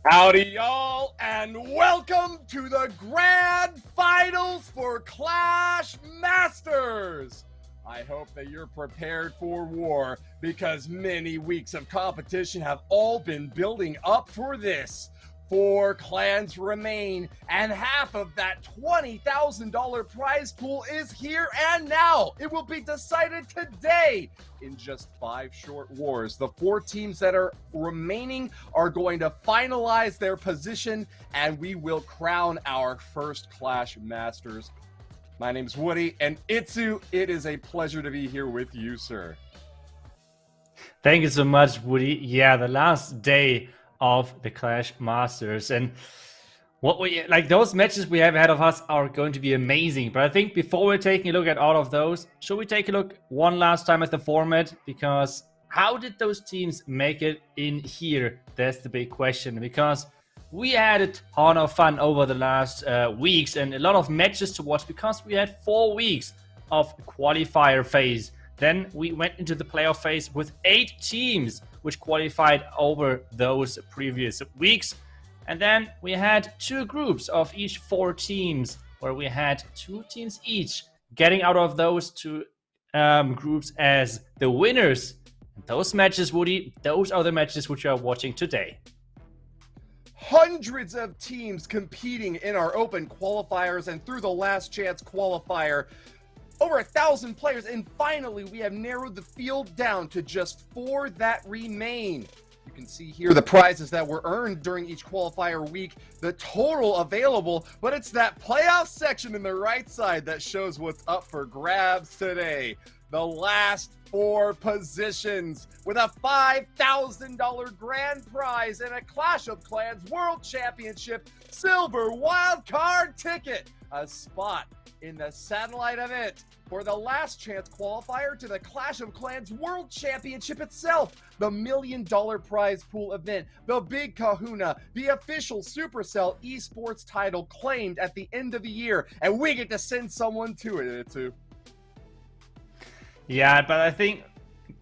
Howdy, y'all, and welcome to the grand finals for Clash Masters. I hope that you're prepared for war because many weeks of competition have all been building up for this. 4 clans remain, and half of that $20,000 prize pool is here and now. It will be decided today in just 5 short wars. The 4 teams that are remaining are going to finalize their position, and we will crown our first Clash Masters. My name's Woody, and Itsu, it is a pleasure to be here with you, sir. Thank you so much, Woody. Yeah, the last day of the Clash Masters, and what we like, those matches we have ahead of us are going to be amazing. But I think before we're taking a look at all of those, should we take a look one last time at the format? Because how did those teams make it in here? That's the big question. Because we had a ton of fun over the last weeks and a lot of matches to watch because we had 4 weeks of qualifier phase. Then we went into the playoff phase with 8 teams which qualified over those previous weeks. And then we had 2 groups of each 4 teams, where we had 2 teams each getting out of those 2 groups as the winners. And those matches, Woody, those are the matches which you are watching today. Hundreds of teams competing in our open qualifiers and through the last chance qualifier. Over 1,000 players, and finally we have narrowed the field down to just 4 that remain. You can see here the prizes that were earned during each qualifier week, the total available, but it's that playoff section in the right side that shows what's up for grabs today. The last 4 positions with a $5,000 grand prize and a Clash of Clans World Championship Silver Wildcard ticket. A spot in the satellite event for the last chance qualifier to the Clash of Clans World Championship itself, the $1 million prize pool event, the big kahuna, the official Supercell esports title claimed at the end of the year, and we get to send someone to it, too. Yeah, but I think,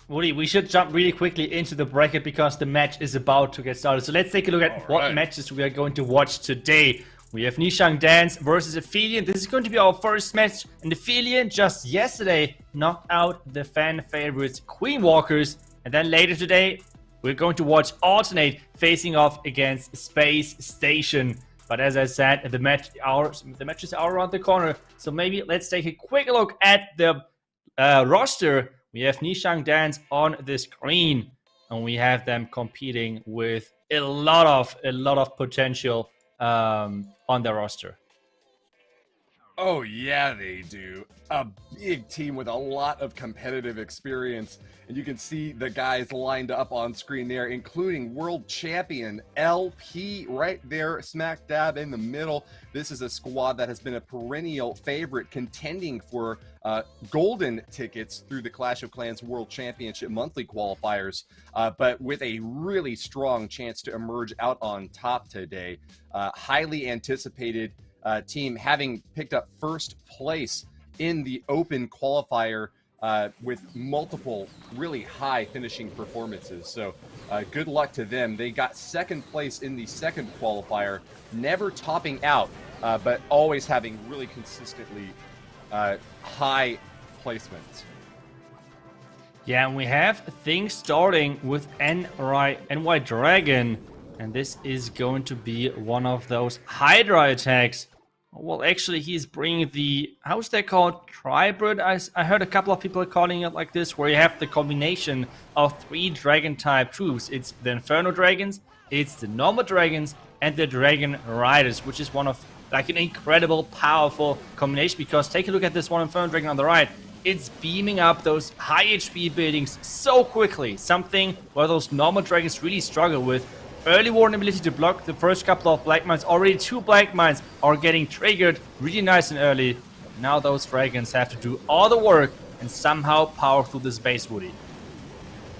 Woody, we should jump really quickly into the bracket because the match is about to get started. So let's take a look at what matches we are going to watch today. We have Nishang Dance versus Ophelia. This is going to be our first match, and Ophelia just yesterday knocked out the fan favorites Queen Walkers. And then later today, we're going to watch Alternate facing off against Space Station. But as I said, the matches are around the corner. So maybe let's take a quick look at the roster. We have Nishang Dance on the screen, and we have them competing with a lot of potential on their roster. Oh yeah, they do. A big team with a lot of competitive experience. And you can see the guys lined up on screen there, including world champion LP right there, smack dab in the middle. This is a squad that has been a perennial favorite, contending for golden tickets through the Clash of Clans World Championship monthly qualifiers, but with a really strong chance to emerge out on top today. Highly anticipated team, having picked up first place in the open qualifier with multiple really high finishing performances. So good luck to them. They got second place in the second qualifier, never topping out, but always having really consistently high placements. Yeah, and we have things starting with NY Dragon, and this is going to be one of those Hydra attacks. Well, actually, he's bringing the, how's that called? Tribrid? I heard a couple of people calling it like this, where you have the combination of 3 dragon-type troops. It's the Inferno Dragons, it's the Normal Dragons, and the Dragon Riders, which is one of, like, an incredible, powerful combination, because take a look at this one Inferno Dragon on the right. It's beaming up those high HP buildings so quickly, something where those Normal Dragons really struggle with. Early warning ability to block the first couple of Black Mines. Already 2 Black Mines are getting triggered really nice and early. Now those dragons have to do all the work and somehow power through this base, Woody.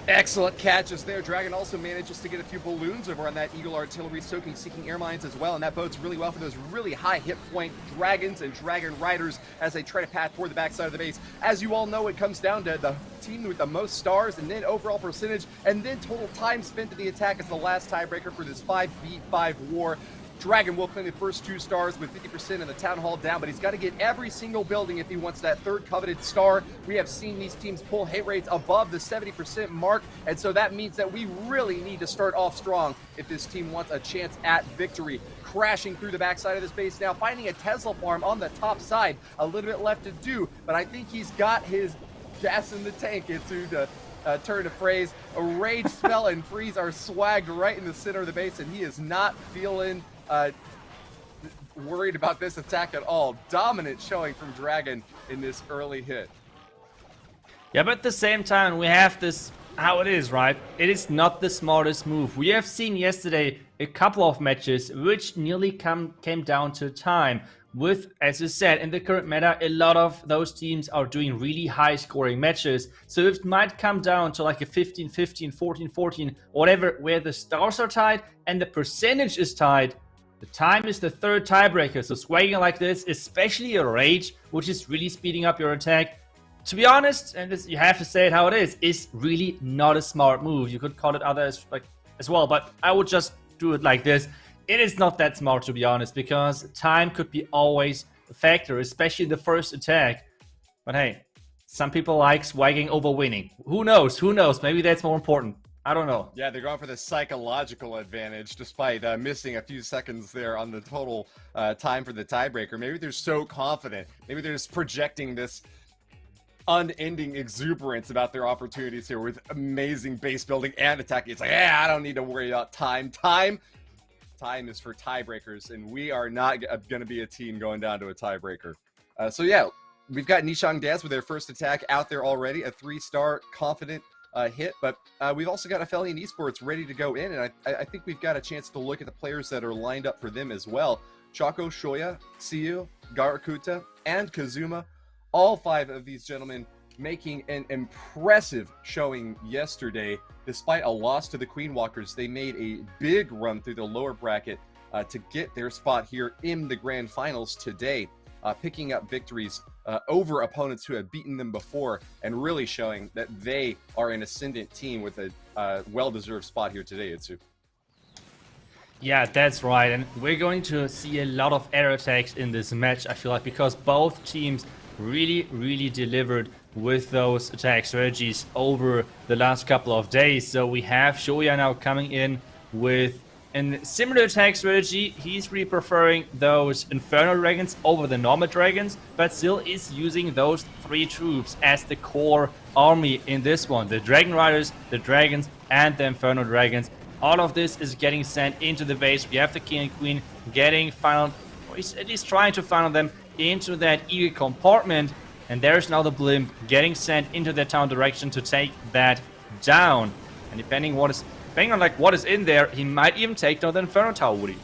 Excellent catches there. Dragon also manages to get a few balloons over on that Eagle Artillery, soaking Seeking Air Mines as well, and that bodes really well for those really high hit point Dragons and Dragon Riders as they try to path toward the backside of the base. As you all know, it comes down to the team with the most stars, and then overall percentage, and then total time spent to the attack as the last tiebreaker for this 5v5 war. Dragon will claim the first 2 stars with 50% of the Town Hall down, but he's got to get every single building if he wants that third coveted star. We have seen these teams pull hit rates above the 70% mark, and so that means that we really need to start off strong if this team wants a chance at victory. Crashing through the backside of this base now, finding a Tesla farm on the top side. A little bit left to do, but I think he's got his gas in the tank into the turn of phrase. A rage spell and freeze are swagged right in the center of the base, and he is not feeling worried about this attack at all. Dominant showing from Dragon in this early hit. Yeah, but at the same time, we have this how it is, right? It is not the smartest move. We have seen yesterday a couple of matches which nearly came down to time. With, as you said, in the current meta, a lot of those teams are doing really high scoring matches. So it might come down to like a 15-15, 14-14, whatever, where the stars are tied and the percentage is tied. The time is the third tiebreaker, so swagging like this, especially a rage, which is really speeding up your attack, to be honest, and this, you have to say it how it is really not a smart move. You could call it others like as well, but I would just do it like this. It is not that smart, to be honest, because time could be always a factor, especially the first attack. But hey, some people like swagging over winning. Who knows? Who knows? Maybe that's more important. I don't know. Yeah, they're going for the psychological advantage despite missing a few seconds there on the total time for the tiebreaker. Maybe they're so confident. Maybe they're just projecting this unending exuberance about their opportunities here with amazing base building and attacking. It's like, yeah, I don't need to worry about time. Time is for tiebreakers, and we are not going to be a team going down to a tiebreaker. So yeah, we've got Nishang Dance with their first attack out there already, a 3-star confident hit, but we've also got Ophelia Esports ready to go in, and I think we've got a chance to look at the players that are lined up for them as well. Chaco, Shoya, Siyu, Garakuta, and Kazuma, all 5 of these gentlemen making an impressive showing yesterday. Despite a loss to the Queen Walkers, they made a big run through the lower bracket to get their spot here in the grand finals today, picking up victories over opponents who have beaten them before, and really showing that they are an ascendant team with a well-deserved spot here today, Itsu. Yeah, that's right, and we're going to see a lot of air attacks in this match, I feel like, because both teams really delivered with those attack strategies over the last couple of days. So we have Shoya now coming in with a similar attack strategy. He's really preferring those Inferno Dragons over the normal dragons, but still is using those 3 troops as the core army in this one. The Dragon Riders, the Dragons, and the Inferno Dragons. All of this is getting sent into the base. We have the King and Queen getting funneled, or at least trying to funnel them into that Eagle compartment, and there's now the blimp getting sent into the town direction to take that down. And depending on like what is in there, he might even take down the Inferno Tower, Woody.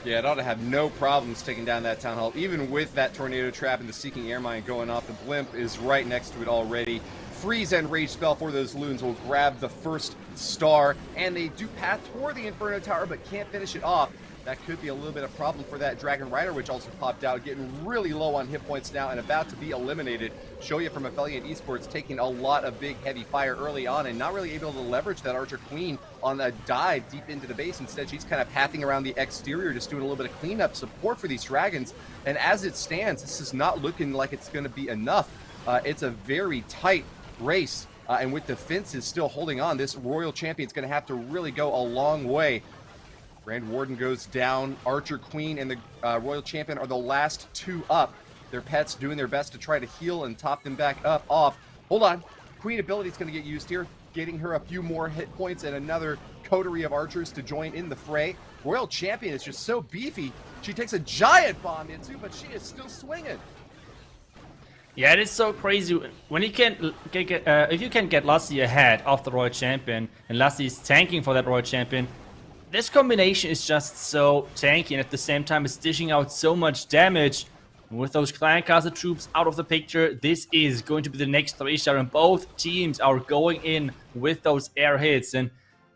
Yeah, it ought to have no problems taking down that town hall, even with that tornado trap and the Seeking Air Mine going off. The blimp is right next to it already. Freeze and Rage spell for those loons will grab the first star, and they do path toward the Inferno Tower but can't finish it off. That could be a little bit of problem for that Dragon Rider, which also popped out, getting really low on hit points now and about to be eliminated. Shoya from Ophelia Esports taking a lot of big, heavy fire early on and not really able to leverage that Archer Queen on a dive deep into the base. Instead, she's kind of pathing around the exterior, just doing a little bit of cleanup support for these dragons. And as it stands, this is not looking like it's going to be enough. It's a very tight race, and with the fences still holding on, this Royal Champion's going to have to really go a long way. Grand Warden goes down. Archer Queen and the Royal Champion are the last 2 up. Their pets doing their best to try to heal and top them back up off. Hold on. Queen ability is going to get used here, getting her a few more hit points and another coterie of archers to join in the fray. Royal Champion is just so beefy. She takes a giant bomb into, but she is still swinging. Yeah, it is so crazy when you can if you can get Lassie ahead of the Royal Champion, and Lassie is tanking for that Royal Champion. This combination is just so tanky, and at the same time it's dishing out so much damage. With those Clan Castle troops out of the picture, this is going to be the next 3-star, and both teams are going in with those air hits, and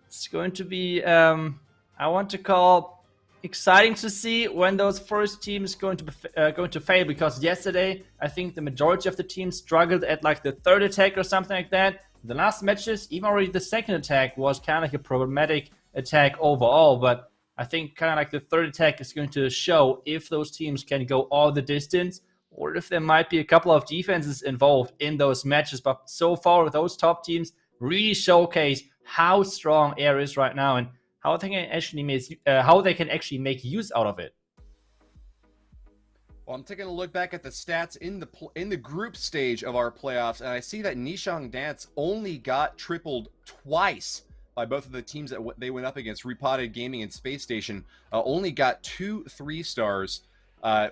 it's going to be, I want to call, exciting to see when those first teams going to fail, because yesterday I think the majority of the teams struggled at like the third attack or something like that. The last matches, even already the second attack was kind of like a problematic attack overall, but I think kind of like the third attack is going to show if those teams can go all the distance or if there might be a couple of defenses involved in those matches. But so far, those top teams really showcase how strong air is right now and how they can actually make use out of it. Well, I'm taking a look back at the stats in the group stage of our playoffs, and I see that Nishang Dance only got tripled twice by both of the teams that they went up against. Repotted Gaming and Space Station only got 2 3-stars,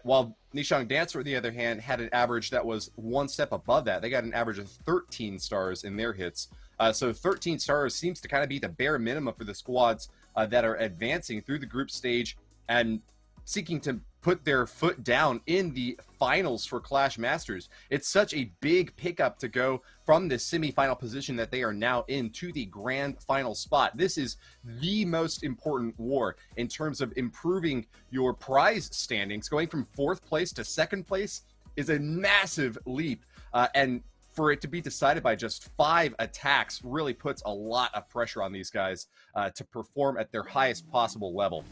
while Nishang Dance, on the other hand, had an average that was one step above that. They got an average of 13 stars in their hits. So 13 stars seems to kind of be the bare minimum for the squads that are advancing through the group stage and seeking to put their foot down in the finals for Clash Masters. It's such a big pickup to go from the semi-final position that they are now in to the grand final spot. This is the most important war in terms of improving your prize standings. Going from 4th place to 2nd place is a massive leap, and for it to be decided by just 5 attacks really puts a lot of pressure on these guys to perform at their highest possible level.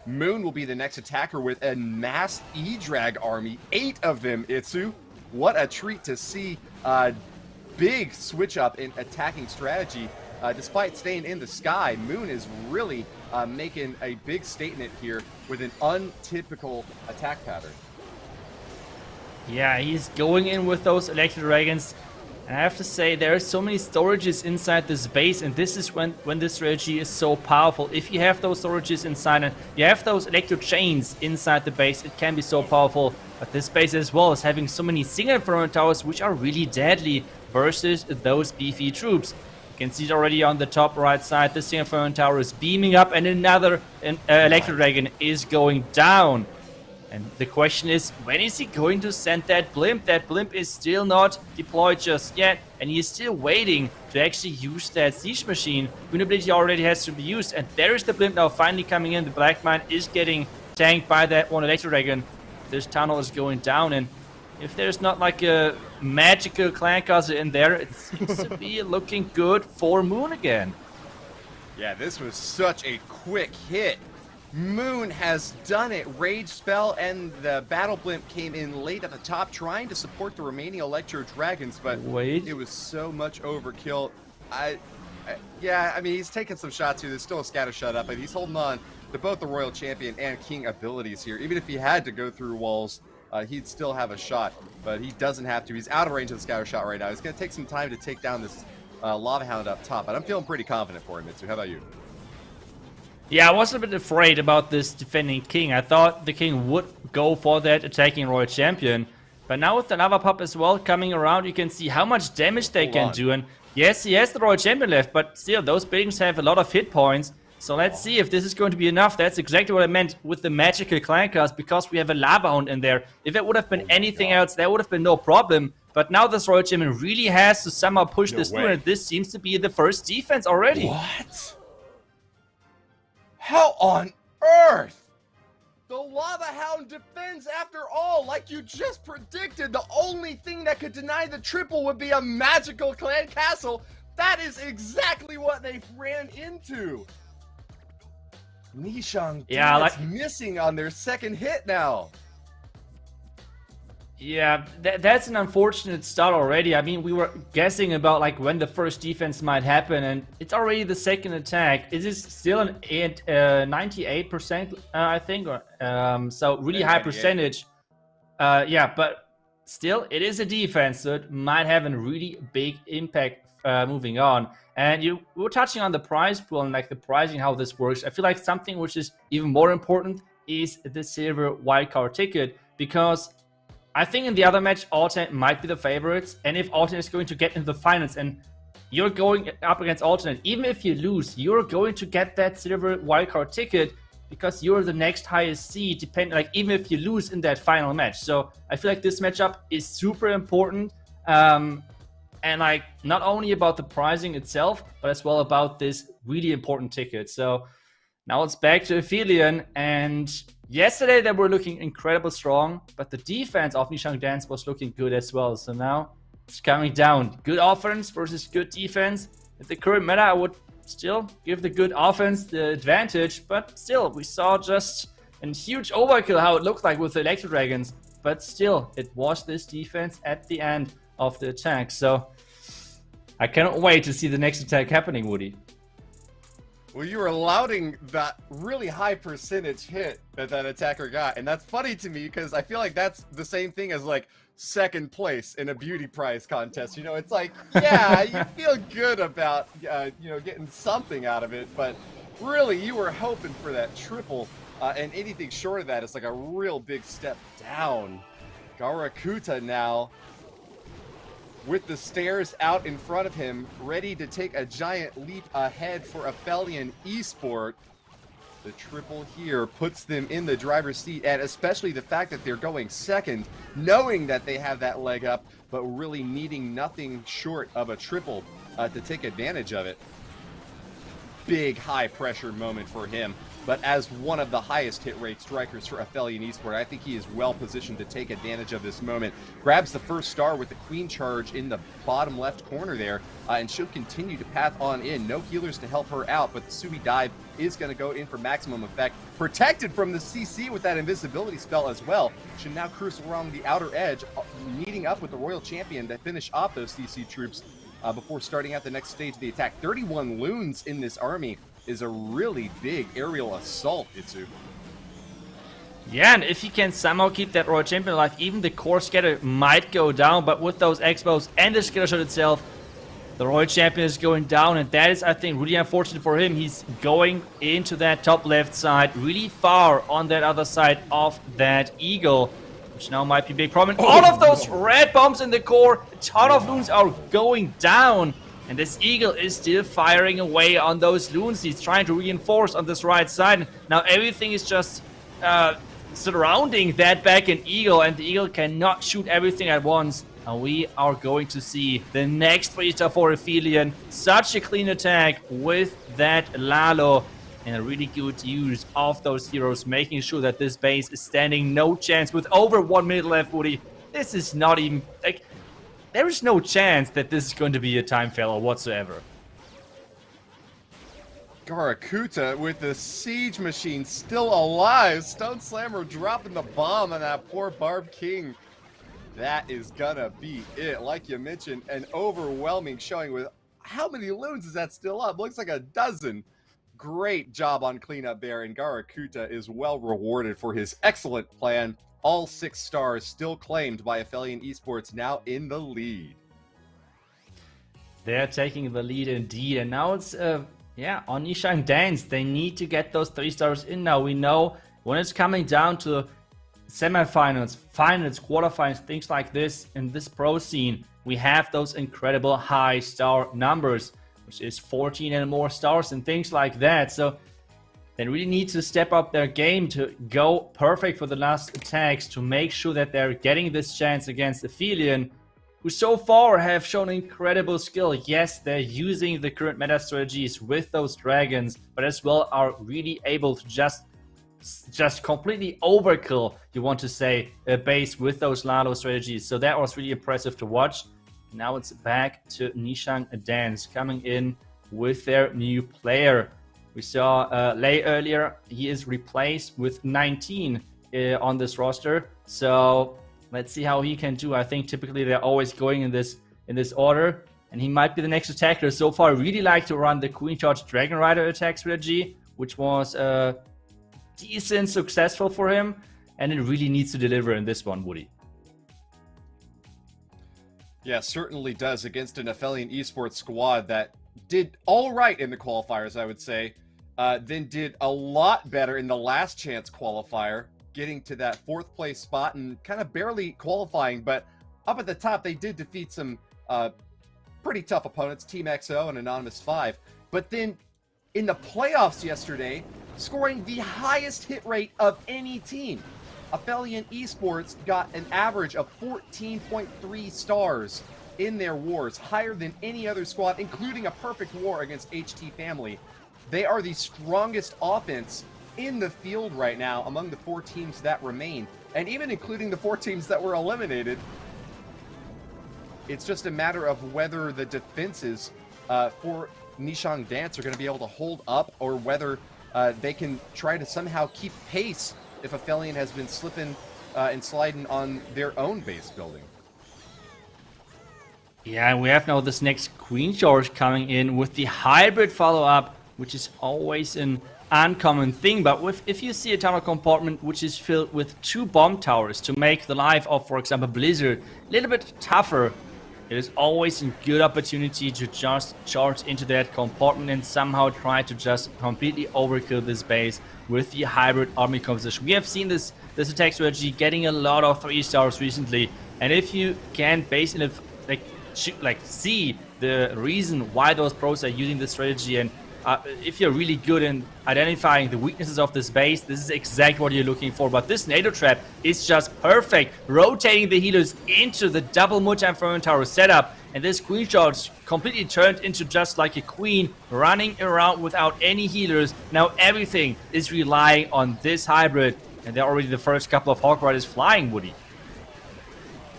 Moon will be the next attacker with a mass E-Drag army, 8 of them, Itsu. What a treat to see. Big switch up in attacking strategy. Despite staying in the sky, Moon is really making a big statement here with an untypical attack pattern. Yeah, he's going in with those Electro Dragons. And I have to say, there are so many storages inside this base, and this is when this strategy is so powerful. If you have those storages inside and you have those electro chains inside the base, it can be so powerful. But this base as well is having so many single Inferno Towers, which are really deadly versus those beefy troops. You can see it already on the top right side. The single Inferno Tower is beaming up, and another Electro Dragon is going down. And the question is, when is he going to send that blimp? That blimp is still not deployed just yet, and he is still waiting to actually use that siege machine. Ability already has to be used, and there is the blimp now finally coming in. The Black Mine is getting tanked by that one Electro Dragon. This tunnel is going down, and if there's not like a magical Clan Castle in there, it seems to be looking good for Moon again. Yeah, this was such a quick hit. Moon has done it. Rage Spell and the Battle Blimp came in late at the top, trying to support the remaining Electro Dragons, but it was so much overkill. Yeah, I mean, he's taking some shots here. There's still a scatter shot up, but he's holding on to both the Royal Champion and King abilities here. Even if he had to go through walls, he'd still have a shot, but he doesn't have to. He's out of range of the scatter shot right now. It's going to take some time to take down this Lava Hound up top, but I'm feeling pretty confident for him, Mitsu. How about you? Yeah, I was a bit afraid about this defending King. I thought the King would go for that attacking Royal Champion. But now with the Lava Pop as well coming around, you can see how much damage they can do. And yes, he has the Royal Champion left, but still, those buildings have a lot of hit points. So let's see if this is going to be enough. That's exactly what I meant with the magical Clan Cast, because we have a Lava Hound in there. If it would have been anything else, there would have been no problem. But now this Royal Champion really has to somehow push this through, and this seems to be the first defense already. What? How on earth? The Lava Hound defends after all, like you just predicted. The only thing that could deny the triple would be a magical Clan Castle. That is exactly what they ran into. Nishang, missing on their second hit now. Yeah, that's an unfortunate start already. I mean, we were guessing about like when the first defense might happen, and it's already the second attack. It is still an 98%, I think, or so really high percentage. Yeah, but still, it is a defense, so it might have a really big impact moving on. And we were touching on the prize pool and like the pricing, how this works. I feel like something which is even more important is the silver wildcard ticket, because I think in the other match, Alternate might be the favorites, and if Alternate is going to get into the finals and you're going up against Alternate, even if you lose, you're going to get that silver wildcard ticket. because you're the next highest seed, like even if you lose in that final match. So I feel like this matchup is super important. And like not only about the pricing itself, but as well about this really important ticket. So now it's back to Ophelia, and yesterday they were looking incredibly strong, but the defense of Nishang Dance was looking good as well. So now it's coming down. Good offense versus good defense. At the current meta, I would still give the good offense the advantage, but still, we saw just a huge overkill how it looked like with the Electro Dragons. But still, it was this defense at the end of the attack. So I cannot wait to see the next attack happening, Woody. Well, you were lauding that really high percentage hit that attacker got, and that's funny to me because I feel like that's the same thing as like second place in a beauty prize contest. You know, it's like, yeah, you feel good about you know, getting something out of it, but really you were hoping for that triple, and anything short of that is like a real big step down. Garakuta now with the stairs out in front of him, ready to take a giant leap ahead for Ophelia Esport. The triple here puts them in the driver's seat, and especially the fact that they're going second, knowing that they have that leg up, but really needing nothing short of a triple to take advantage of it. Big high pressure moment for him. But as one of the highest hit rate strikers for Ophelia Esport, I think he is well positioned to take advantage of this moment. Grabs the first star with the Queen Charge in the bottom left corner there, and she'll continue to path on in. No healers to help her out, but the Sui dive is going to go in for maximum effect. Protected from the CC with that invisibility spell as well. Should now cruise along the outer edge, meeting up with the Royal Champion to finish off those CC troops before starting out the next stage of the attack. 31 loons in this army is a really big aerial assault, Itsu. Yeah, and if he can somehow keep that Royal Champion alive, even the core scatter might go down, but with those Expos and the scatter shot itself, the Royal Champion is going down, and that is, I think, really unfortunate for him. He's going into that top left side, really far on that other side of that Eagle, which now might be a big problem. All of those red bombs in the core, a ton of loons are going down. And this Eagle is still firing away on those loons. He's trying to reinforce on this right side. Now everything is just surrounding that back end Eagle, and the Eagle cannot shoot everything at once. And we are going to see the next 3-star for Ophelia. Such a clean attack with that Lalo. And a really good use of those heroes, making sure that this base is standing no chance with over 1 minute left, Woody. This is not even... like. There is no chance that this is going to be a time failure whatsoever. Garakuta with the siege machine still alive. Stone Slammer dropping the bomb on that poor Barb King. That is gonna be it. Like you mentioned, an overwhelming showing with how many loons is that still up? Looks like a dozen. Great job on cleanup there, and Garakuta is well rewarded for his excellent plan. All 6 stars still claimed by Ophelia Esports, now in the lead. They're taking the lead indeed, and now it's yeah, on Nishang Dance. They need to get those 3 stars in now. We know when it's coming down to semifinals, finals, quarterfinals, things like this in this pro scene, we have those incredible high star numbers, which is 14 and more stars and things like that. So they really need to step up their game to go perfect for the last attacks to make sure that they're getting this chance against Ophelia, who so far have shown incredible skill. Yes, they're using the current meta strategies with those dragons, but as well are really able to just completely overkill, you want to say, a base with those Lalo strategies. So that was really impressive to watch. Now it's back to Nishang Dance coming in with their new player. We saw Lei earlier. He is replaced with 19 on this roster. So let's see how he can do. I think typically they're always going in this order, and he might be the next attacker. So far, I really like to run the Queen Charge Dragon Rider attack strategy, which was decent successful for him, and it really needs to deliver in this one, Woody. Yeah, certainly does against an Ophelia Esports squad that did all right in the qualifiers, I would say, then did a lot better in the last chance qualifier, getting to that 4th place spot and kind of barely qualifying, but up at the top, they did defeat some pretty tough opponents, Team XO and Anonymous 5. But then in the playoffs yesterday, scoring the highest hit rate of any team. Ophelia Esports got an average of 14.3 stars in their wars, higher than any other squad, including a perfect war against HT Family. They are the strongest offense in the field right now among the 4 teams that remain, and even including the 4 teams that were eliminated. It's just a matter of whether the defenses for Nishang Dance are going to be able to hold up, or whether they can try to somehow keep pace if Ophelia has been slipping and sliding on their own base building. Yeah, and we have now this next Queen Charge coming in with the hybrid follow-up, which is always an uncommon thing. But if you see a tower compartment which is filled with 2 bomb towers to make the life of, for example, Blizzard a little bit tougher, it is always a good opportunity to just charge into that compartment and somehow try to just completely overkill this base with the hybrid army composition. We have seen this attack strategy getting a lot of 3 stars recently, and if you can basically see the reason why those pros are using this strategy, and if you're really good in identifying the weaknesses of this base, this is exactly what you're looking for. But this NATO trap is just perfect, rotating the healers into the double multi-inferno tower setup, and this Queen Charge completely turned into just like a queen running around without any healers. Now everything is relying on this hybrid, and they're already the first couple of Hawk Riders flying, Woody.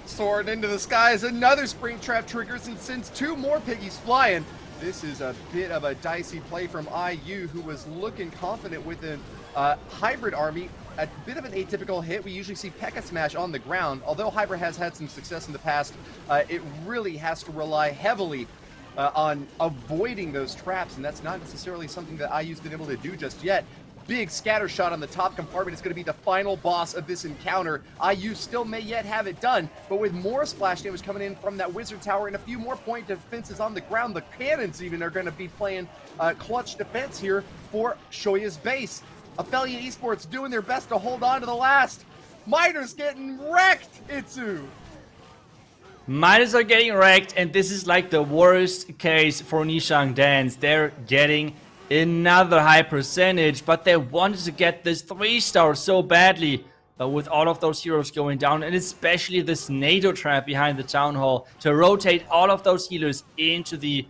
Soaring into the skies, another spring trap triggers and sends 2 more piggies flying. This is a bit of a dicey play from IU, who was looking confident with a hybrid army. A bit of an atypical hit. We usually see P.E.K.K.A. Smash on the ground. Although hybrid has had some success in the past, it really has to rely heavily on avoiding those traps, and that's not necessarily something that IU's been able to do just yet. Big scatter shot on the top compartment is going to be the final boss of this encounter. IU still may yet have it done, but with more splash damage coming in from that wizard tower and a few more point defenses on the ground, the cannons even are going to be playing clutch defense here for Shoya's base. Ophelia Esports doing their best to hold on to the last. Miners getting wrecked, Itsu! Miners are getting wrecked, and this is like the worst case for Nishang Dance. They're getting another high percentage, but they wanted to get this 3-star so badly. But with all of those heroes going down, and especially this NATO trap behind the town hall to rotate all of those healers into the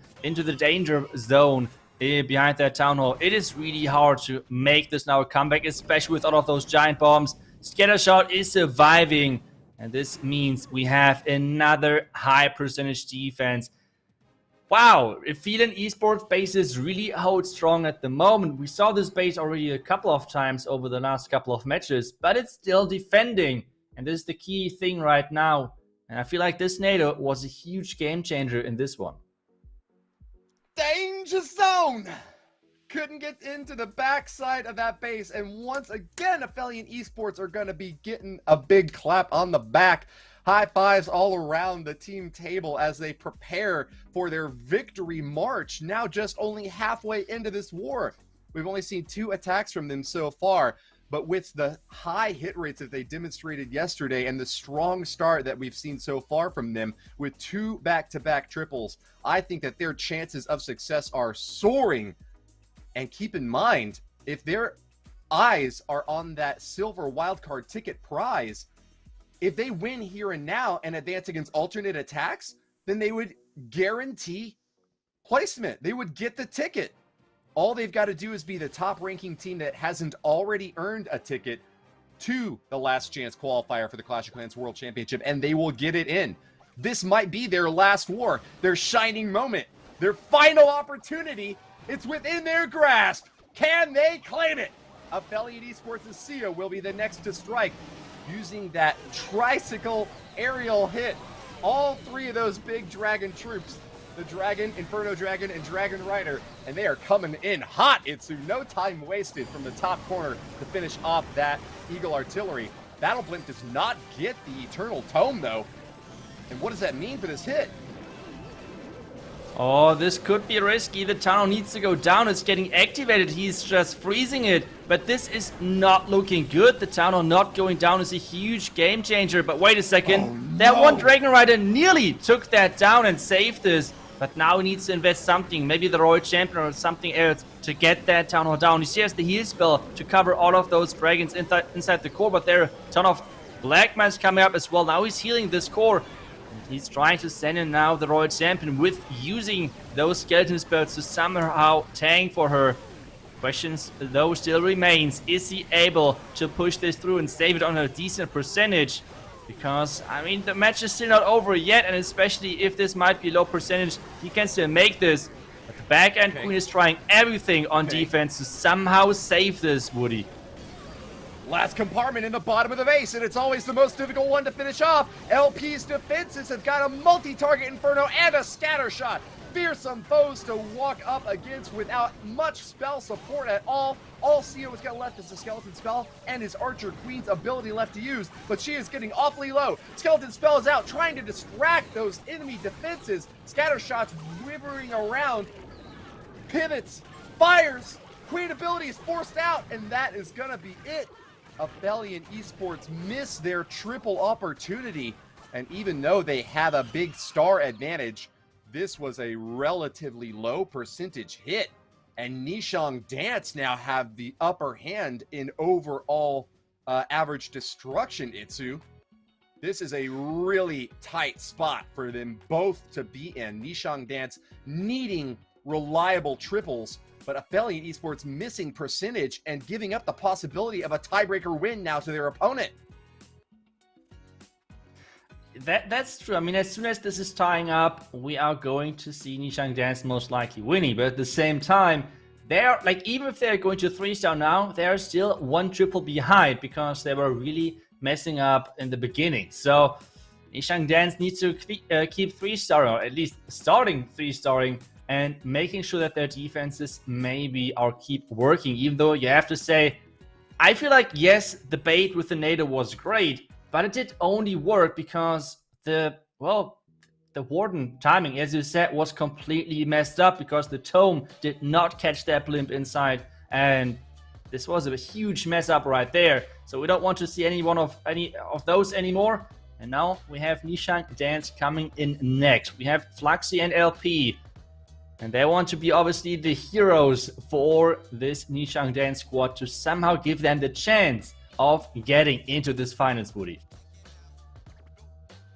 danger zone behind that town hall, it is really hard to make this now a comeback, especially with all of those giant bombs. Scattershot is surviving, and this means we have another high percentage defense. Wow, Ophelia Esports bases really hold strong at the moment. We saw this base already a couple of times over the last couple of matches, but it's still defending. And this is the key thing right now. And I feel like this NATO was a huge game changer in this one. Danger zone! Couldn't get into the backside of that base. And once again, Ophelia Esports are going to be getting a big clap on the back. High fives all around the team table as they prepare for their victory march, now just only halfway into this war. We've only seen 2 attacks from them so far, but with the high hit rates that they demonstrated yesterday and the strong start that we've seen so far from them with 2 back-to-back triples, I think that their chances of success are soaring. And keep in mind, if their eyes are on that silver wildcard ticket prize, if they win here and now and advance against alternate attacks, then they would guarantee placement. They would get the ticket. All they've got to do is be the top ranking team that hasn't already earned a ticket to the last chance qualifier for the Clash of Clans World Championship, and they will get it in. This might be their last war, their shining moment, their final opportunity. It's within their grasp. Can they claim it? Ophelia Esports' Sia will be the next to strike, using that tricycle aerial hit. All 3 of those big dragon troops, the Dragon, Inferno Dragon, and Dragon Rider, and they are coming in hot, Itsu. No time wasted from the top corner to finish off that Eagle Artillery. Battle Blimp does not get the Eternal Tome, though. And what does that mean for this hit? Oh, this could be risky. The tunnel needs to go down. It's getting activated. He's just freezing it. But this is not looking good. The tunnel not going down is a huge game changer. But wait a second. Oh, no. That one Dragon Rider nearly took that down and saved this. but now he needs to invest something, maybe the Royal Champion or something else, to get that Town Hall down. He shares the heal spell to cover all of those dragons inside the core, but there are a ton of black mines coming up as well. Now he's healing this core, and he's trying to send in now the Royal Champion with using those skeleton spells to somehow tank for her. Questions though still remains. Is he able to push this through and save it on a decent percentage? Because, I mean, the match is still not over yet, and especially if this might be low percentage, he can still make this. But the back-end queen is trying everything on defense to somehow save this, Woody. Last compartment in the bottom of the base, and it's always the most difficult one to finish off. LP's defenses have got a multi-target Inferno and a scatter shot. Fearsome foes to walk up against without much spell support at all. All Cio's got left is the Skeleton Spell and his Archer Queen's ability left to use, but she is getting awfully low. Skeleton Spell is out, trying to distract those enemy defenses. Scatter shots withering around, pivots, fires. Queen ability is forced out, and that is gonna be it. Ophelia Esports miss their triple opportunity, and even though they have a big star advantage, this was a relatively low percentage hit, and Nishang Dance now have the upper hand in overall average destruction, Itsu. This is a really tight spot for them both to be in. Nishang Dance needing reliable triples, but Ophelia Esports missing percentage and giving up the possibility of a tiebreaker win now to their opponent. That's true. I mean, as soon as this is tying up, we are going to see Nishang Dance most likely winning. But at the same time, they're like, even if they're going to 3-star now, they're still 1 triple behind because they were really messing up in the beginning. So Nishang Dance needs to keep 3-star, or at least starting 3-starring, and making sure that their defenses maybe are keep working. Even though you have to say, I feel like, yes, the bait with the NATO was great, but it did only work because the Warden timing, as you said, was completely messed up because the Tome did not catch that blimp inside, and this was a huge mess up right there. So we don't want to see any of those anymore. And now we have Nishang Dance coming in next. We have Fluxy and LP, and they want to be obviously the heroes for this Nishang Dance squad to somehow give them the chance of getting into this finals, Woody.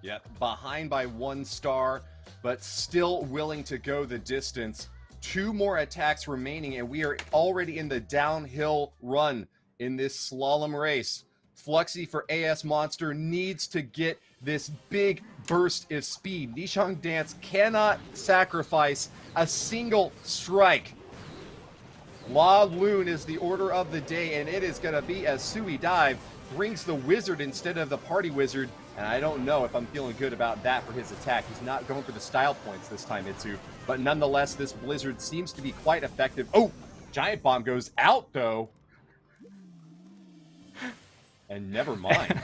Yeah, behind by 1 star, but still willing to go the distance. 2 more attacks remaining, and we are already in the downhill run in this slalom race. Fluxy for AS Monster needs to get this big burst of speed. Nishang Dance cannot sacrifice a single strike. La Lune is the order of the day, and it is going to be as Sui Dive brings the Wizard instead of the Party Wizard, and I don't know if I'm feeling good about that for his attack. He's not going for the style points this time, Itsu, but nonetheless, this Blizzard seems to be quite effective. Oh, Giant Bomb goes out, though. And never mind.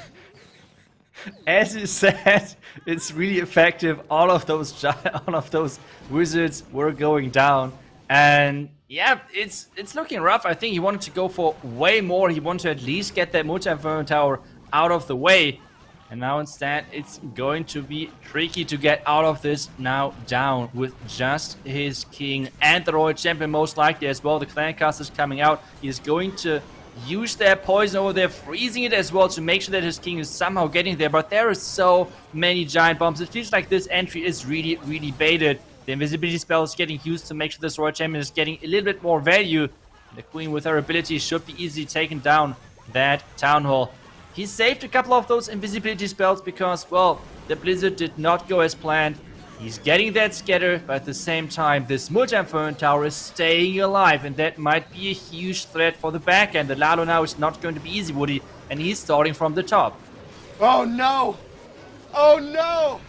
As you said, it's really effective. All of those wizards were going down, and yeah, it's looking rough. I think he wanted to go for way more. He wanted to at least get that multi-inferno tower out of the way, and now instead it's going to be tricky to get out of this now down with just his king and the Royal Champion most likely as well. The clan cast is coming out. He's going to use their poison over there, freezing it as well to make sure that his king is somehow getting there. But there are so many giant bombs. It feels like this entry is really, really baited. The invisibility spell is getting used to make sure this Royal Champion is getting a little bit more value. The queen with her ability should be easily taken down that town hall. He saved a couple of those invisibility spells because, well, the Blizzard did not go as planned. He's getting that scatter, but at the same time, this multi-inferno tower is staying alive, and that might be a huge threat for the back end. The Lalo now is not going to be easy, Woody, and he's starting from the top. Oh no! Oh no!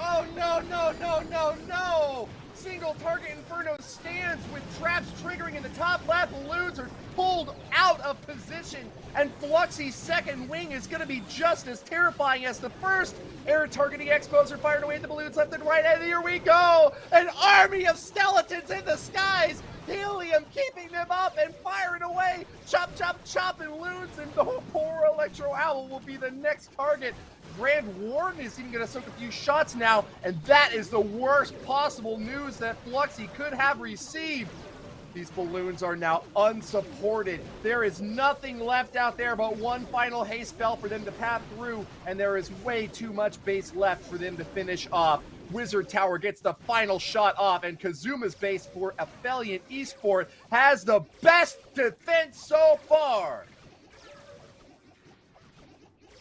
Oh no, no, no, no, no! Single target Inferno stands with traps triggering in the top left. Balloons are pulled out of position, and Fluxy's second wing is going to be just as terrifying as the first. Air targeting expos are fired away at the balloons left and right, and here we go! An army of skeletons in the skies! Helium keeping them up and firing away. Chop, chop, chop, and Loons, and the poor Electro Owl will be the next target. Grand Warden is even going to soak a few shots now, and that is the worst possible news that Fluxy could have received. These balloons are now unsupported. There is nothing left out there but one final haste spell for them to pass through, and there is way too much base left for them to finish off. Wizard Tower gets the final shot off, and Kazuma's base for Ophelia Esports has the best defense so far.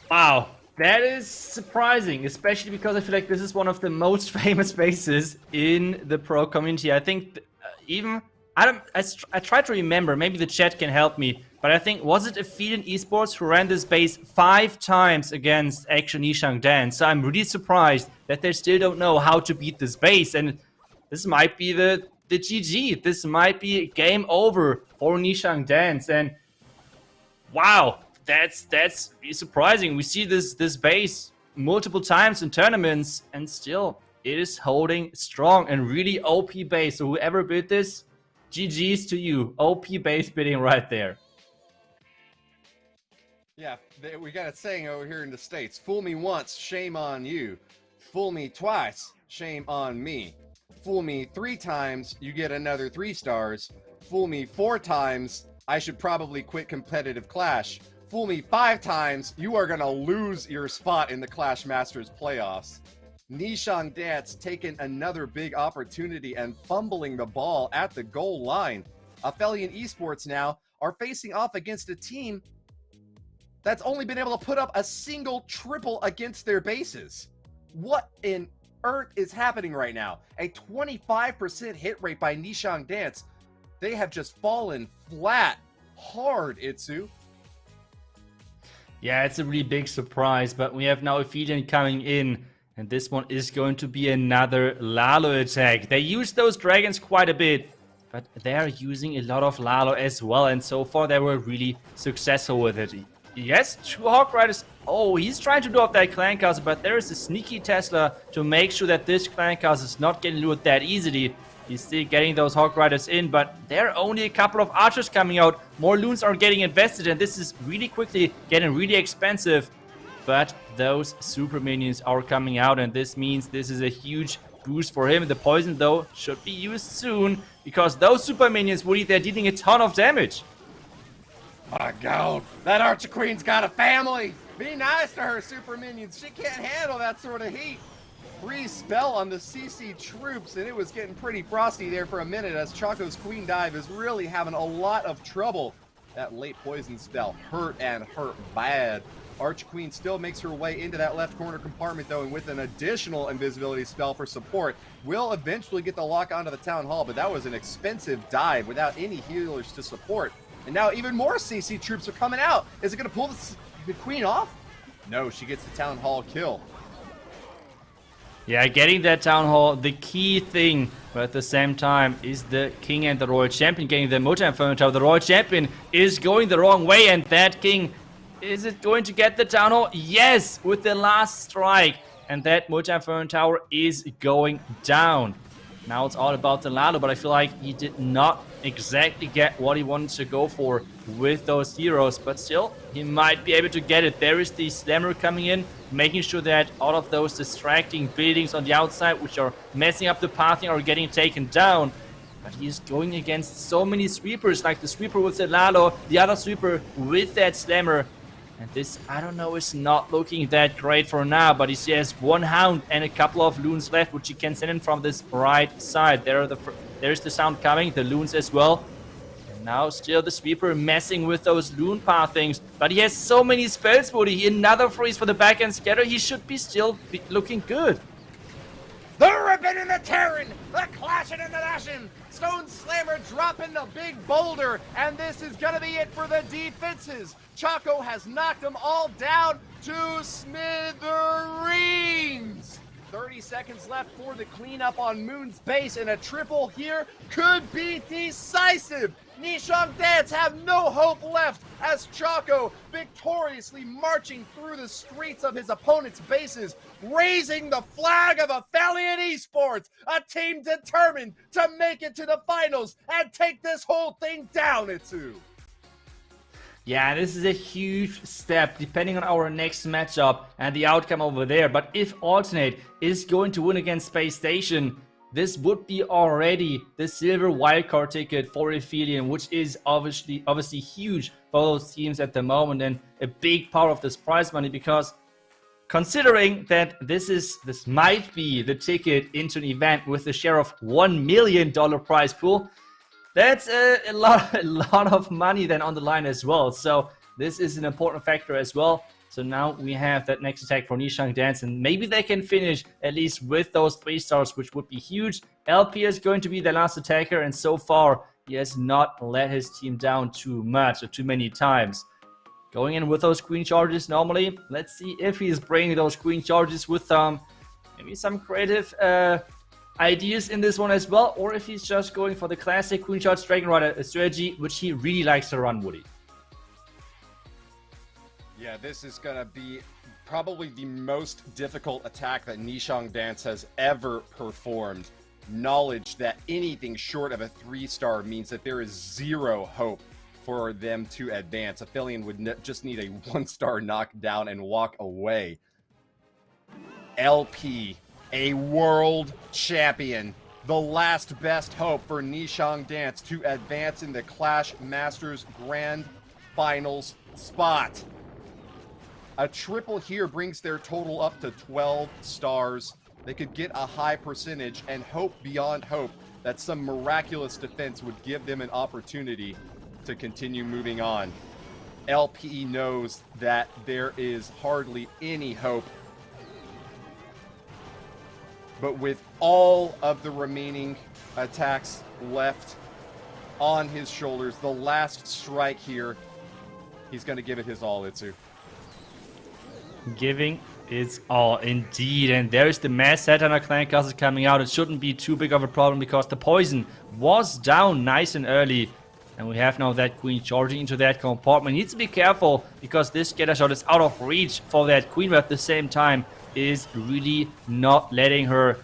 Wow, that is surprising, especially because I feel like this is one of the most famous bases in the pro community. I think I try to remember, maybe the chat can help me, but I think, was it Ophelia Esports who ran this base 5 times against actual Nishang Dance? So I'm really surprised that they still don't know how to beat this base, and this might be the GG. This might be game over for Nishang Dance, and wow, that's really surprising. We see this base multiple times in tournaments, and still it is holding strong and really OP base. So whoever built this, GG's to you. OP base bidding right there. Yeah, we got a saying over here in the States. Fool me once, shame on you. Fool me twice, shame on me. Fool me 3 times, you get another 3 stars. Fool me 4 times, I should probably quit competitive Clash. Fool me 5 times, you are gonna lose your spot in the Clash Masters playoffs. Nishang Dance taking another big opportunity and fumbling the ball at the goal line. Ophelia Esports now are facing off against a team that's only been able to put up a single triple against their bases. What in earth is happening right now? A 25% hit rate by Nishang Dance. They have just fallen flat hard, Itsu. Yeah, it's a really big surprise, but we have now Ophelia coming in. And this one is going to be another Lalo attack. They use those dragons quite a bit, but they are using a lot of Lalo as well. And so far, they were really successful with it. Yes, 2 Hawk Riders. Oh, he's trying to do off that clan castle, but there is a sneaky Tesla to make sure that this clan castle is not getting lured that easily. He's still getting those Hawk Riders in, but there are only a couple of archers coming out. More loons are getting invested, and this is really quickly getting really expensive. But those super minions are coming out, and this means this is a huge boost for him. The poison, though, should be used soon, because those super minions, Woody, they're dealing a ton of damage. My God, that Archer Queen's got a family. Be nice to her, super minions. She can't handle that sort of heat. Free spell on the CC troops, and it was getting pretty frosty there for a minute as Choco's Queen Dive is really having a lot of trouble. That late poison spell hurt and hurt bad. Arch Queen still makes her way into that left corner compartment, though, and with an additional invisibility spell for support, will eventually get the lock onto the Town Hall, but that was an expensive dive without any healers to support. And now even more CC troops are coming out. Is it going to pull the Queen off? No, she gets the Town Hall kill. Yeah, getting that Town Hall, the key thing, but at the same time is the King and the Royal Champion getting the Motor Inferno Tower. The Royal Champion is going the wrong way, and that King, is it going to get the Town Hall? Yes, with the last strike. And that Motor Inferno Tower is going down. Now it's all about the Lalo, but I feel like he did not exactly get what he wanted to go for with those heroes. But still, he might be able to get it. There is the Slammer coming in, making sure that all of those distracting buildings on the outside, which are messing up the pathing, are getting taken down. But he's going against so many sweepers, like the sweeper with the Lalo, the other sweeper with that Slammer. And this, I don't know, is not looking that great for now, but he has 1 Hound and a couple of Loons left, which he can send in from this right side. There's the sound coming, the Loons as well. And now still the sweeper messing with those Loon pathings, but he has so many spells, Woody. Another freeze for the backhand scatter. He should be still looking good. The ripping and the tearing, the clashing and the dashing. Stone Slammer dropping the big boulder, and this is gonna be it for the defenses. Choco has knocked them all down to smithereens. 30 seconds left for the cleanup on Moon's base, and a triple here could be decisive. Nishang Dance have no hope left as Choco victoriously marching through the streets of his opponent's bases, raising the flag of Ophelia Esports, a team determined to make it to the finals and take this whole thing down, Itsu. Yeah, this is a huge step depending on our next matchup and the outcome over there. But if Alternate is going to win against Space Station, this would be already the silver wildcard ticket for Ophelia, which is obviously huge for those teams at the moment and a big part of this prize money, because considering that this might be the ticket into an event with a share of $1 million prize pool, that's a lot of money then on the line as well. So this is an important factor as well. So now we have that next attack for Nishang Dance, and maybe they can finish at least with those 3 stars, which would be huge. LP is going to be the last attacker, and so far he has not let his team down too much or too many times. Going in with those queen charges normally. Let's see if he's bringing those queen charges with maybe some creative ideas in this one as well, or if he's just going for the classic queen charge Dragon Rider strategy, which he really likes to run, Woody. Yeah, this is gonna be probably the most difficult attack that Nishang Dance has ever performed. Knowledge that anything short of a 3-star means that there is zero hope for them to advance. Ophelia would just need a 1-star knockdown and walk away. LP, a world champion, the last best hope for Nishang Dance to advance in the Clash Masters Grand Finals spot. A triple here brings their total up to 12 stars. They could get a high percentage and hope beyond hope that some miraculous defense would give them an opportunity to continue moving on. LP knows that there is hardly any hope, but with all of the remaining attacks left on his shoulders, the last strike here, he's going to give it his all, Itsu. Giving is all indeed, and there's the mass Satana Clan Castle coming out. It shouldn't be too big of a problem because the poison was down nice and early, and we have now that queen charging into that compartment. He needs to be careful because this scatter shot is out of reach for that queen, but at the same time is really not letting her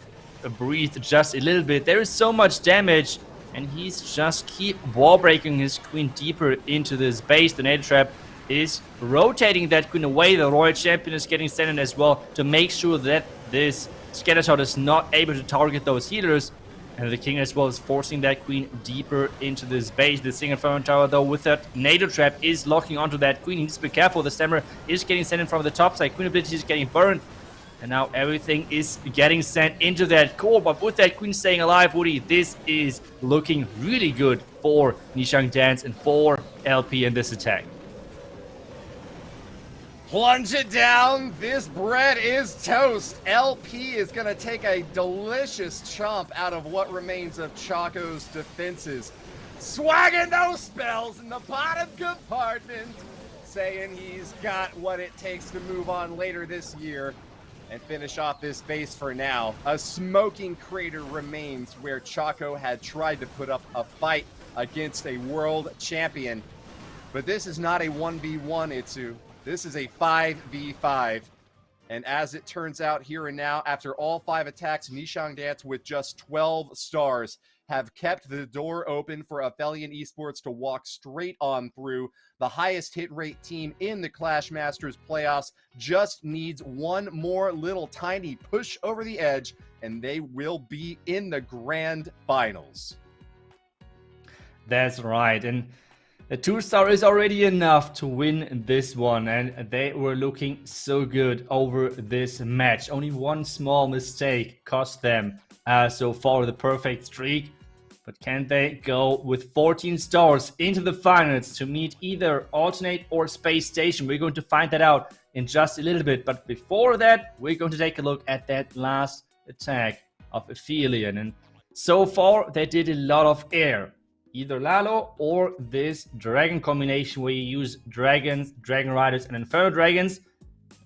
breathe just a little bit. There is so much damage, and he's just keep wall breaking his queen deeper into this base. The Nader Trap is rotating that queen away. The Royal Champion is getting sent in as well to make sure that this scatter shot is not able to target those healers. And the King as well is forcing that queen deeper into this base. The Single Inferno Tower, though, with that Nader Trap is locking onto that queen. He needs to be careful. The Stammer is getting sent in from the top side. Queen ability is getting burned. And now everything is getting sent into that core. But with that queen staying alive, Woody, this is looking really good for Nishang Dance and for LP in this attack. Plunge it down. This bread is toast. LP is going to take a delicious chomp out of what remains of Choco's defenses. Swagging those spells in the bottom compartment, saying he's got what it takes to move on later this year and finish off this base for now. A smoking crater remains where Choco had tried to put up a fight against a world champion. But this is not a 1v1, Itsu. This is a 5v5. And as it turns out here and now, after all 5 attacks, Nishang Dance with just 12 stars have kept the door open for Ophelia Esports to walk straight on through. The highest hit rate team in the Clash Masters playoffs just needs one more little tiny push over the edge, and they will be in the grand finals. That's right. And a 2-star is already enough to win this one, and they were looking so good over this match. Only one small mistake cost them so far the perfect streak. But can they go with 14 stars into the finals to meet either Alternate or Space Station? We're going to find that out in just a little bit. But before that, we're going to take a look at that last attack of Ophelia. And so far, they did a lot of air. Either Lalo or this dragon combination where you use dragons, dragon riders, and inferno dragons.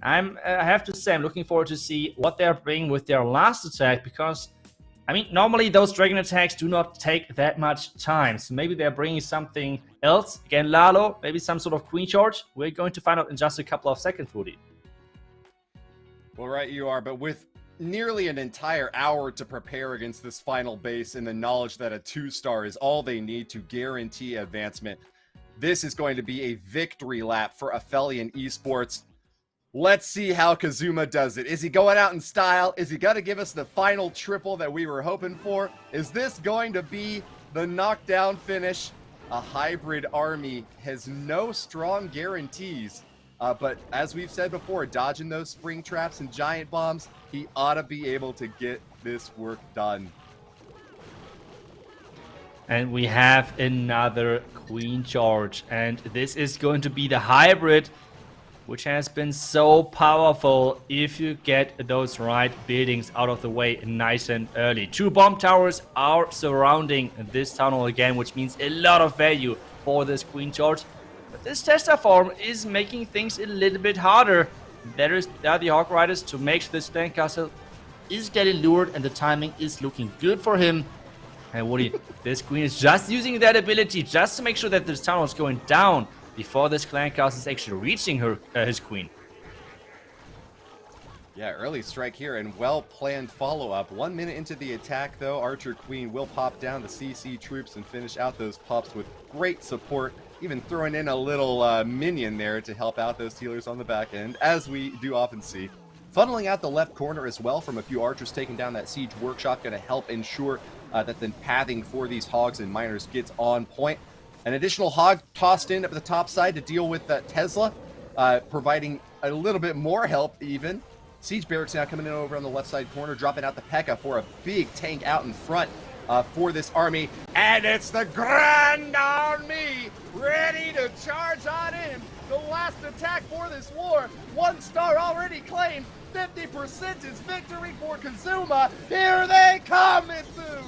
I have to say, I'm looking forward to see what they're bringing with their last attack, because, I mean, normally those dragon attacks do not take that much time. So maybe they're bringing something else. Again, Lalo, maybe some sort of queen charge. We're going to find out in just a couple of seconds, Woody. Well, right you are, but with nearly an entire hour to prepare against this final base and the knowledge that a 2-star is all they need to guarantee advancement, this is going to be a victory lap for Ophelia Esports. Let's see how Kazuma does it. Is he going out in style? Is he going to give us the final triple that we were hoping for? Is this going to be the knockdown finish? A hybrid army has no strong guarantees. But as we've said before, dodging those spring traps and giant bombs, he ought to be able to get this work done. And we have another queen charge. And this is going to be the hybrid, which has been so powerful if you get those right buildings out of the way nice and early. 2 bomb towers are surrounding this tunnel again, which means a lot of value for this queen charge. But this tester form is making things a little bit harder. There are the Hawk Riders to make sure this clan castle is getting lured, and the timing is looking good for him. And Woody, this queen is just using that ability just to make sure that this tunnel is going down before this clan castle is actually reaching his queen. Yeah, early strike here and well-planned follow-up. 1 minute into the attack, though, Archer Queen will pop down the CC troops and finish out those pups with great support, even throwing in a little minion there to help out those healers on the back end, as we do often see. Funneling out the left corner as well from a few archers taking down that siege workshop, going to help ensure that the pathing for these hogs and miners gets on point. An additional hog tossed in at the top side to deal with Tesla, providing a little bit more help even. Siege barracks now coming in over on the left side corner, dropping out the P.E.K.K.A. for a big tank out in front for this army. And it's the Grand Army ready to charge on in. The last attack for this war. 1 star already claimed. 50% is victory for Kazuma. Here they come, Mitsu!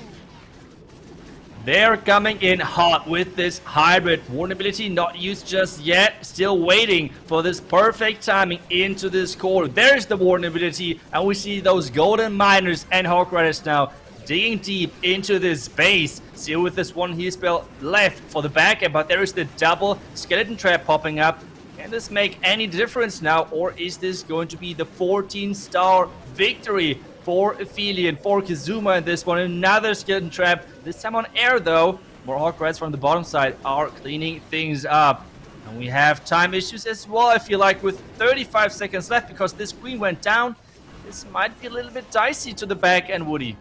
They're coming in hot with this hybrid. Vulnerability not used just yet. Still waiting for this perfect timing into this core. There's the vulnerability, and we see those golden miners and Hawk Riders now digging deep into this base. Still with this one heal spell left for the back end, but there is the double skeleton trap popping up. Can this make any difference now, or is this going to be the 14-star victory for Ophelia and for Kazuma in this one? Another skeleton trap, this time on air though. More Hawk Riders from the bottom side are cleaning things up. And we have time issues as well, I feel like, with 35 seconds left, because this queen went down. This might be a little bit dicey to the back end, Woody.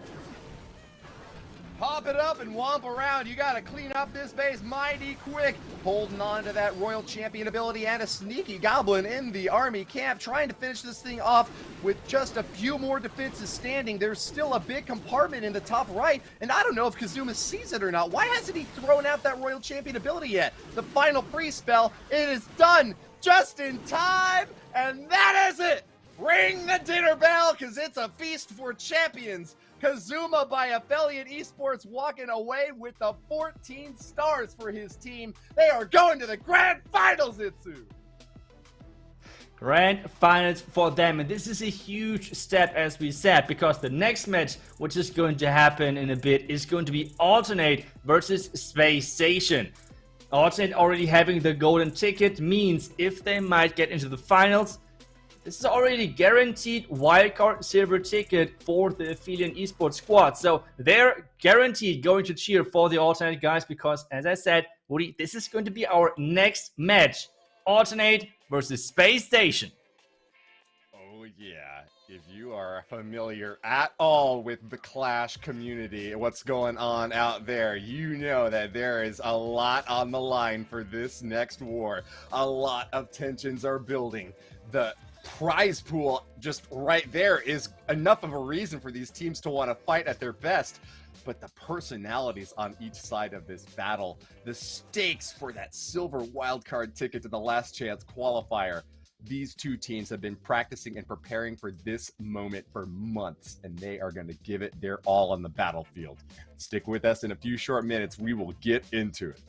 Pop it up and womp around. You got to clean up this base mighty quick. Holding on to that Royal Champion ability and a sneaky goblin in the army camp. Trying to finish this thing off with just a few more defenses standing. There's still a big compartment in the top right. And I don't know if Kazuma sees it or not. Why hasn't he thrown out that Royal Champion ability yet? The final free spell, it is done just in time. And that is it. Ring the dinner bell, because it's a feast for champions. Kazuma by Ophelia Esports walking away with the 14 stars for his team. They are going to the Grand Finals, Itsu! Grand Finals for them, and this is a huge step, as we said, because the next match, which is going to happen in a bit, is going to be Alternate versus Space Station. Alternate already having the golden ticket means if they might get into the finals, this is already guaranteed wildcard silver ticket for the Ophelia Esports squad. So they're guaranteed going to cheer for the Alternate guys because, as I said, Woody, this is going to be our next match. Alternate versus Space Station. Oh yeah, if you are familiar at all with the Clash community, what's going on out there, you know that there is a lot on the line for this next war. A lot of tensions are building. The prize pool just right there is enough of a reason for these teams to want to fight at their best. But the personalities on each side of this battle, the stakes for that silver wildcard ticket to the last chance qualifier, these two teams have been practicing and preparing for this moment for months, and they are going to give it their all on the battlefield. Stick with us. In a few short minutes, we will get into it.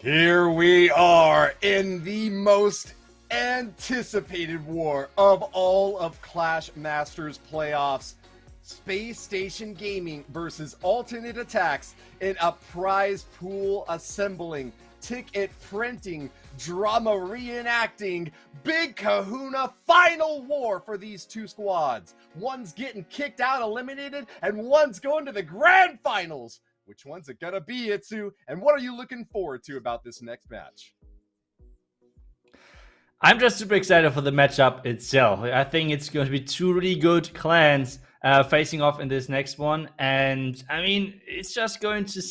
Here we are in the most anticipated war of all of Clash Masters playoffs. Space Station Gaming versus Alternate Attacks in a prize pool assembling, ticket printing, drama reenacting, big kahuna final war for these two squads. One's getting kicked out, eliminated, and one's going to the grand finals. Which one's it gonna be, Itsu? And what are you looking forward to about this next match? I'm just super excited for the matchup itself. I think it's going to be two really good clans facing off in this next one, and I mean, it's just going to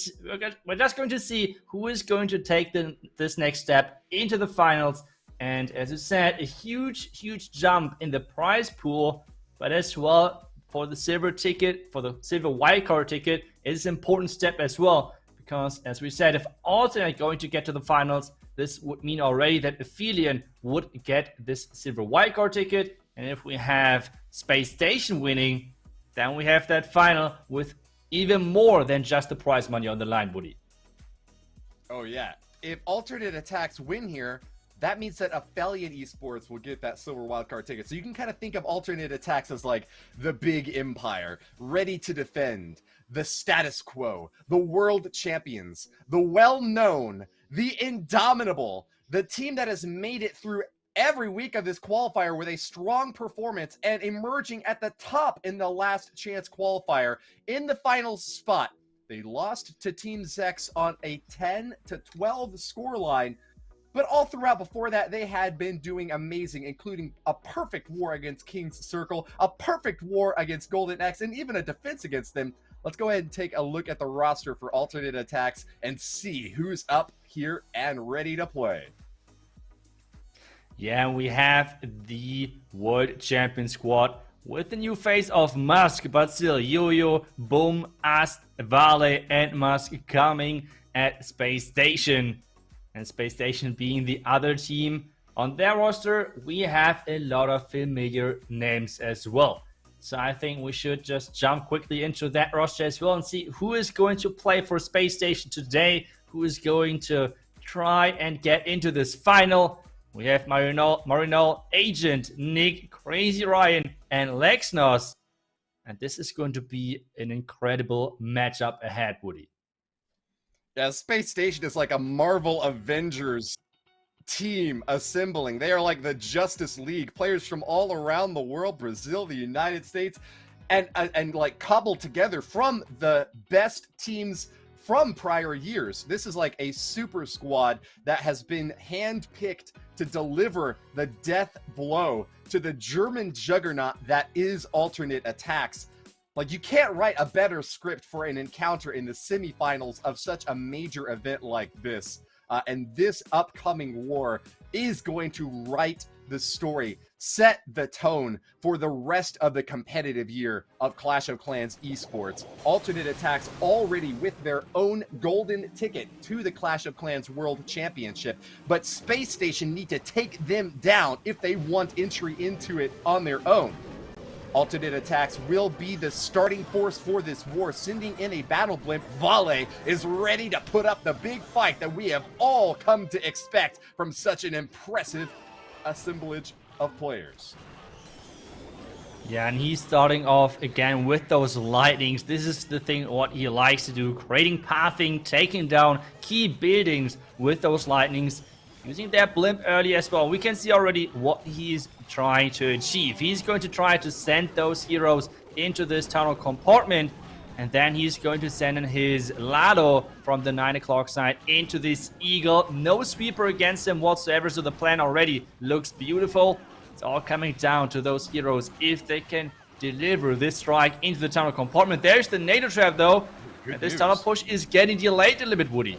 we're just going to see who is going to take this next step into the finals. And as you said, a huge jump in the prize pool, but as well for the silver ticket, for the silver wildcard ticket, it's an important step as well, because as we said, if Alternate going to get to the finals, this would mean already that Ophelia would get this silver wildcard ticket, and if we have Space Station winning, then we have that final with even more than just the prize money on the line, Woody. Oh yeah, if Alternate Attacks win here, that means that Ophelia Esports will get that silver wildcard ticket. So you can kind of think of Alternate Attacks as like the big empire, ready to defend, the status quo, the world champions, the well-known, the indomitable, the team that has made it through every week of this qualifier with a strong performance and emerging at the top in the last chance qualifier in the final spot. They lost to Team Zex on a 10-12 scoreline, but all throughout before that, they had been doing amazing, including a perfect war against King's Circle, a perfect war against Golden X, and even a defense against them. Let's go ahead and take a look at the roster for Alternate Attacks and see who's up here and ready to play. Yeah, we have the World Champion squad with the new face of Musk, but still Yo-Yo, Boom, Ast, Vale, and Musk coming at Space Station. And Space Station being the other team. On their roster, we have a lot of familiar names as well. So I think we should just jump quickly into that roster as well and see who is going to play for Space Station today, who is going to try and get into this final. We have Marinol, Agent, Nick, Crazy Ryan, and Lexnos. And this is going to be an incredible matchup ahead, Woody. Yeah, Space Station is like a Marvel Avengers team assembling. They are like the Justice League, players from all around the world, Brazil, the United States, and like cobbled together from the best teams from prior years. This is like a super squad that has been handpicked to deliver the death blow to the German juggernaut that is Alternate Attacks. Like, you can't write a better script for an encounter in the semifinals of such a major event like this. And this upcoming war is going to write the story, set the tone for the rest of the competitive year of Clash of Clans esports. Alternate Attacks already with their own golden ticket to the Clash of Clans World Championship, but Space Station need to take them down if they want entry into it on their own. Alternate Attacks will be the starting force for this war, sending in a battle blimp. Vale is ready to put up the big fight that we have all come to expect from such an impressive assemblage of players. Yeah, and he's starting off again with those lightnings. This is the thing what he likes to do, creating pathing, taking down key buildings with those lightnings. Using that blimp early as well. We can see already what he's trying to achieve. He's going to try to send those heroes into this tunnel compartment, and then he's going to send in his Lado from the 9 o'clock side into this Eagle. No sweeper against him whatsoever, so the plan already looks beautiful. It's all coming down to those heroes if they can deliver this strike into the tunnel compartment. There's the NATO trap though, and this tunnel push is getting delayed a little bit, Woody.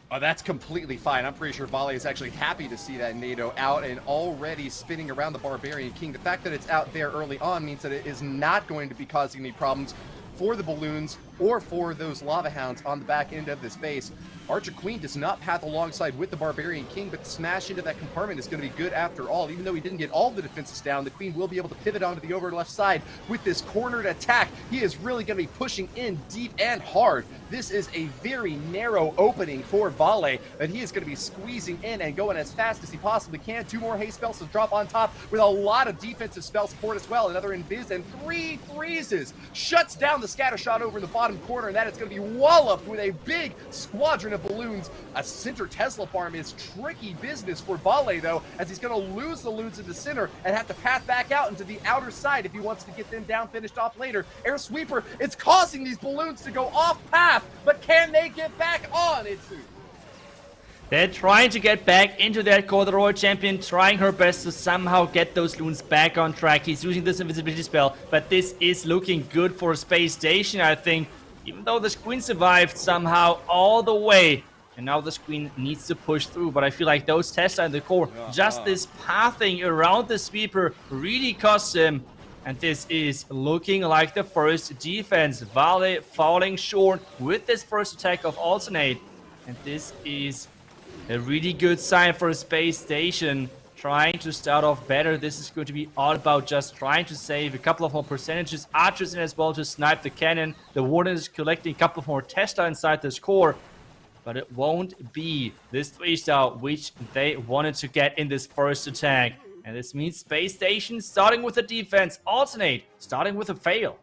Oh, that's completely fine. I'm pretty sure Vale is actually happy to see that NATO out and already spinning around the Barbarian King. The fact that it's out there early on means that it is not going to be causing any problems for the balloons or for those Lava Hounds on the back end of this base. Archer Queen does not path alongside with the Barbarian King, but the smash into that compartment is going to be good after all. Even though he didn't get all the defenses down, the Queen will be able to pivot onto the over left side with this cornered attack. He is really going to be pushing in deep and hard. This is a very narrow opening for Vale that he is going to be squeezing in and going as fast as he possibly can. 2 more haste spells to drop on top with a lot of defensive spell support as well. Another Invis and 3 freezes. Shuts down the scatter shot over in the bottom corner, and that is going to be walloped with a big squadron of balloons. A center Tesla farm is tricky business for Vale, though, as he's going to lose the loons in the center and have to path back out into the outer side if he wants to get them down, finished off later. Air Sweeper, it's causing these balloons to go off path, but can they get back on? They're trying to get back into that core. The Royal Champion trying her best to somehow get those loons back on track. He's using this invisibility spell, but this is looking good for Space Station, I think. Even though the Queen survived somehow all the way. And now the Queen needs to push through. But I feel like those Tesla in the core, just this pathing around the sweeper really costs him. And this is looking like the first defense. Vale falling short with this first attack of Alternate. And this is a really good sign for a Space Station. Trying to start off better. This is going to be all about just trying to save a couple of more percentages. Archers in as well to snipe the cannon. The Warden is collecting a couple of more Tesla inside this core. But it won't be this 3-star which they wanted to get in this first attack. And this means Space Station starting with a defense. Alternate starting with a fail.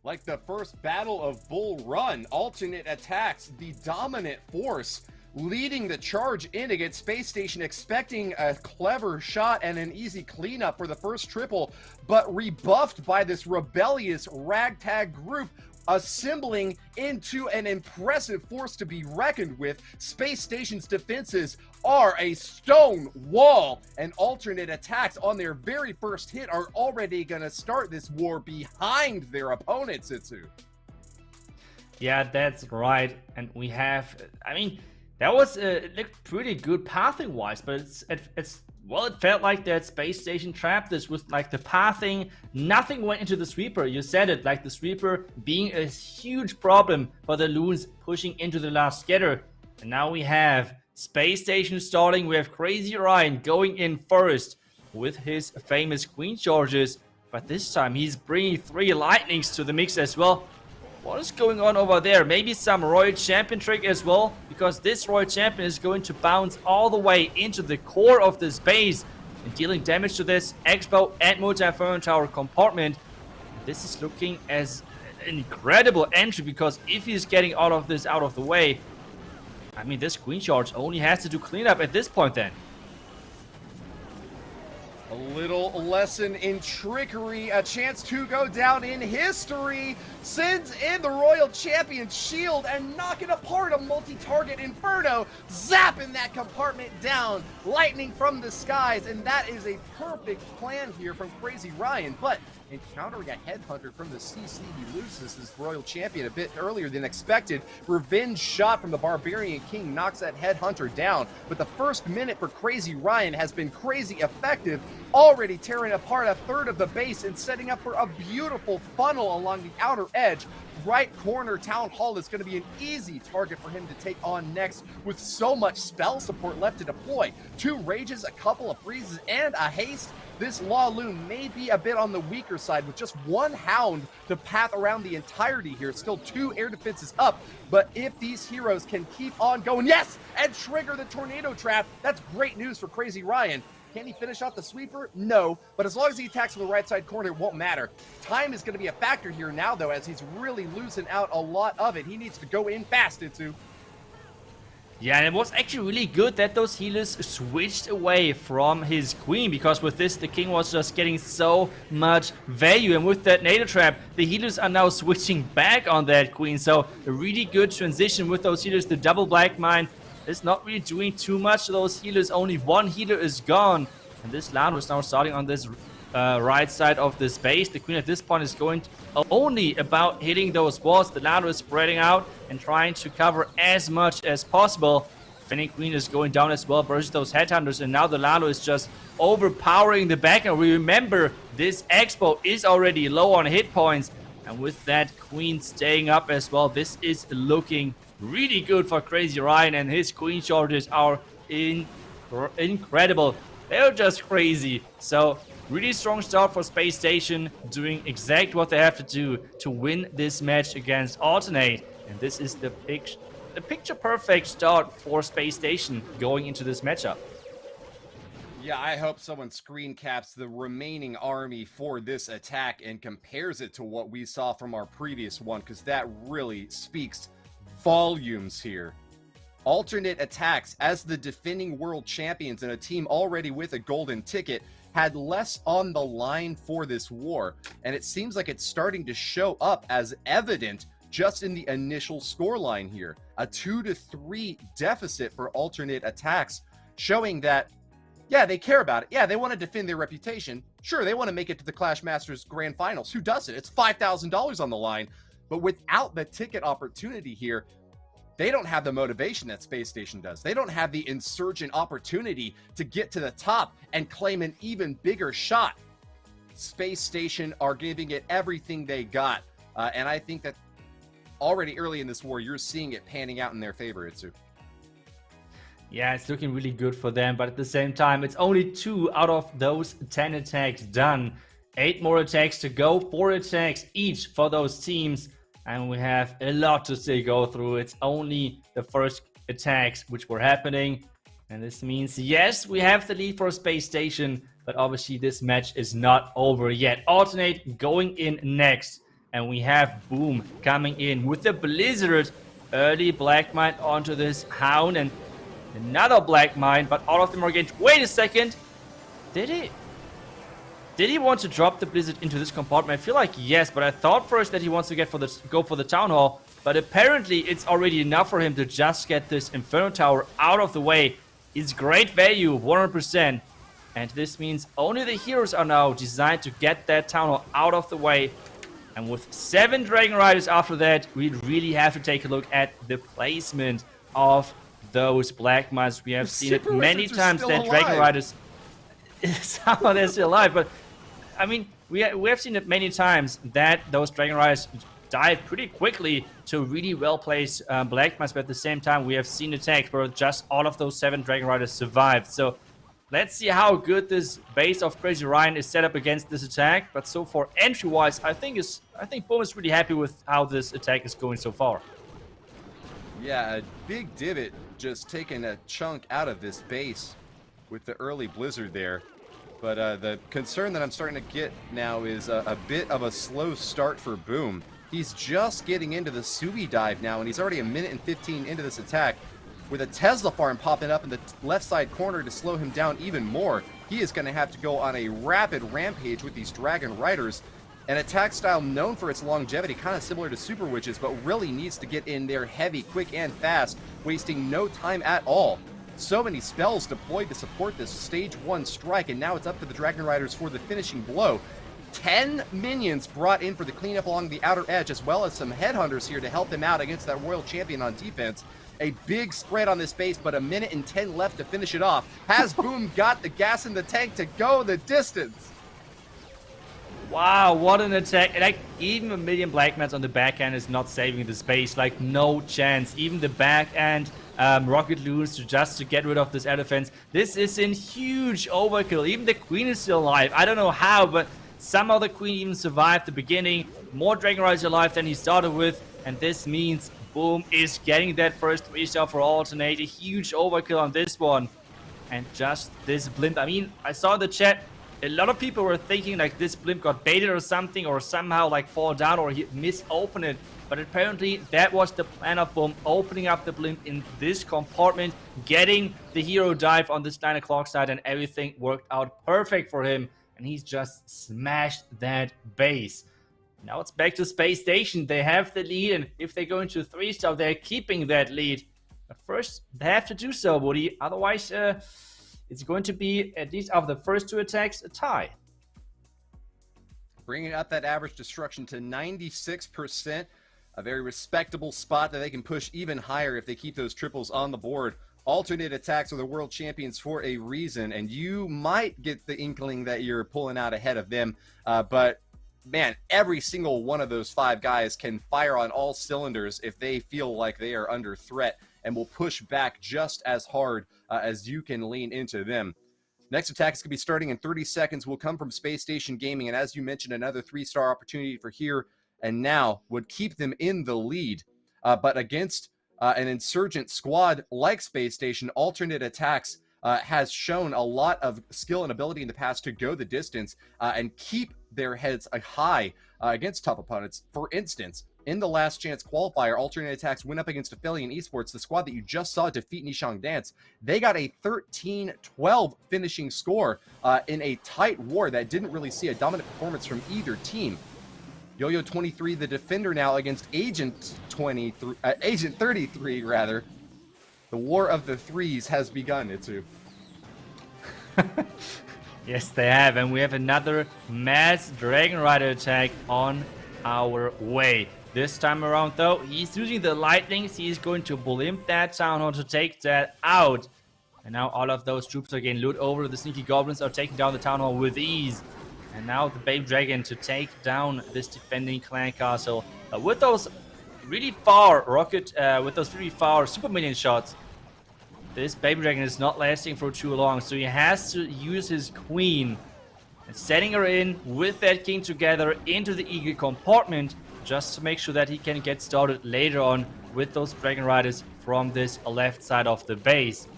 Like the first battle of Bull Run, Alternate attacks the dominant force, leading the charge in against Space Station, expecting a clever shot and an easy cleanup for the first triple, but rebuffed by this rebellious ragtag group, assembling into an impressive force to be reckoned with. Space Station's defenses are a stone wall, and Alternate attacks on their very first hit are already going to start this war behind their opponents, Itsu. Yeah, that's right. And we have, I mean, that was looked pretty good pathing wise, but well, it felt like that Space Station trapped this with like the pathing. Nothing went into the sweeper. You said it, like the sweeper being a huge problem for the loons pushing into the last scatter. And now we have Space Station starting. We have Crazy Ryan going in first with his famous Queen charges. But this time he's bringing 3 lightnings to the mix as well. What is going on over there? Maybe some Royal Champion trick as well, because this Royal Champion is going to bounce all the way into the core of this base and dealing damage to this Expo and Multi-Inferno Tower compartment. This is looking as an incredible entry, because if he's getting out of the way, I mean, this Queen charge only has to do cleanup at this point then. A little lesson in trickery, a chance to go down in history, sends in the Royal Champion shield and knocking apart a multi-target Inferno, zapping that compartment down, lightning from the skies, and that is a perfect plan here from Crazy Ryan. But encountering a headhunter from the CC, he loses his Royal Champion a bit earlier than expected. Revenge shot from the Barbarian King knocks that headhunter down, but the first minute for Crazy Ryan has been crazy effective, already tearing apart a third of the base and setting up for a beautiful funnel along the outer edge. Right corner Town Hall is going to be an easy target for him to take on next, with so much spell support left to deploy. 2 rages, a couple of freezes, and a haste. This Law Loon may be a bit on the weaker side with just 1 hound to path around the entirety here. Still 2 air defenses up, but if these heroes can keep on going, yes, and trigger the tornado trap, that's great news for Crazy Ryan. Can he finish off the sweeper? No, but as long as he attacks from the right side corner, it won't matter. Time is going to be a factor here now, though, as he's really losing out a lot of it. He needs to go in fast, Itsu. Yeah, and it was actually really good that those healers switched away from his Queen, because with this, the King was just getting so much value. And with that NATO trap, the healers are now switching back on that Queen. So a really good transition with those healers. The double Black Mine is not really doing too much to those healers. Only 1 healer is gone. And this Lando is now starting on this right side of the base. The Queen at this point is going only about hitting those walls. The Lando is spreading out and trying to cover as much as possible. Fennec Queen is going down as well versus those headhunters, and now the Lando is just overpowering the back. And we remember this Expo is already low on hit points. And with that queen staying up as well, this is looking really good for Crazy Ryan, and his queen shortages are incredible. They're just crazy. So really strong start for Space Station, doing exactly what they have to do to win this match against Alternate. And this is the picture perfect start for Space Station going into this matchup. Yeah, I hope someone screen caps the remaining army for this attack and compares it to what we saw from our previous one, because that really speaks volumes here. Alternate Attacks, as the defending world champions and a team already with a golden ticket, had less on the line for this war, and it seems like it's starting to show up as evident just in the initial scoreline here. A 2-3 deficit for Alternate Attacks, showing that yeah, they care about it. Yeah, they want to defend their reputation. Sure, they want to make it to the Clash Masters Grand Finals. Who doesn't? It's $5,000 on the line. But without the ticket opportunity here, they don't have the motivation that Space Station does. They don't have the insurgent opportunity to get to the top and claim an even bigger shot. Space Station are giving it everything they got. And I think that already early in this war, you're seeing it panning out in their favor, Itsu. Yeah, it's looking really good for them, but at the same time, it's only 2 out of those 10 attacks done. 8 more attacks to go, 4 attacks each for those teams, and we have a lot to still go through. It's only the first attacks which were happening, and this means, yes, we have the lead for Space Station, but obviously this match is not over yet. Alternate going in next, and we have Boom coming in with the Blizzard. Early Black Mine onto this Hound, and another Black Mine, but all of them are against. Wait a second. Did he want to drop the Blizzard into this compartment? I feel like yes, but I thought first that he wants to go for the Town Hall, but apparently it's already enough for him to just get this Inferno Tower out of the way. It's great value, 100%. And this means only the heroes are now designed to get that Town Hall out of the way. And with 7 Dragon Riders after that, we really have to take a look at the placement of those Black Mines. We have seen it many times that Dragon Riders somehow they're still alive, but I mean we have seen it many times that those Dragon Riders die pretty quickly to really well placed Black Mines, but at the same time we have seen attacks where just all of those 7 Dragon Riders survived. So let's see how good this base of Crazy Ryan is set up against this attack. But so far entry wise, I think Boom is really happy with how this attack is going so far. Yeah, a big divot just taking a chunk out of this base with the early Blizzard there. But the concern that I'm starting to get now is a bit of a slow start for Boom. He's just getting into the Sui dive now, and he's already 1:15 into this attack. With a Tesla farm popping up in the left side corner to slow him down even more, he is going to have to go on a rapid rampage with these Dragon Riders. An attack style known for its longevity, kind of similar to Super Witches, but really needs to get in there heavy, quick, and fast, wasting no time at all. So many spells deployed to support this stage 1 strike, and now it's up to the Dragon Riders for the finishing blow. 10 minions brought in for the cleanup along the outer edge, as well as some headhunters here to help them out against that Royal Champion on defense. A big spread on this base, but 1:10 left to finish it off. Has Boom got the gas in the tank to go the distance? Wow, what an attack. Like, even 1,000,000 Black Mines on the backhand is not saving the space. Like, no chance. Even the backhand Rocket Loons to get rid of this air defense. This is in huge overkill. Even the Queen is still alive. I don't know how, but somehow the Queen even survived the beginning. More Dragon Riders alive than he started with. And this means Boom is getting that first 3-star for Alternate. A huge overkill on this one. And just this blimp. I mean, I saw in the chat, a lot of people were thinking like this blimp got baited or something, or somehow like fall down or he misopened it. But apparently that was the plan of Boom, opening up the blimp in this compartment, getting the hero dive on this 9 o'clock side, and everything worked out perfect for him. And he's just smashed that base. Now it's back to Space Station. They have the lead, and if they go into 3-star, they're keeping that lead. But first, they have to do so, Woody. Otherwise, it's going to be, at least of the first 2 attacks, a tie. Bringing up that average destruction to 96%. A very respectable spot that they can push even higher if they keep those triples on the board. Alternate Attacks are the world champions for a reason, and you might get the inkling that you're pulling out ahead of them. But man, every single one of those 5 guys can fire on all cylinders if they feel like they are under threat, and will push back just as hard as you can lean into them. Next attack is going to be starting in 30 seconds, will come from Space Station Gaming, and as you mentioned, another 3-star opportunity for Here and Now would keep them in the lead. But against an insurgent squad like Space Station, alternate attacks has shown a lot of skill and ability in the past to go the distance and keep their heads high against tough opponents. For instance, in the last chance qualifier, alternate attacks went up against Ophelia Esports, the squad that you just saw defeat Nishang Dance. They got a 13-12 finishing score in a tight war that didn't really see a dominant performance from either team. Yo-Yo 23, the defender now against Agent 33 rather. The war of the threes has begun, Itsu. Yes, they have, and we have another mass Dragon Rider attack on our way. This time around, though, he's using the lightnings. He's going to blimp that town hall to take that out. And now all of those troops are getting looted over. The sneaky goblins are taking down the town hall with ease. And now the Babe Dragon to take down this defending clan castle with those really far super minion shots. This Baby Dragon is not lasting for too long, so he has to use his queen and setting her in with that king together into the eagle compartment just to make sure that he can get started later on with those Dragon Riders from this left side of the base.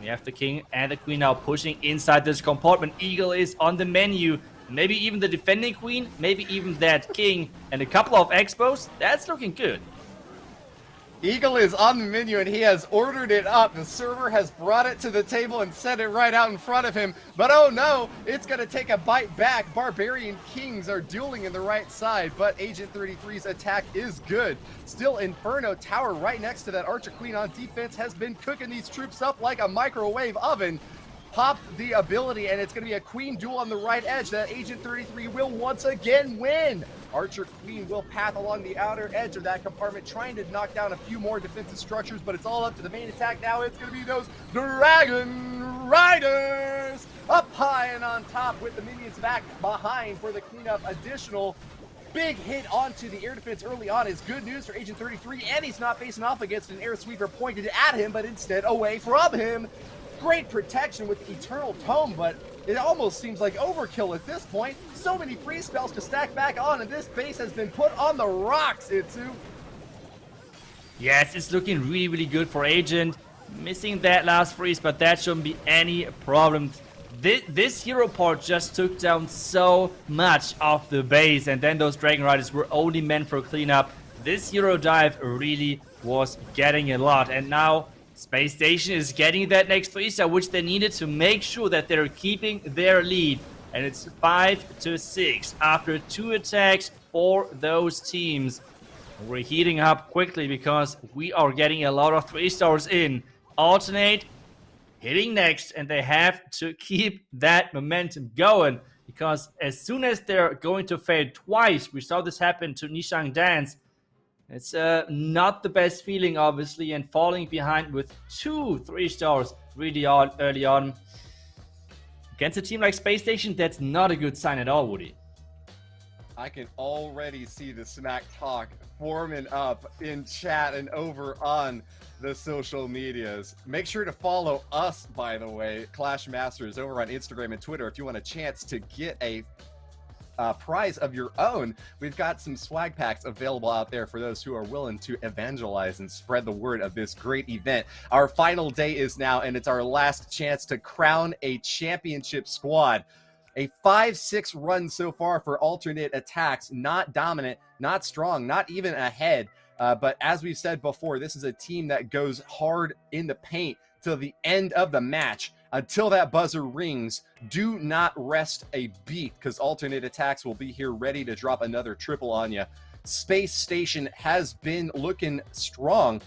We have the king and the queen now pushing inside this compartment. Eagle is on the menu. Maybe even the defending queen, maybe even that king, and a couple of expos. That's looking good. Eagle is on the menu and he has ordered it up. The server has brought it to the table and set it right out in front of him. But oh no, it's going to take a bite back. Barbarian Kings are dueling in the right side, but Agent 33's attack is good. Still, Inferno Tower right next to that Archer Queen on defense has been cooking these troops up like a microwave oven. Popped the ability, and it's going to be a queen duel on the right edge that Agent 33 will once again win. Archer Queen will path along the outer edge of that compartment, trying to knock down a few more defensive structures, but it's all up to the main attack now. It's going to be those Dragon Riders up high and on top with the minions back behind for the cleanup. Additional big hit onto the air defense early on is good news for Agent 33, and he's not facing off against an air sweeper pointed at him, but instead away from him. Great protection with the Eternal Tome, but it almost seems like overkill at this point. So many free spells to stack back on, and this base has been put on the rocks, Itsu. Yes, it's looking really, really good for Agent. Missing that last freeze, but that shouldn't be any problem. This hero part just took down so much of the base, and then those Dragon Riders were only meant for cleanup. This hero dive really was getting a lot, and now Space Station is getting that next 3-star, which they needed to make sure that they're keeping their lead. And it's 5-6 after 2 attacks for those teams. We're heating up quickly because we are getting a lot of 3-stars in. Alternate, hitting next, and they have to keep that momentum going. Because as soon as they're going to fail twice, we saw this happen to Nishang Dance. It's not the best feeling, obviously, and falling behind with 2 3-stars really early on. Against a team like Space Station, that's not a good sign at all, Woody. I can already see the smack talk forming up in chat and over on the social medias. Make sure to follow us, by the way, ClashMSTRS, over on Instagram and Twitter if you want a chance to get a prize of your own. We've got some swag packs available out there for those who are willing to evangelize and spread the word of this great event. Our final day is now, and it's our last chance to crown a championship squad. A 5-6 run so far for alternate attacks. Not dominant, not strong, not even ahead. But as we've said before, this is a team that goes hard in the paint till the end of the match. Until that buzzer rings, do not rest a beat, because alternate attacks will be here ready to drop another triple on you. Space Station has been looking strong,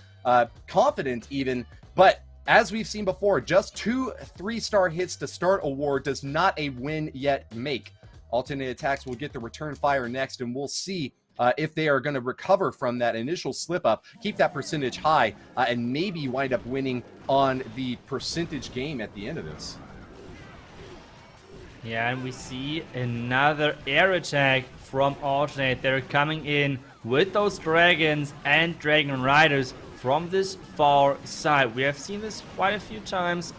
confident even, but as we've seen before, just 2 3-star hits to start a war does not a win yet make. Alternate attacks will get the return fire next, and we'll see if they are going to recover from that initial slip up, keep that percentage high, and maybe wind up winning on the percentage game at the end of this. Yeah, and we see another air attack from Alternate. They're coming in with those dragons and dragon riders from this far side. We have seen this quite a few times.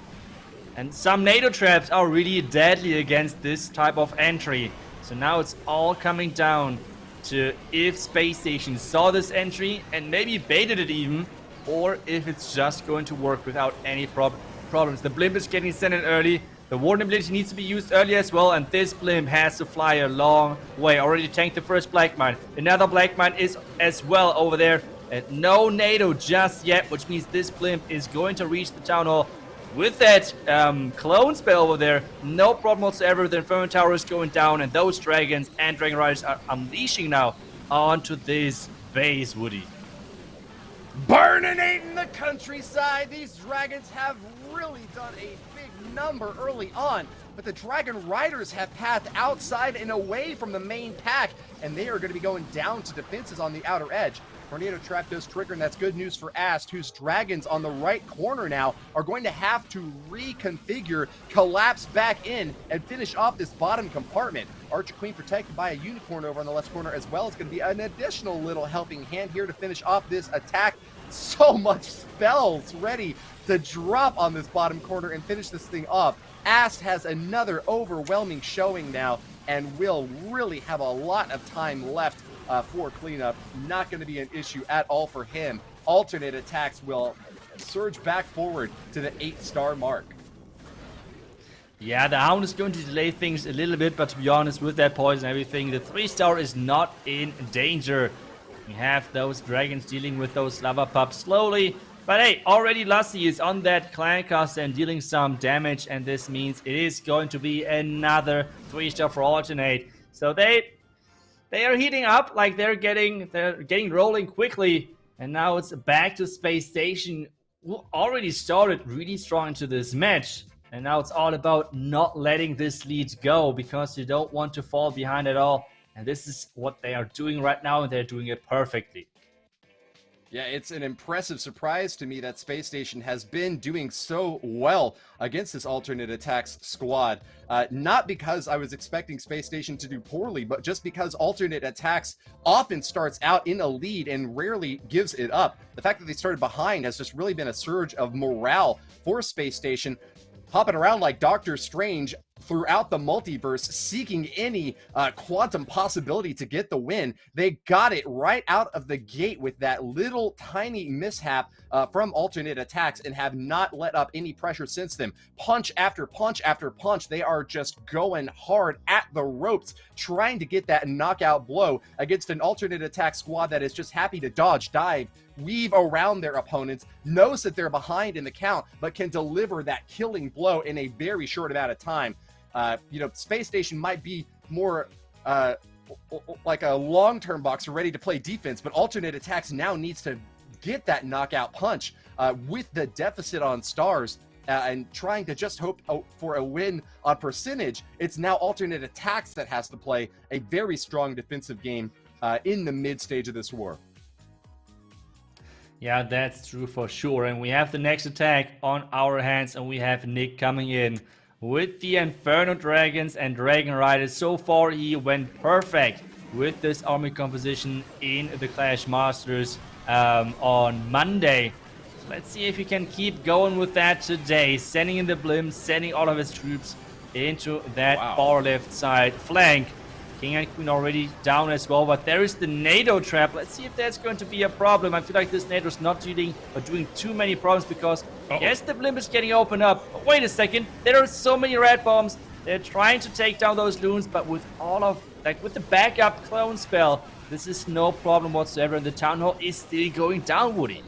And some NATO traps are really deadly against this type of entry. So now it's all coming down to if Space Station saw this entry and maybe baited it even, or if it's just going to work without any problems. The blimp is getting sent in early. The warden ability needs to be used early as well, and this blimp has to fly a long way. Already tanked the first black mine. Another black mine is as well over there. And no NATO just yet, which means this blimp is going to reach the town hall. With that clone spell over there, no problem whatsoever. The Inferno Tower is going down, and those dragons and Dragon Riders are unleashing now onto this base, Woody. Burninating the countryside. These dragons have really done a big number early on, but the Dragon Riders have pathed outside and away from the main pack, and they are going to be going down to defenses on the outer edge. Tornado Trap does trigger, and that's good news for Ast, whose dragons on the right corner now are going to have to reconfigure, collapse back in, and finish off this bottom compartment. Archer Queen protected by a unicorn over on the left corner as well is going to be an additional little helping hand here to finish off this attack. So much spells ready to drop on this bottom corner and finish this thing off. Ast has another overwhelming showing now and will really have a lot of time left for cleanup. Not going to be an issue at all for him. Alternate attacks will surge back forward to the 8-star mark. Yeah, the Hound is going to delay things a little bit, but to be honest, with that poison and everything, the 3-star is not in danger. We have those dragons dealing with those lava pups slowly. But hey, already Lassie is on that clan caster and dealing some damage, and this means it is going to be another 3-star for Alternate. So they are heating up, like they're getting rolling quickly, and now it's back to Space Station, who already started really strong into this match. And now it's all about not letting this lead go, because you don't want to fall behind at all. And this is what they are doing right now, and they're doing it perfectly. Yeah, it's an impressive surprise to me that Space Station has been doing so well against this alternate attacks squad. Not because I was expecting Space Station to do poorly, but just because alternate attacks often starts out in a lead and rarely gives it up. The fact that they started behind has just really been a surge of morale for Space Station, hopping around like Doctor Strange throughout the multiverse, seeking any quantum possibility to get the win. They got it right out of the gate with that little tiny mishap from alternate attacks and have not let up any pressure since then. Punch after punch after punch, they are just going hard at the ropes, trying to get that knockout blow against an alternate attack squad that is just happy to dodge, dive, weave around their opponents, knows that they're behind in the count, but can deliver that killing blow in a very short amount of time. Space Station might be more like a long-term boxer ready to play defense, but alternate attacks now needs to get that knockout punch with the deficit on stars and trying to just hope for a win on percentage. It's now alternate attacks that has to play a very strong defensive game in the mid stage of this war. Yeah, that's true for sure. And we have the next attack on our hands, and we have Nick coming in with the Inferno Dragons and Dragon Riders. So far, he went perfect with this army composition in the Clash Masters on Monday. So let's see if he can keep going with that today. Sending in the blimp, sending all of his troops into that far left side flank. King and Queen already down as well, but there is the NATO trap. Let's see if that's going to be a problem. I feel like this NATO is not doing too many problems, because yes, the blimp is getting opened up. But wait a second, there are so many red bombs. They're trying to take down those loons, but with with the backup clone spell, this is no problem whatsoever, and the town hall is still going down, Woody.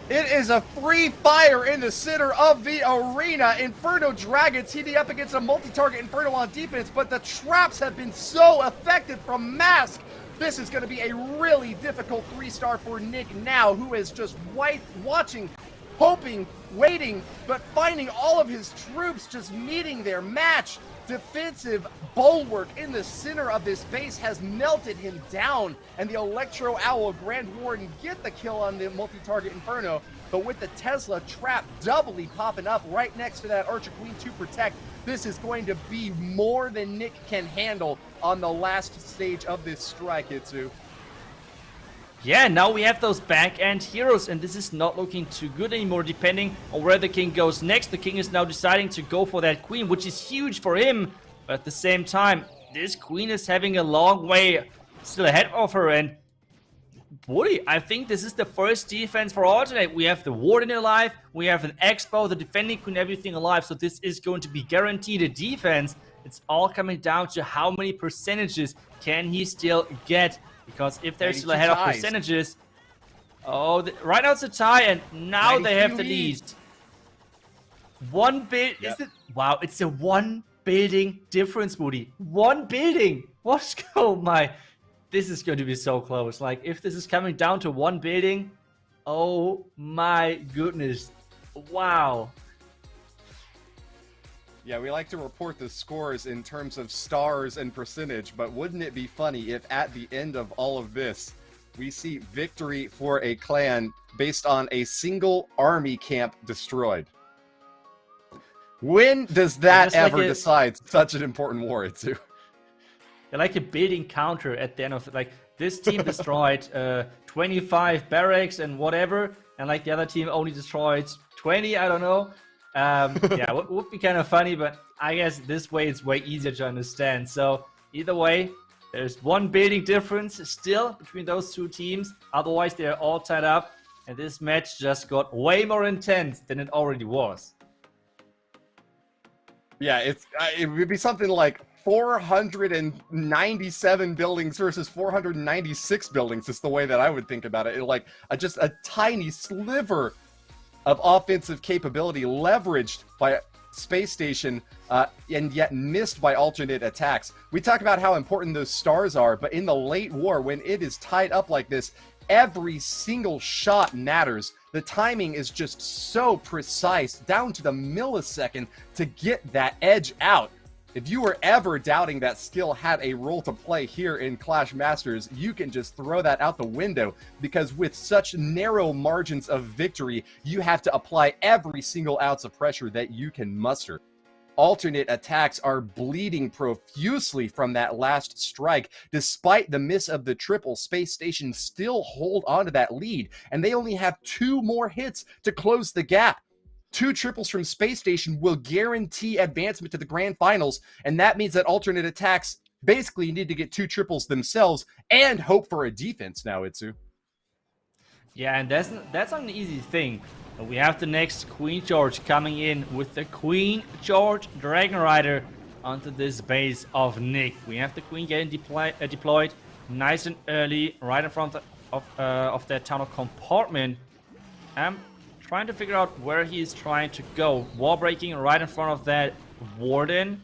It is a free fire in the center of the arena. Inferno Dragons heating up against a multi-target Inferno on defense, but the traps have been so effective from Mask. This is going to be a really difficult 3-star for Nick now, who is just watching, hoping, waiting, but finding all of his troops just meeting their match. Defensive bulwark in the center of this base has melted him down, and the Electro Owl Grand Warden get the kill on the multi-target Inferno, but with the Tesla trap doubly popping up right next to that Archer Queen to protect, This is going to be more than Nick can handle on the last stage of this strike, Itsu. Yeah, now we have those back-end heroes, and this is not looking too good anymore, depending on where the king goes next. The king is now deciding to go for that queen, which is huge for him. But at the same time, this queen is having a long way still ahead of her, and Woody, I think this is the first defense for Alternate. We have the Warden alive, we have an Expo, the defending queen, everything alive, so this is going to be guaranteed a defense. It's all coming down to how many percentages can he still get. Because if they're still ahead of percentages, right now it's a tie, and now they have the lead. One bit, is it? Wow, it's a one building difference, Woody. One building. What? Oh my, this is going to be so close. Like, if this is coming down to one building, oh my goodness. Wow. Yeah, we like to report the scores in terms of stars and percentage, but wouldn't it be funny if at the end of all of this, we see victory for a clan based on a single army camp destroyed? When does that ever decide such an important war, Itsu? Like a building counter at the end of it. Like, this team destroyed 25 barracks and whatever, and like the other team only destroyed 20, I don't know. Yeah, would be kind of funny, but I guess this way it's way easier to understand. So either way, there's one building difference still between those two teams. Otherwise, they're all tied up, and this match just got way more intense than it already was. Yeah, it would be something like 497 buildings versus 496 buildings is the way that I would think about it. Like just a tiny sliver of offensive capability leveraged by Space Station and yet missed by alternate attacks. We talk about how important those stars are, but in the late war, when it is tied up like this, every single shot matters. The timing is just so precise, down to the millisecond, to get that edge out. If you were ever doubting that skill had a role to play here in Clash Masters, you can just throw that out the window, because with such narrow margins of victory, you have to apply every single ounce of pressure that you can muster. Alternate attacks are bleeding profusely from that last strike. Despite the miss of the triple, Space Station still hold on to that lead, and they only have 2 more hits to close the gap. 2 triples from Space Station will guarantee advancement to the grand finals, and that means that alternate attacks basically need to get 2 triples themselves and hope for a defense now, Itsu. Yeah, and that's not an easy thing. We have the next Queen George coming in with the Queen George Dragon Rider onto this base of Nick. We have the Queen getting deployed nice and early, right in front of that tunnel compartment. Trying to figure out where he is trying to go. Wall breaking right in front of that Warden.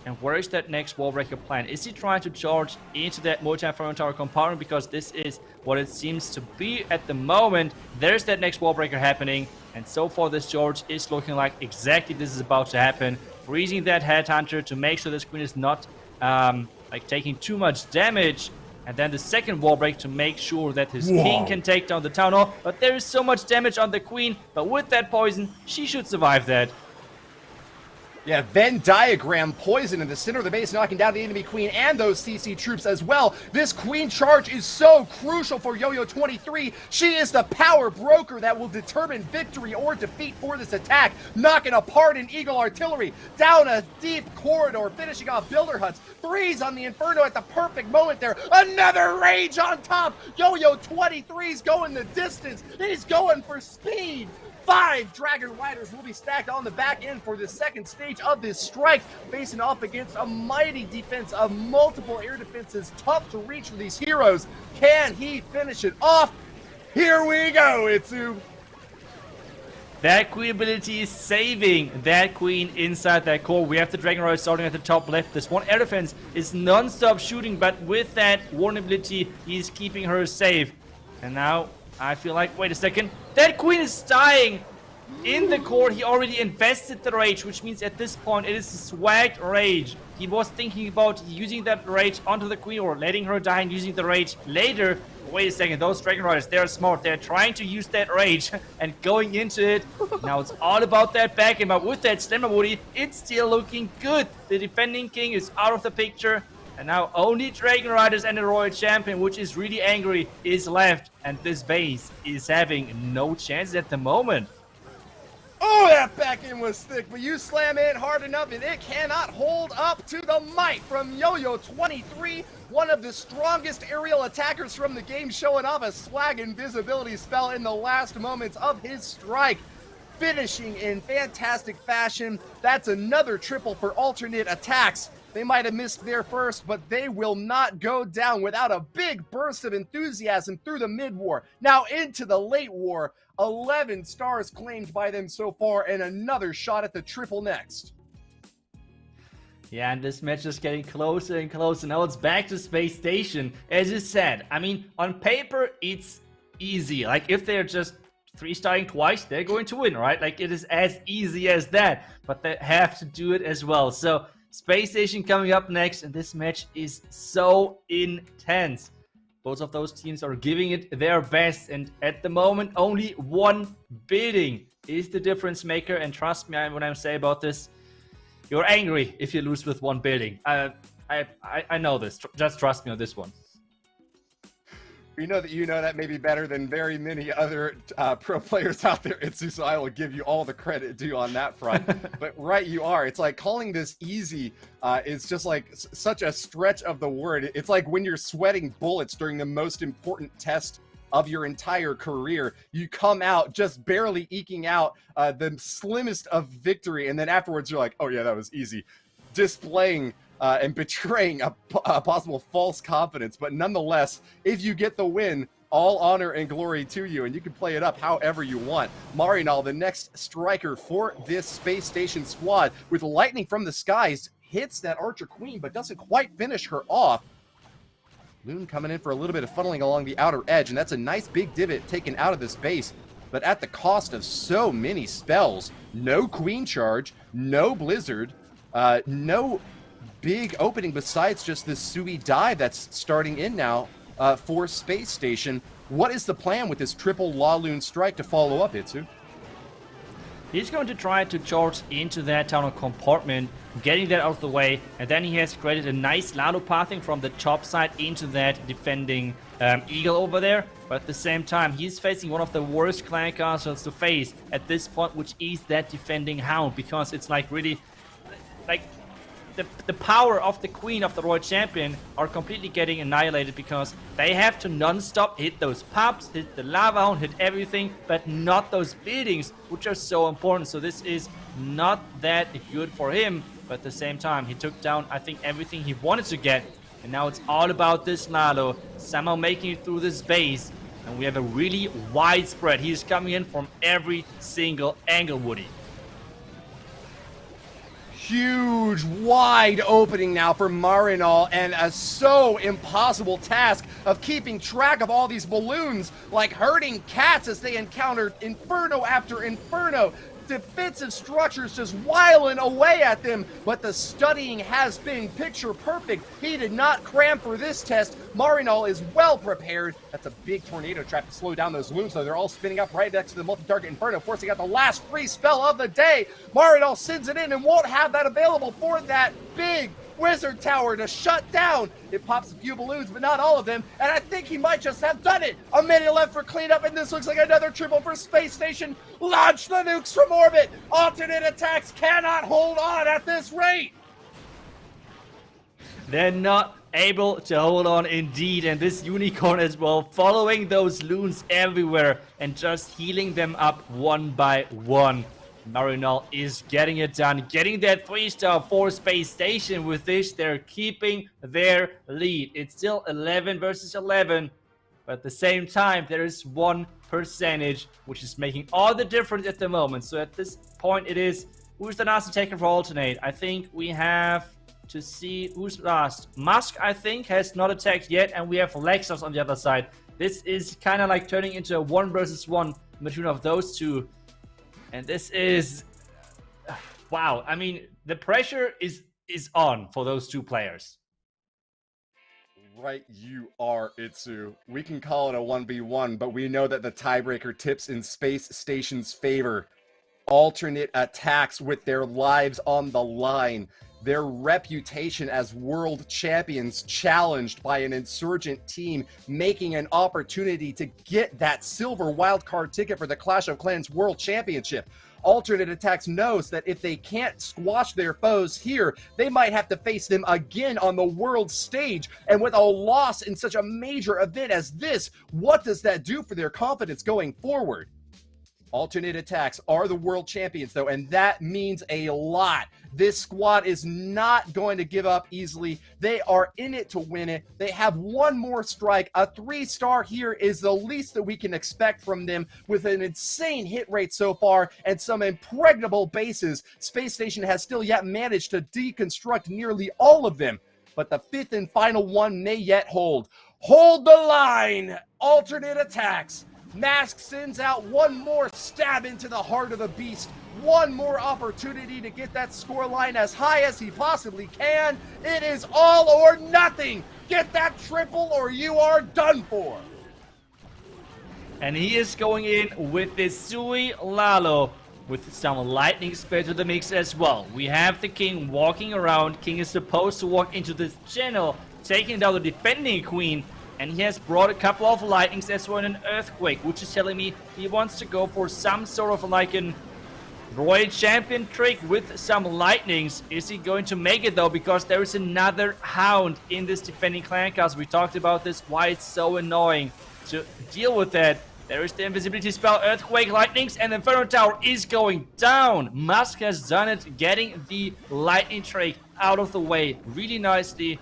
And where is that next wall breaker plan? Is he trying to charge into that multi-front tower compartment? Because this is what it seems to be at the moment. There's that next wall breaker happening. And so far this charge is looking like exactly this is about to happen. Freezing that headhunter to make sure this queen is not like taking too much damage. And then the second wall break to make sure that his king can take down the town hall. But there is so much damage on the queen. But with that poison, she should survive that. Yeah, Venn diagram poison in the center of the base, knocking down the enemy queen and those CC troops as well. This queen charge is so crucial for Yo-Yo 23. She is the power broker that will determine victory or defeat for this attack. Knocking apart an Eagle artillery, down a deep corridor, finishing off builder huts. Freeze on the Inferno at the perfect moment there. Another rage on top. Yo-Yo 23's going the distance. He's going for speed. 5 Dragon Riders will be stacked on the back end for the second stage of this strike, facing off against a mighty defense of multiple air defenses, tough to reach for these heroes. Can he finish it off? Here we go, Itsu. That queen ability is saving that queen inside that core. We have the Dragon Rider starting at the top left. This one air defense is non-stop shooting, but with that warning ability, he's keeping her safe. And now I feel like, wait a second, that queen is dying in the core. He already invested the rage, which means at this point it is a swagged rage. He was thinking about using that rage onto the queen or letting her die and using the rage later, wait a second, those Dragon Riders, they're smart. They're trying to use that rage and going into it. Now it's all about that back end, but with that Slammer Woody, it's still looking good. The defending king is out of the picture, and now only Dragon Riders and the Royal Champion, which is really angry, is left, and this base is having no chances at the moment. Oh, that back end was thick, but you slam it hard enough and it cannot hold up to the might from Yo-Yo23, one of the strongest aerial attackers from the game, showing off a swag invisibility spell in the last moments of his strike, finishing in fantastic fashion. That's another triple for alternate attacks. They might have missed their first, but they will not go down without a big burst of enthusiasm through the mid-war. Now into the late war. 11 stars claimed by them so far, and another shot at the triple next. Yeah, and this match is getting closer and closer. Now it's back to Space Station. As you said, I mean, on paper, it's easy. Like, if they're just 3-starring twice, they're going to win, right? Like, it is as easy as that. But they have to do it as well. So, Space Station coming up next, and this match is so intense. Both of those teams are giving it their best, and at the moment, only one building is the difference maker. And trust me when I say about this, you're angry if you lose with one building. I know this. Just trust me on this one. You know that maybe better than very many other pro players out there, Itsu, so I will give you all the credit due on that front. But right, you are. It's like calling this easy is just like such a stretch of the word. It's like when you're sweating bullets during the most important test of your entire career. You come out just barely eking out the slimmest of victory, and then afterwards you're like, oh yeah, that was easy. Displaying and betraying a possible false confidence. But nonetheless, if you get the win, all honor and glory to you, and you can play it up however you want. Marinal, the next striker for this Space Station squad, with lightning from the skies, hits that Archer Queen, but doesn't quite finish her off. Loon coming in for a little bit of funneling along the outer edge, and that's a nice big divot taken out of this base, but at the cost of so many spells. No Queen charge, no Blizzard, no big opening besides just this Sui dive that's starting in now for Space Station. What is the plan with this triple Laloon strike to follow up, Itsu? He's going to try to charge into that tunnel compartment, getting that out of the way, and then he has created a nice Lalo pathing from the top side into that defending Eagle over there. But at the same time, he's facing one of the worst clan castles to face at this point, which is that defending Hound, because it's like really, like, the power of the Queen of the Royal Champion are completely getting annihilated, because they have to non-stop hit those pops, hit the Lava Hound, hit everything, but not those buildings, which are so important. So this is not that good for him, but at the same time, he took down, I think, everything he wanted to get, and now it's all about this Lalo somehow making it through this base, and we have a really wide spread. He's coming in from every single angle, Woody. Huge, wide opening now for Marinal, and a so impossible task of keeping track of all these balloons like herding cats as they encounter inferno after inferno. Defensive structures just whiling away at them, but the studying has been picture perfect. He did not cram for this test. Marinal is well prepared. That's a big tornado trap to slow down those loons, so they're all spinning up right next to the multi-target Inferno, forcing out the last free spell of the day. Marinal sends it in and won't have that available for that big Wizard Tower to shut down. It pops a few balloons, but not all of them, and I think he might just have done it. A minute left for cleanup, and this looks like another triple for Space Station. Launch the nukes from orbit. Alternate attacks cannot hold on at this rate. They're not able to hold on indeed, and this Unicorn as well, following those loons everywhere and just healing them up one by one. Marinal is getting it done, getting that 3-star for Space Station. With this, they're keeping their lead. It's still 11 versus 11, but at the same time, there is 1%, which is making all the difference at the moment. So at this point, it is, who's the last attacker for alternate? I think we have to see who's last. Musk, I think, has not attacked yet, and we have Lexus on the other side. This is kind of like turning into a 1 versus 1 between of those two. And this is, wow, I mean, the pressure is on for those two players. Right, you are, Itsu. We can call it a 1v1, but we know that the tiebreaker tips in Space Station's favor. Alternate attacks with their lives on the line, their reputation as world champions challenged by an insurgent team, making an opportunity to get that silver wildcard ticket for the Clash of Clans World Championship. Alternate Attacks knows that if they can't squash their foes here, they might have to face them again on the world stage. And with a loss in such a major event as this, what does that do for their confidence going forward? Alternate Attacks are the world champions, though, and that means a lot. This squad is not going to give up easily. They are in it to win it. They have one more strike. A 3-star here is the least that we can expect from them, with an insane hit rate so far and some impregnable bases. Space Station has still yet managed to deconstruct nearly all of them, but the 5th and final one may yet hold. Hold the line, Alternate Attacks. Mask sends out one more stab into the heart of the beast. One more opportunity to get that scoreline as high as he possibly can. It is all or nothing. Get that triple or you are done for. And he is going in with the Sui Lalo with some lightning spell to the mix as well. We have the King walking around. King is supposed to walk into this channel, taking down the defending Queen. And he has brought a couple of lightnings as well and an earthquake, which is telling me he wants to go for some sort of like an Royal Champion trick with some lightnings. Is he going to make it though? Because there is another Hound in this defending clan cast. We talked about this, why it's so annoying to deal with that. There is the invisibility spell, earthquake, lightnings, and the Inferno Tower is going down. Musk has done it, getting the lightning trick out of the way really nicely.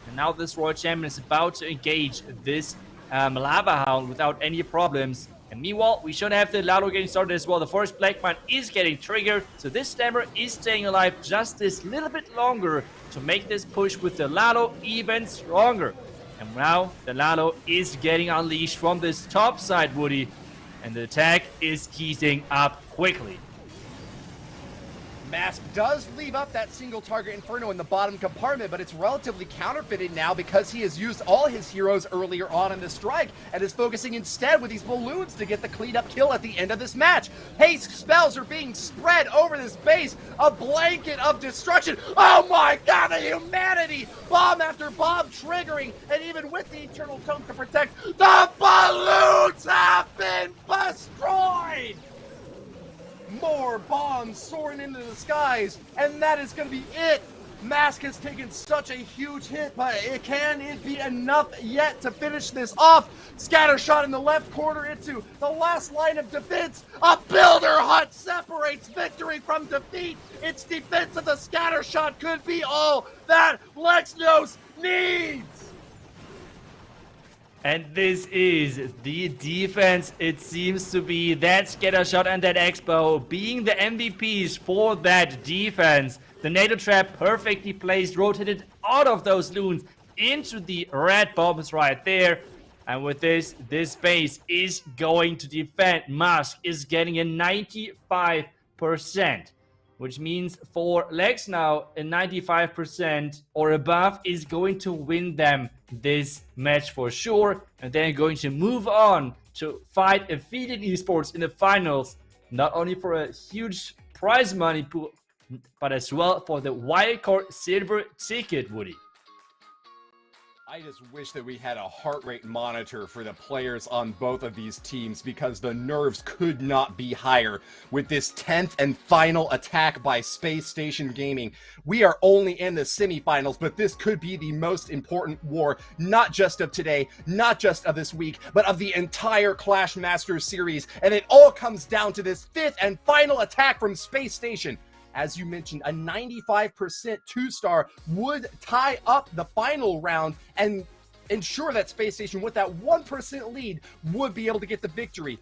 And now this Royal Champion is about to engage this Lava Hound without any problems. And meanwhile, we should have the Lalo getting started as well. The first Black Mine is getting triggered. So this Stammer is staying alive just this little bit longer to make this push with the Lalo even stronger. And now the Lalo is getting unleashed from this top side, Woody. And the attack is heating up quickly. Mask does leave up that single target Inferno in the bottom compartment, but it's relatively counterfeited now because he has used all his heroes earlier on in the strike and is focusing instead with these balloons to get the cleanup kill at the end of this match. Haste spells are being spread over this base, a blanket of destruction. Oh my god, the humanity! Bomb after bomb triggering, and even with the Eternal Tome to protect, the balloons have been destroyed! More bombs soaring into the skies, and that is going to be it. Mask has taken such a huge hit, but can it be enough yet to finish this off? Scatter shot in the left corner into the last line of defense. A builder hut separates victory from defeat. Its defense of the scatter shot could be all that Lexnos needs. And this is the defense. It seems to be that Scatter Shot and that Expo being the MVPs for that defense. The NATO trap perfectly placed, rotated out of those loons into the red bombs right there. And with this base is going to defend. Musk is getting a 95%. Which means for Lex now, a 95% or above is going to win them this match for sure. And they're going to move on to fight Ophelia Esports in the finals. Not only for a huge prize money pool, but as well for the wildcard silver ticket, Woody. I just wish that we had a heart rate monitor for the players on both of these teams, because the nerves could not be higher with this 10th and final attack by Space Station Gaming. We are only in the semifinals, but this could be the most important war, not just of today, not just of this week, but of the entire Clash Masters series. And it all comes down to this 5th and final attack from Space Station. As you mentioned, a 95% 2-star would tie up the final round and ensure that Space Station, with that 1% lead, would be able to get the victory.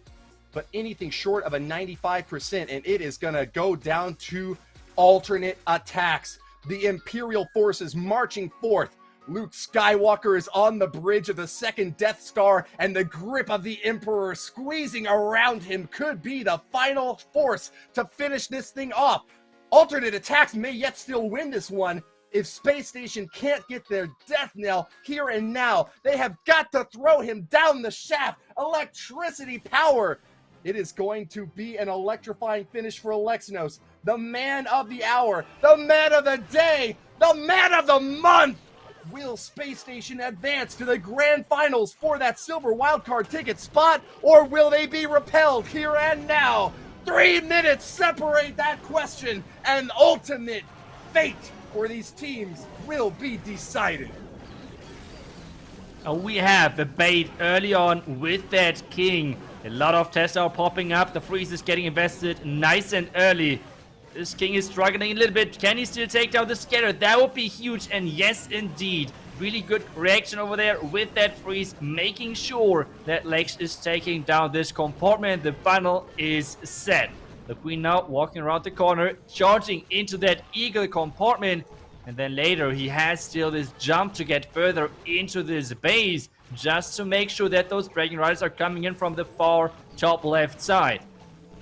But anything short of a 95%, and it is going to go down to alternate attacks. The Imperial forces marching forth. Luke Skywalker is on the bridge of the second Death Star, and the grip of the Emperor squeezing around him could be the final force to finish this thing off. Alternate attacks may yet still win this one. If Space Station can't get their death knell here and now, they have got to throw him down the shaft. Electricity power. It is going to be an electrifying finish for Alexnos, the man of the hour, the man of the day, the man of the month. Will Space Station advance to the grand finals for that silver wildcard ticket spot, or will they be repelled here and now? 3 minutes separate that question, and ultimate fate for these teams will be decided. We have the bait early on with that king. A lot of tests are popping up. The freeze is getting invested nice and early. This king is struggling a little bit. Can he still take down the scatter? That would be huge. And yes, indeed. Really good reaction over there with that freeze, making sure that Lex is taking down this compartment. The final is set. The queen now walking around the corner, charging into that eagle compartment. And then later he has still this jump to get further into this base, just to make sure that those Dragon Riders are coming in from the far top left side.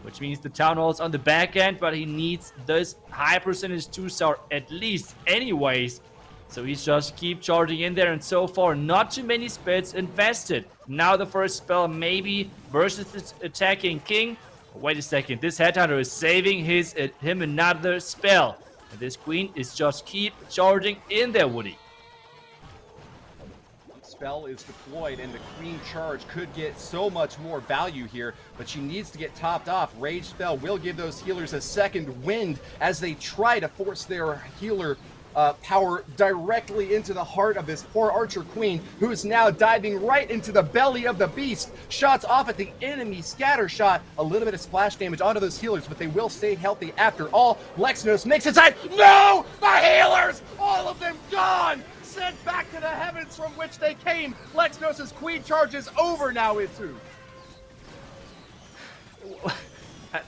Which means the Town Hall's on the back end, but he needs this high percentage 2-star at least anyways. So he's just keep charging in there, and so far not too many spells invested. Now the first spell maybe versus this attacking king. Wait a second, this Headhunter is saving him another spell. And this queen is just keep charging in there, Woody. Spell is deployed, and the queen charge could get so much more value here, but she needs to get topped off. Rage spell will give those healers a second wind as they try to force their healer power directly into the heart of this poor archer queen, who is now diving right into the belly of the beast. Shots off at the enemy scatter shot. A little bit of splash damage onto those healers, but they will stay healthy after all. Lexnos makes it side. No! The healers! All of them gone! Sent back to the heavens from which they came. Lexnos' queen charge is over now, Itsu.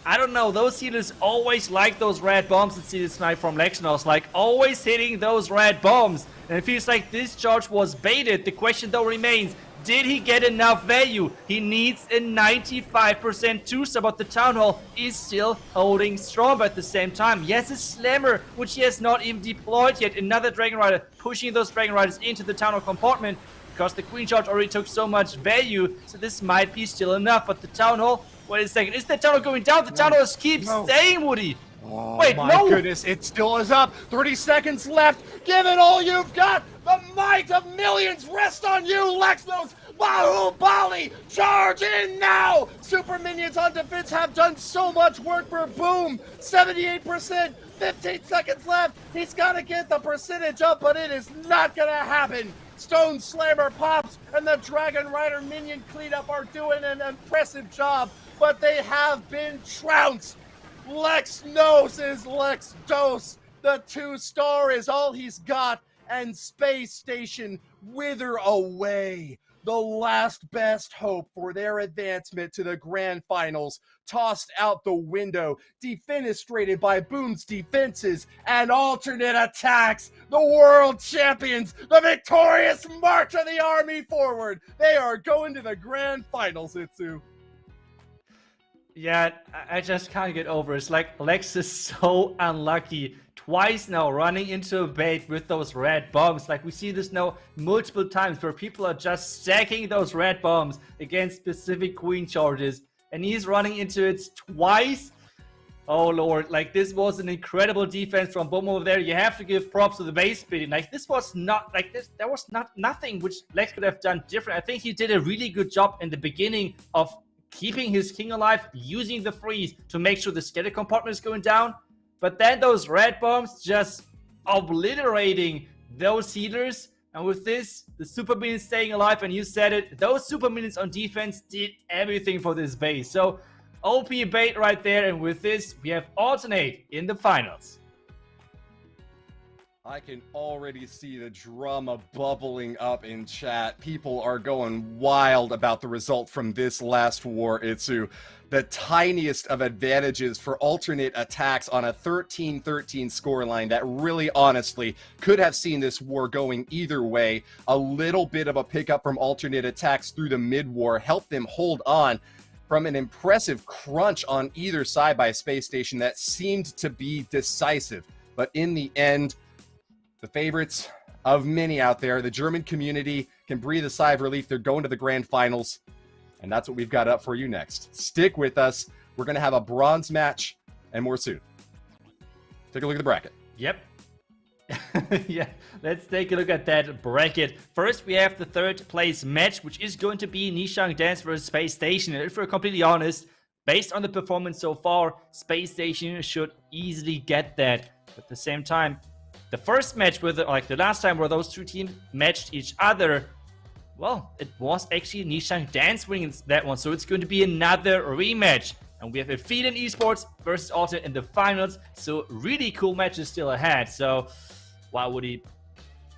I don't know, those healers always like those red bombs that see the snipe from Lexnos, like always hitting those red bombs. And it feels like this charge was baited. The question though remains, did he get enough value? He needs a 95% 2-star, but the Town Hall is still holding strong. But at the same time, he has a Slammer, which he has not even deployed yet. Another Dragon Rider pushing those Dragon Riders into the Town Hall compartment, because the Queen Charge already took so much value, so this might be still enough. But the Town Hall, wait a second, is the Town Hall going down? The Town Hall keeps staying, Woody. Oh, wait, my no! goodness, it still is up. 30 seconds left. Give it all you've got. The might of millions rest on you, Lexnos. Bahubali, charge in now. Super minions on defense have done so much work for Boom. 78%, 15 seconds left. He's got to get the percentage up, but it is not going to happen. Stone Slammer pops, and the Dragon Rider minion cleanup are doing an impressive job, but they have been trounced. Lexnos is Lexdos. The 2-star is all he's got, and Space Station wither away. The last best hope for their advancement to the grand finals tossed out the window, defenestrated by Boom's defenses and alternate attacks. The world champions, the victorious march of the army forward. They are going to the grand finals, Itsu. Yeah, I just can't get over it. It's like Lex is so unlucky. Twice now running into a bait with those red bombs. Like we see this now multiple times where people are just stacking those red bombs against specific queen charges. And he's running into it twice. Oh lord, like this was an incredible defense from Boom over there. You have to give props to the base speeding. Like this was not like this. There was nothing which Lex could have done different. I think he did a really good job in the beginning of keeping his king alive, using the freeze to make sure the scatter compartment is going down. But then those red bombs just obliterating those healers. And with this, the super minions staying alive, and you said it, those super minions on defense did everything for this base. So OP bait right there, and with this, we have alternate in the finals. I can already see the drama bubbling up in chat. People are going wild about the result from this last war, Itsu. The tiniest of advantages for alternate attacks on a 13-13 scoreline that really honestly could have seen this war going either way. A little bit of a pickup from alternate attacks through the mid-war helped them hold on from an impressive crunch on either side by a Space Station that seemed to be decisive. But in the end, the favorites of many out there. The German community can breathe a sigh of relief. They're going to the grand finals, and that's what we've got up for you next. Stick with us. We're going to have a bronze match and more soon. Take a look at the bracket. Yep. Yeah, let's take a look at that bracket. First, we have the third place match, which is going to be Nishang Dance versus Space Station. And if we're completely honest, based on the performance so far, Space Station should easily get that. At the same time, the first match, like the last time where those two teams matched each other, well, it was actually Nishang Dance winning that one. So it's going to be another rematch. And we have Ophelia Esports versus Alter in the finals. So really cool matches still ahead. So, wow, Woody,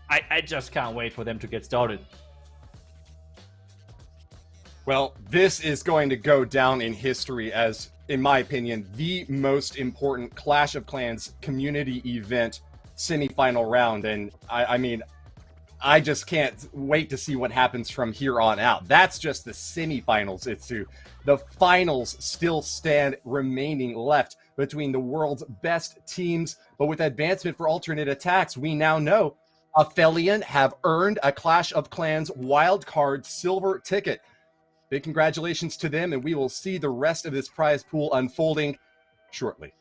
I just can't wait for them to get started. Well, this is going to go down in history as, in my opinion, the most important Clash of Clans community event semifinal round. And I mean, I just can't wait to see what happens from here on out. That's just the semifinals. The finals still stand remaining left between the world's best teams. But with advancement for alternate attacks, we now know Ophelia have earned a Clash of Clans wildcard silver ticket. Big congratulations to them, and we will see the rest of this prize pool unfolding shortly.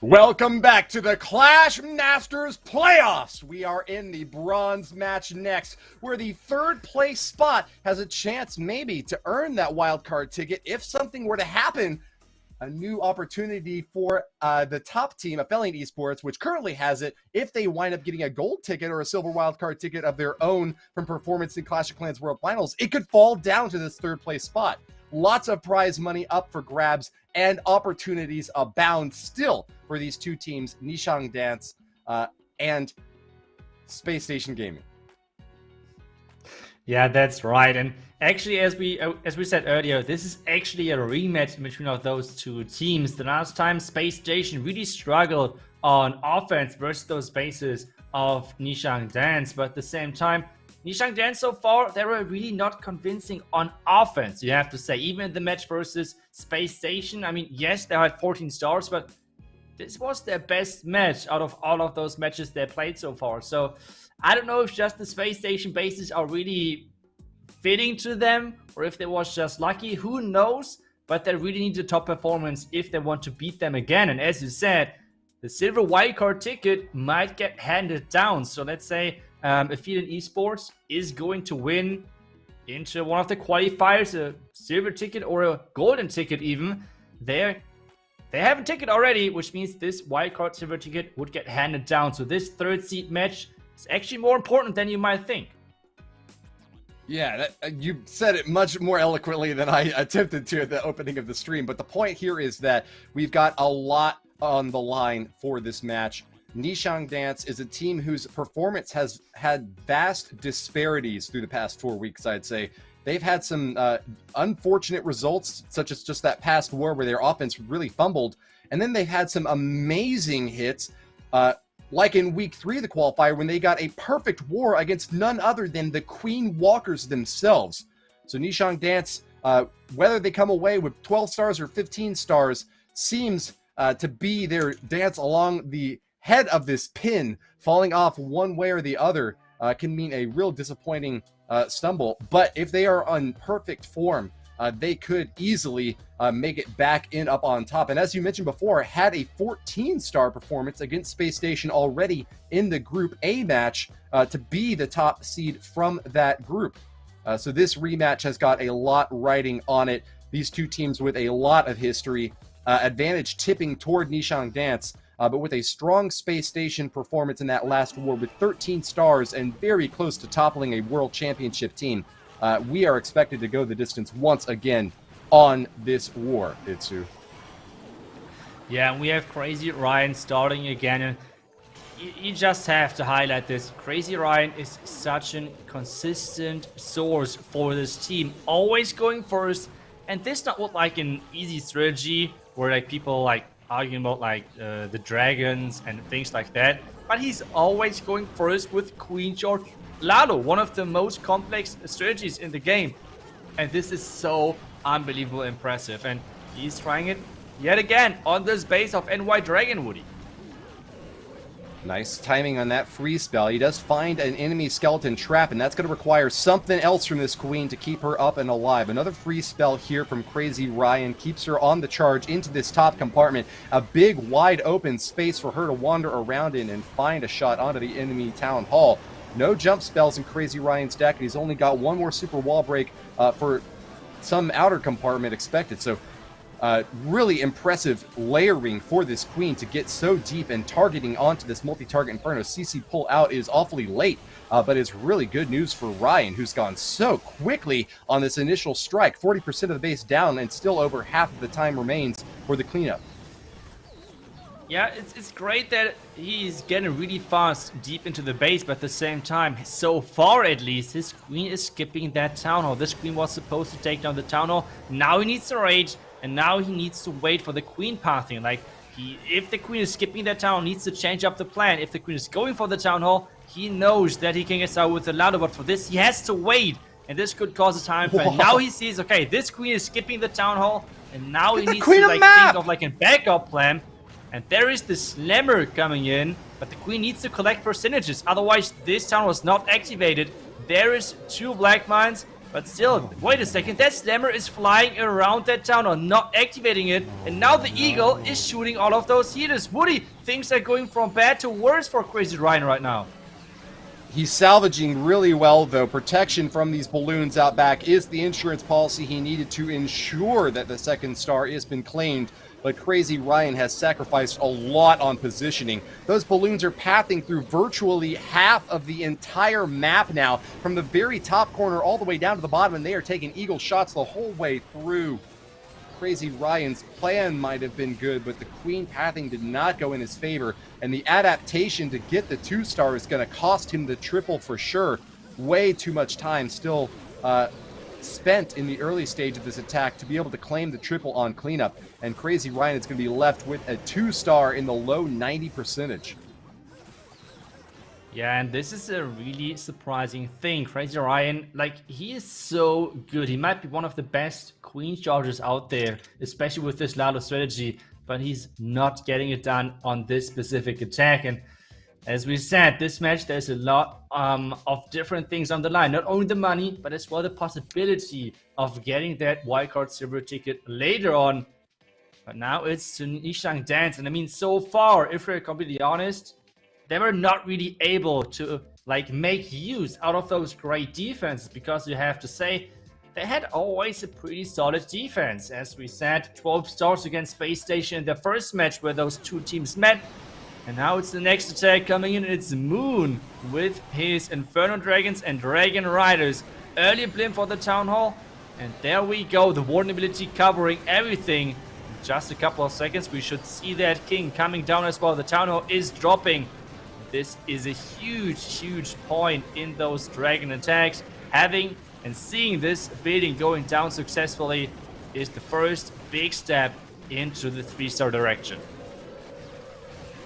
Welcome back to the Clash Masters playoffs. We are in the bronze match next, where the third place spot has a chance maybe to earn that wild card ticket if something were to happen. A new opportunity for the top team, Ophelia Esports, which currently has it, if they wind up getting a gold ticket or a silver wildcard ticket of their own from performance in Clash of Clans World Finals, it could fall down to this third place spot. Lots of prize money up for grabs and opportunities abound still for these two teams, Nishang Dance and Space Station Gaming. Yeah, that's right. And actually, as we said earlier, this is actually a rematch between of those two teams. The last time Space Station really struggled on offense versus those bases of Nishang Dance, but at the same time, Nishang Dance so far, they were really not convincing on offense, you have to say. Even in the match versus Space Station, I mean, yes, they had 14 stars, but this was their best match out of all of those matches they played so far. So I don't know if just the Space Station bases are really fitting to them, or if they was just lucky, who knows? But they really need the top performance if they want to beat them again. And as you said, the silver wildcard ticket might get handed down. So let's say Ophelia Esports is going to win into one of the qualifiers, a silver ticket or a golden ticket even. They have a ticket already, which means this wildcard silver ticket would get handed down. So this third seed match is actually more important than you might think. Yeah, you said it much more eloquently than I attempted to at the opening of the stream. But the point here is that we've got a lot on the line for this match. Nishang Dance is a team whose performance has had vast disparities through the past 4 weeks, I'd say. They've had some unfortunate results, such as just that past war where their offense really fumbled. And then they've had some amazing hits, like in week 3 of the qualifier when they got a perfect war against none other than the Queen Walkers themselves. So Nishang Dance, whether they come away with 12 stars or 15 stars, seems to be their dance along the head of this pin. Falling off one way or the other can mean a real disappointing stumble. But if they are on perfect form, they could easily make it back in up on top. And as you mentioned before, had a 14-star performance against Space Station already in the Group A match to be the top seed from that group. So this rematch has got a lot riding on it. These two teams with a lot of history. Advantage tipping toward Nishang Dance, but with a strong Space Station performance in that last war with 13 stars and very close to toppling a World Championship team. We are expected to go the distance once again on this war, Itsu. Yeah, and we have Crazy Ryan starting again. And you just have to highlight this. Crazy Ryan is such a consistent source for this team. Always going first. And this not look like an easy strategy where like people like arguing about like the dragons and things like that. But he's always going first with Queen George Lalo, one of the most complex strategies in the game. And this is so unbelievable impressive. And he's trying it yet again on this base of NY Dragon, Woody. Nice timing on that free spell. He does find an enemy skeleton trap, and that's going to require something else from this queen to keep her up and alive. Another free spell here from Crazy Ryan keeps her on the charge into this top compartment. A big, wide open space for her to wander around in and find a shot onto the enemy town hall. No jump spells in Crazy Ryan's deck, and he's only got one more super wall break for some outer compartment expected. So really impressive layering for this queen to get so deep and targeting onto this multi-target Inferno. CC pull out is awfully late, but it's really good news for Ryan, who's gone so quickly on this initial strike. 40% of the base down, and still over half of the time remains for the cleanup. Yeah, it's great that he's getting really fast deep into the base, but at the same time, so far at least, his queen is skipping that town hall. This queen was supposed to take down the town hall. Now he needs to rage, and now he needs to wait for the queen pathing. Like, if the queen is skipping that town hall, he needs to change up the plan. If the queen is going for the town hall, he knows that he can get started with the ladder, but for this, he has to wait. And this could cause a time fail. Now he sees, okay, this queen is skipping the town hall, and now he needs to like think of like a backup plan. And there is the Slammer coming in, but the queen needs to collect percentages, otherwise this town was not activated. There is 2 black mines, But still, wait a second, that Slammer is flying around that town or not activating it. And now the Eagle is shooting all of those heaters. Woody, things are going from bad to worse for Crazy Ryan right now. He's salvaging really well, though. Protection from these balloons out back is the insurance policy he needed to ensure that the second star has been claimed. But Crazy Ryan has sacrificed a lot on positioning. Those balloons are pathing through virtually half of the entire map now, from the very top corner all the way down to the bottom, and they are taking eagle shots the whole way through. Crazy Ryan's plan might have been good, but the queen pathing did not go in his favor, and the adaptation to get the 2-star is going to cost him the triple for sure. Way too much time still spent in the early stage of this attack to be able to claim the triple on cleanup, and Crazy Ryan is going to be left with a 2-star in the low 90%. Yeah, and this is a really surprising thing. Crazy Ryan, like, he is so good. He might be one of the best queen chargers out there, especially with this Lalo strategy, but he's not getting it done on this specific attack. And as we said, this match, there's a lot of different things on the line. Not only the money, but as well the possibility of getting that wildcard silver ticket later on. But now it's to Nishang Dance. And I mean, so far, if we're completely honest, they were not really able to like make use out of those great defenses, because you have to say they had always a pretty solid defense. As we said, 12 stars against Space Station in the first match where those two teams met. And now it's the next attack coming in. It's Moon with his Inferno Dragons and Dragon Riders. Early blimp for the Town Hall. And there we go, the Warden ability covering everything. In just a couple of seconds we should see that King coming down as well. The Town Hall is dropping. This is a huge point in those dragon attacks. Having and seeing this building going down successfully is the first big step into the 3-star direction.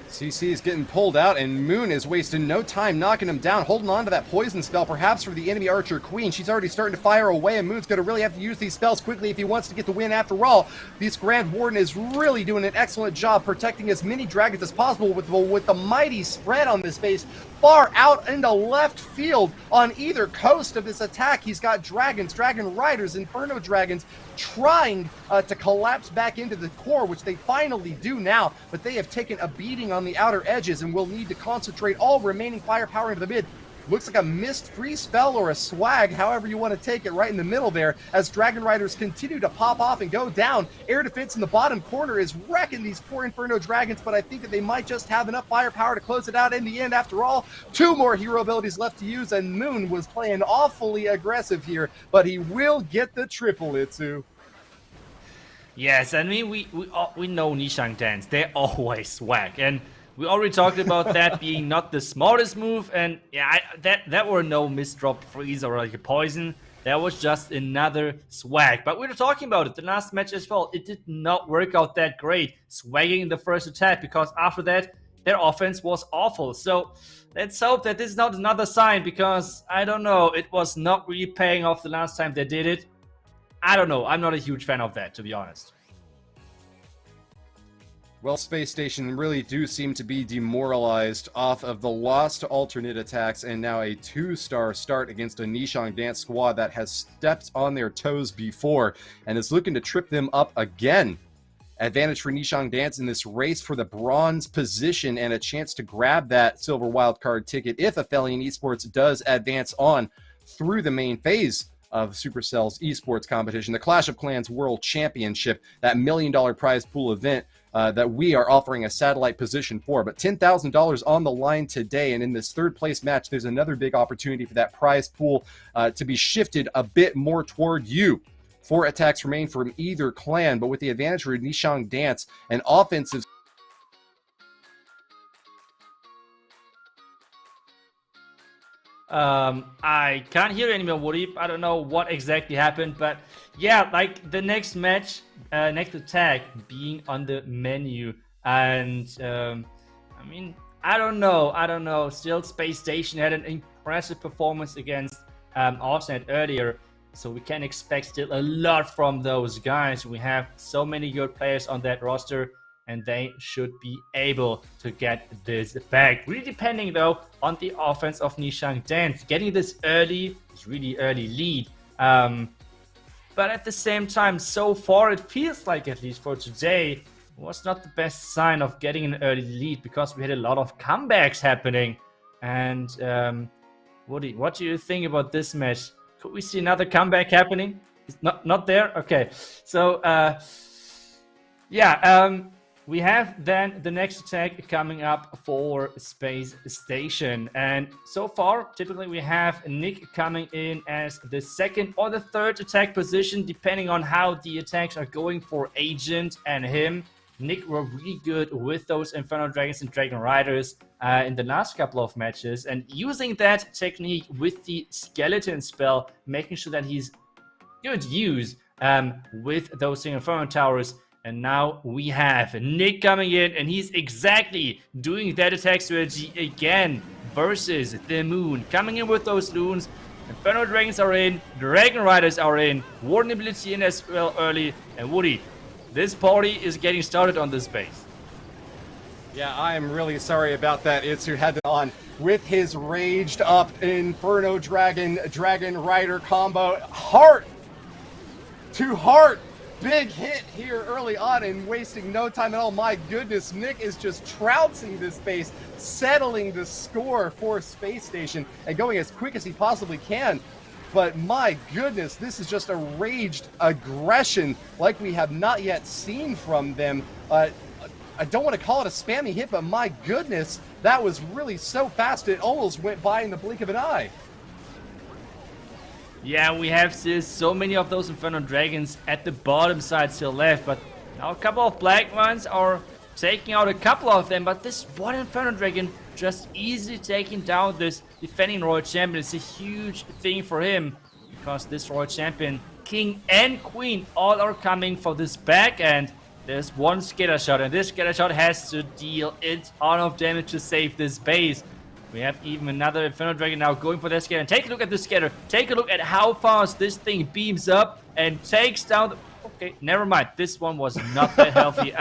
CC is getting pulled out, and Moon is wasting no time knocking him down, holding on to that poison spell, perhaps for the enemy Archer Queen. She's already starting to fire away, and Moon's going to really have to use these spells quickly if he wants to get the win after all. This Grand Warden is really doing an excellent job protecting as many dragons as possible with the mighty spread on this base. Far out into left field on either coast of this attack, he's got dragons, dragon riders, inferno dragons trying to collapse back into the core, which they finally do now, but they have taken a beating on the outer edges and will need to concentrate all remaining firepower into the mid. Looks like a missed free spell or a swag, however you want to take it, right in the middle there, as Dragon Riders continue to pop off and go down. Air defense in the bottom corner is wrecking these poor Inferno Dragons, but I think that they might just have enough firepower to close it out in the end. After all, 2 more hero abilities left to use, and Moon was playing awfully aggressive here, but he will get the triple, Itsu. Yes, I mean, we know Nishang Dance. They always swag, and we already talked about that being not the smartest move, and yeah, that were no misdrop freeze or like a poison. That was just another swag. But we were talking about it the last match as well. It did not work out that great, swagging in the first attack, because after that, their offense was awful. So let's hope that this is not another sign, because I don't know, it was not really paying off the last time they did it. I don't know, I'm not a huge fan of that, to be honest. Well, Space Station really do seem to be demoralized off of the lost alternate attacks and now a 2-star start against a Nishang Dance squad that has stepped on their toes before and is looking to trip them up again. Advantage for Nishang Dance in this race for the bronze position and a chance to grab that silver wildcard ticket if Ophelia Esports does advance on through the main phase of Supercell's esports competition, the Clash of Clans World Championship, that $1 million prize pool event that we are offering a satellite position for. But $10,000 on the line today, and in this 3rd place match, there's another big opportunity for that prize pool to be shifted a bit more toward you. 4 attacks remain from either clan, but with the advantage for Nishang Dance, an offensive I can't hear anymore, Woody. I don't know what exactly happened, but yeah, like the next match, next attack being on the menu, and I mean, I don't know. Still, Space Station had an impressive performance against Alternate earlier, so we can expect still a lot from those guys. We have so many good players on that roster, and they should be able to get this back. Really depending, though, on the offense of Nishang Dance. Getting this really early lead But at the same time, so far it feels like, at least for today, was not the best sign of getting an early lead, because we had a lot of comebacks happening. And Woody, what do you think about this match? Could we see another comeback happening? It's not there? Okay. So, we have then the next attack coming up for Space Station. And so far, typically we have Nick coming in as the second or the third attack position, depending on how the attacks are going for Agent and him. Nick were really good with those Inferno Dragons and Dragon Riders in the last couple of matches, and using that technique with the Skeleton spell, making sure that he's good use with those Inferno Towers. And now we have Nick coming in, and he's exactly doing that attack strategy again versus the Moon. Coming in with those loons, Inferno Dragons are in, Dragon Riders are in, Warden ability in as well early, and Woody, this party is getting started on this base. Yeah, I am really sorry about that. Itsu had it on with his raged up Inferno Dragon Rider combo. Heart to heart. Big hit here early on and wasting no time at all. My goodness, Nick is just trouncing this base, settling the score for Space Station and going as quick as he possibly can. But my goodness, this is just a raged aggression like we have not yet seen from them. I don't want to call it a spammy hit, but my goodness, that was really so fast it almost went by in the blink of an eye. Yeah, we have still so many of those Inferno Dragons at the bottom side still left, but now a couple of black ones are taking out a couple of them, but this one Inferno Dragon just easily taking down this defending Royal Champion. It's a huge thing for him, because this Royal Champion, King and Queen, all are coming for this back end. There's one scatter shot, and this scatter shot has to deal a ton of damage to save this base. We have even another Inferno Dragon now going for that scatter. And take a look at the scatter. Take a look at how fast this thing beams up and takes down the... Okay, never mind. This one was not that healthy.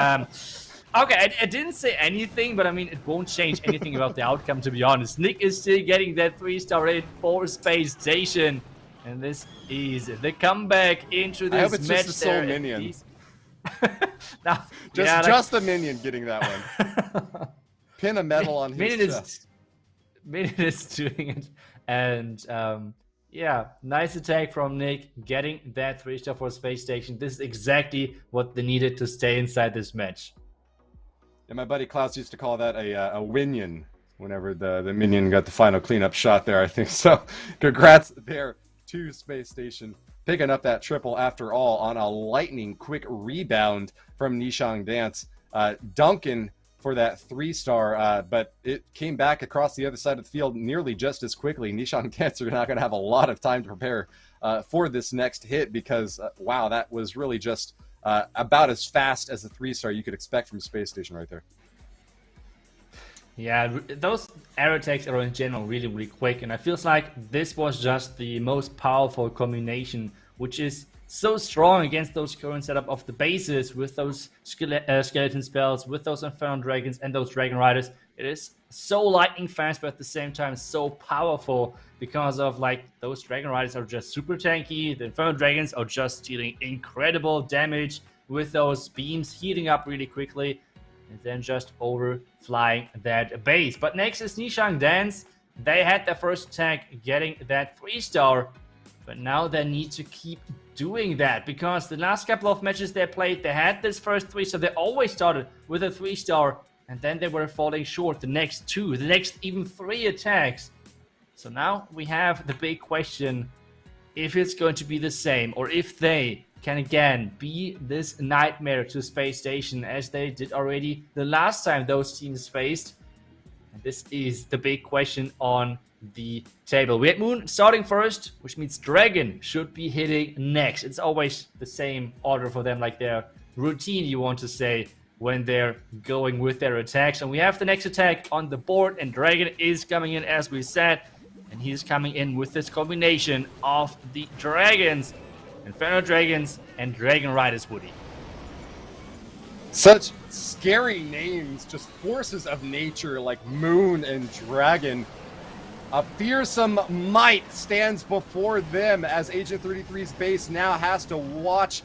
Okay, I didn't say anything, but I mean, it won't change anything about the outcome, to be honest. Nick is still getting that 3-star in for Space Station. And this is the comeback into this match. I hope it's just the soul minion. Now, just the minion getting that one. Pin a medal on his chest. Minion is doing it. And yeah, nice attack from Nick, getting that 3-star for Space Station. This is exactly what they needed to stay inside this match. Yeah, my buddy Klaus used to call that a winion whenever the minion got the final cleanup shot there, I think. So congrats there to Space Station, picking up that triple after all on a lightning quick rebound from Nishang Dance. Duncan for that 3-star, but it came back across the other side of the field nearly just as quickly. Nishang Dance are not going to have a lot of time to prepare for this next hit, because wow, that was really just about as fast as a 3-star you could expect from Space Station right there. Yeah, those air attacks are in general really, really quick, and I feels like this was just the most powerful combination, which is so strong against those current setup of the bases with those skeleton spells, with those Inferno Dragons and those Dragon Riders. It is so lightning fast, but at the same time so powerful, because of like those Dragon Riders are just super tanky. The Inferno Dragons are just dealing incredible damage with those beams, heating up really quickly, and then just overflying that base. But next is Nishang Dance. They had their first attack, getting that 3-star, but now they need to keep doing that, because the last couple of matches they played, they had this first 3-star. They always started with a 3-star, and then they were falling short the next 2, the next even 3 attacks. So now we have the big question, if it's going to be the same, or if they can again be this nightmare to Space Station as they did already the last time those teams faced. And this is the big question on the table. We had Moon starting first, which means Dragon should be hitting next. It's always the same order for them, like their routine, you want to say, when they're going with their attacks. And we have the next attack on the board, and Dragon is coming in, as we said, and he's coming in with this combination of the Dragons, Inferno Dragons, and Dragon Riders, Woody. Such scary names, just forces of nature like Moon and Dragon. A fearsome might stands before them as Agent 33's base now has to watch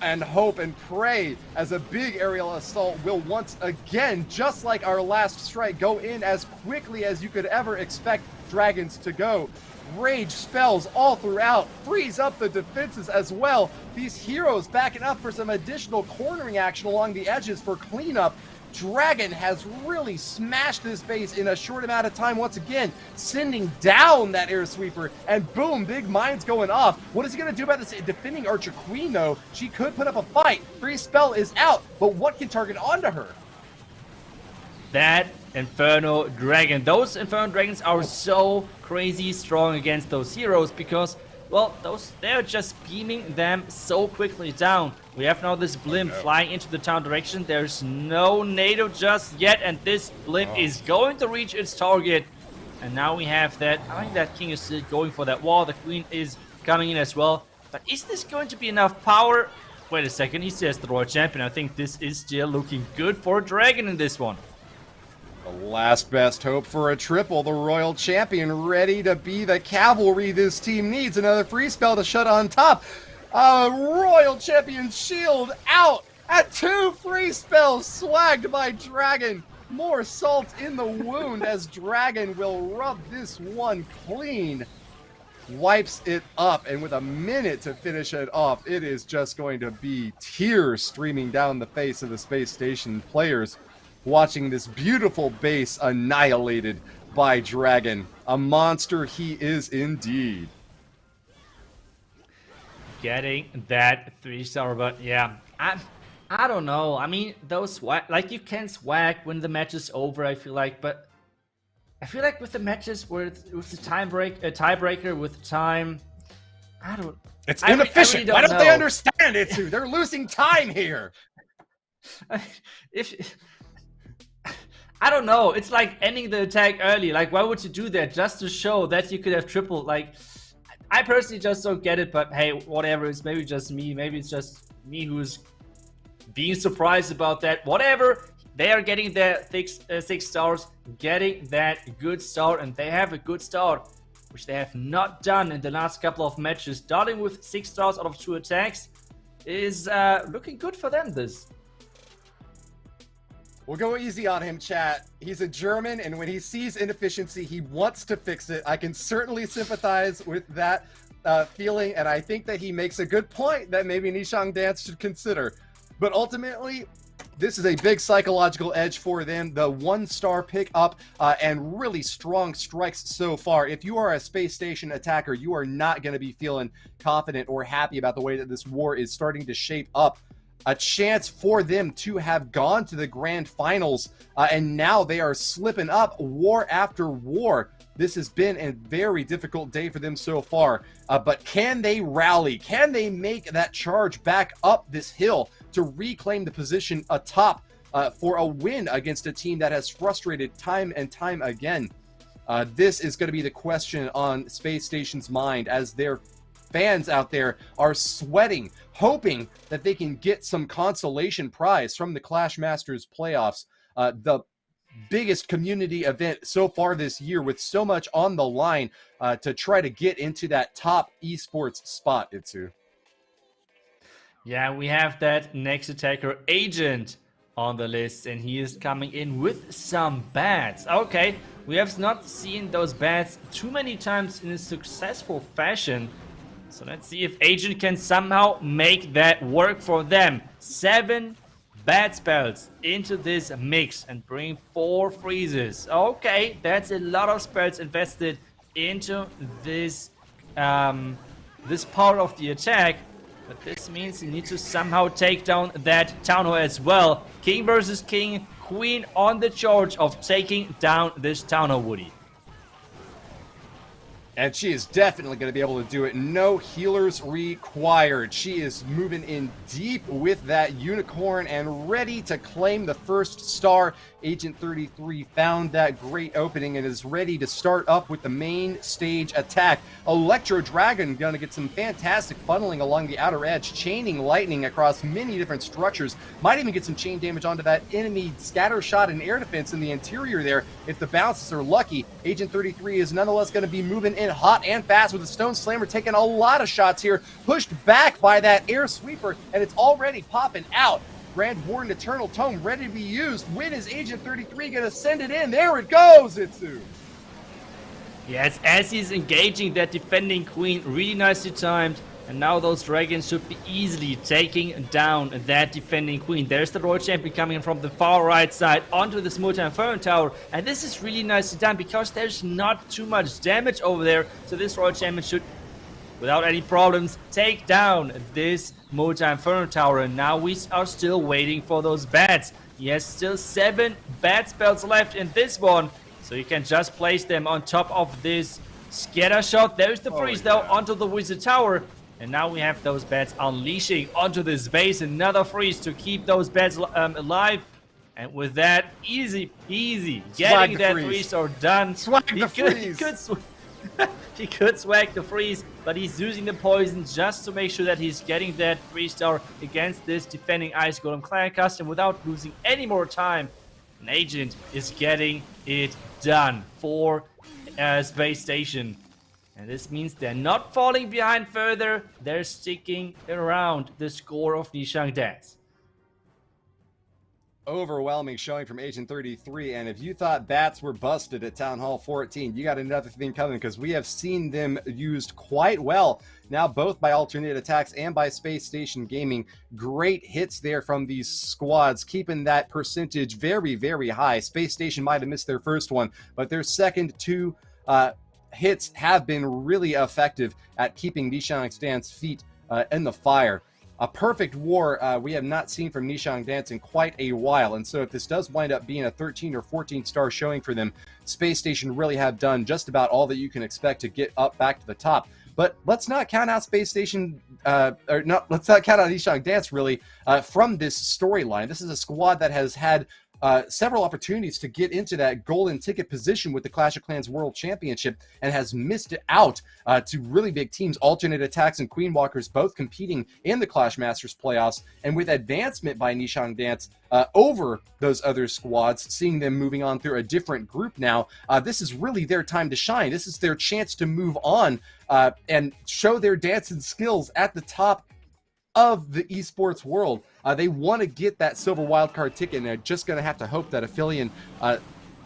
and hope and pray as a big aerial assault will once again, just like our last strike, go in as quickly as you could ever expect dragons to go. Rage spells all throughout, freeze up the defenses as well. These heroes backing up for some additional cornering action along the edges for cleanup. Dragon has really smashed this base in a short amount of time once again, sending down that air sweeper, and boom, big mines going off. What is he going to do about this defending Archer Queen, though? She could put up a fight. Freeze spell is out, but what can target onto her? That Inferno Dragon. Those Inferno Dragons are so crazy strong against those heroes because, well, they're just beaming them so quickly down. We have now this blimp flying into the town direction. There's no NATO just yet, and this blimp is going to reach its target. And now we have that. I think that king is still going for that wall. The queen is coming in as well. But is this going to be enough power? Wait a second, he says the Royal Champion. I think this is still looking good for a dragon in this one. The last best hope for a triple. The Royal Champion ready to be the cavalry this team needs. Another free spell to shut on top. Royal Champion shield out at 2 free spells swagged by Dragon. More salt in the wound as Dragon will rub this one clean. Wipes it up, and with a minute to finish it off, it is just going to be tears streaming down the face of the space station players watching this beautiful base annihilated by Dragon. A monster he is indeed. Getting that 3-star, but yeah, I don't know. I mean, those swag, like you can swag when the match is over, I feel like, but I feel like with the matches where it was a tiebreaker with time, I don't. It's inefficient. Why don't they understand it, too? They're losing time here. I don't know. It's like ending the attack early. Like, why would you do that? Just to show that you could have triple. Like, I personally just don't get it. But hey, whatever. It's maybe just me. Maybe it's just me who's being surprised about that. Whatever. They are getting their 6 stars, getting that good start, and they have a good start, which they have not done in the last couple of matches. Starting with 6 stars out of 2 attacks is looking good for them. This. We'll go easy on him, chat. He's a German, and when he sees inefficiency, he wants to fix it. I can certainly sympathize with that feeling, and I think that he makes a good point that maybe Nishang Dance should consider. But ultimately, this is a big psychological edge for them. The 1-star pick up and really strong strikes so far. If you are a space station attacker, you are not going to be feeling confident or happy about the way that this war is starting to shape up. A chance for them to have gone to the grand finals, and now they are slipping up war after war. This has been a very difficult day for them so far, but can they rally? Can they make that charge back up this hill to reclaim the position atop for a win against a team that has frustrated time and time again? This is going to be the question on Space Station's mind as their fans out there are sweating, hoping that they can get some consolation prize from the Clash Masters playoffs. The biggest community event so far this year with so much on the line to try to get into that top esports spot, Itsu. Yeah, we have that next attacker Agent on the list, and he is coming in with some bats. Okay, we have not seen those bats too many times in a successful fashion. So let's see if Agent can somehow make that work for them. 7 bat spells into this mix and bring 4 freezes. Okay, that's a lot of spells invested into this this part of the attack. But this means you need to somehow take down that town hall as well. King versus king, queen on the charge of taking down this town hall, Woody. And she is definitely going to be able to do it. No healers required. She is moving in deep with that unicorn and ready to claim the first star. Agent 33 found that great opening and is ready to start up with the main stage attack. Electro Dragon going to get some fantastic funneling along the outer edge, chaining lightning across many different structures. Might even get some chain damage onto that enemy scatter shot and air defense in the interior there if the bounces are lucky. Agent 33 is nonetheless going to be moving in hot and fast with the Stone Slammer taking a lot of shots here, pushed back by that air sweeper, and it's already popping out. Grand Warden Eternal Tome ready to be used. When is Agent 33 going to send it in? There it goes, Itsu! Yes, as he's engaging that defending queen, really nicely timed. And now those dragons should be easily taking down that defending queen. There's the Royal Champion coming from the far right side onto this multi-inferno tower. And this is really nicely done because there's not too much damage over there. So this Royal Champion should, without any problems, take down this multi-inferno tower. And now we are still waiting for those bats. He has still 7 bat spells left in this one. So you can just place them on top of this scatter shot. There's the freeze though onto the wizard tower. And now we have those bats unleashing onto this base. Another freeze to keep those bats alive. And with that, easy getting that freeze or done. He could swag the freeze, but he's using the poison just to make sure that he's getting that 3-star against this defending Ice Golem clan custom without losing any more time. An agent is getting it done for Space Station. And this means they're not falling behind further. They're sticking around the score of Nishang Dance. Overwhelming showing from Agent 33, and if you thought bats were busted at Town Hall 14, you got another thing coming, because we have seen them used quite well now, both by alternate attacks and by Space Station Gaming. Great hits there from these squads, keeping that percentage very, very high. Space Station might have missed their first one, but their second 2 hits have been really effective at keeping Nishang Dance feet in the fire. A perfect war we have not seen from Nishang Dance in quite a while, and so if this does wind up being a 13 or 14 star showing for them, Space Station really have done just about all that you can expect to get up back to the top. But let's not count out Space Station, let's not count out Nishang Dance really from this storyline. This is a squad that has had several opportunities to get into that golden ticket position with the Clash of Clans World Championship and has missed it out to really big teams, alternate attacks and Queen Walkers both competing in the Clash Masters playoffs, and with advancement by Nishang Dance over those other squads, seeing them moving on through a different group now, this is really their time to shine. This is their chance to move on and show their dancing skills at the top of the esports world. They want to get that silver wildcard ticket, and they're just going to have to hope that Ophelia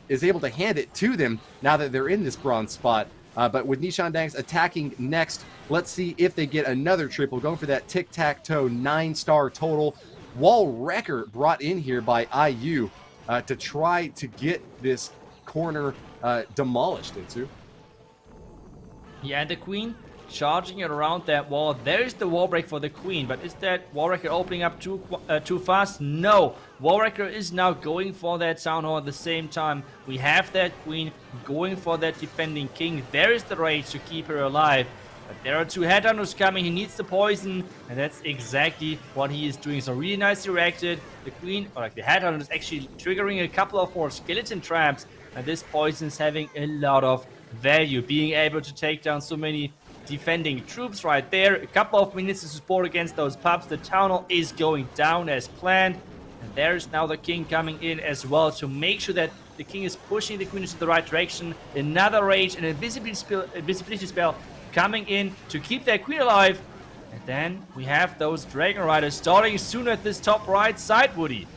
is able to hand it to them now that they're in this bronze spot. But with Nishang Dance attacking next, let's see if they get another triple, going for that tic-tac-toe 9-star total. Wall Wrecker brought in here by IU to try to get this corner demolished, Itsu. Yeah, the queen charging it around that wall. There's the wall break for the queen, but is that wall breaker opening up too fast? No. Wall breaker is now going for that town hall at the same time. We have that queen going for that defending king. There is the rage to keep her alive. But there are 2 headhunters coming. He needs the poison, and that's exactly what he is doing. So really nicely reacted. The queen, or like the headhunter, is actually triggering a couple of more skeleton traps, and this poison is having a lot of value. Being able to take down so many defending troops right there. A couple of minutes to support against those pups. The town hall is going down as planned. And there's now the king coming in as well to make sure that the king is pushing the queen into the right direction. Another rage and invisibility spell coming in to keep that queen alive. And then we have those dragon riders starting soon at this top right side, Woody.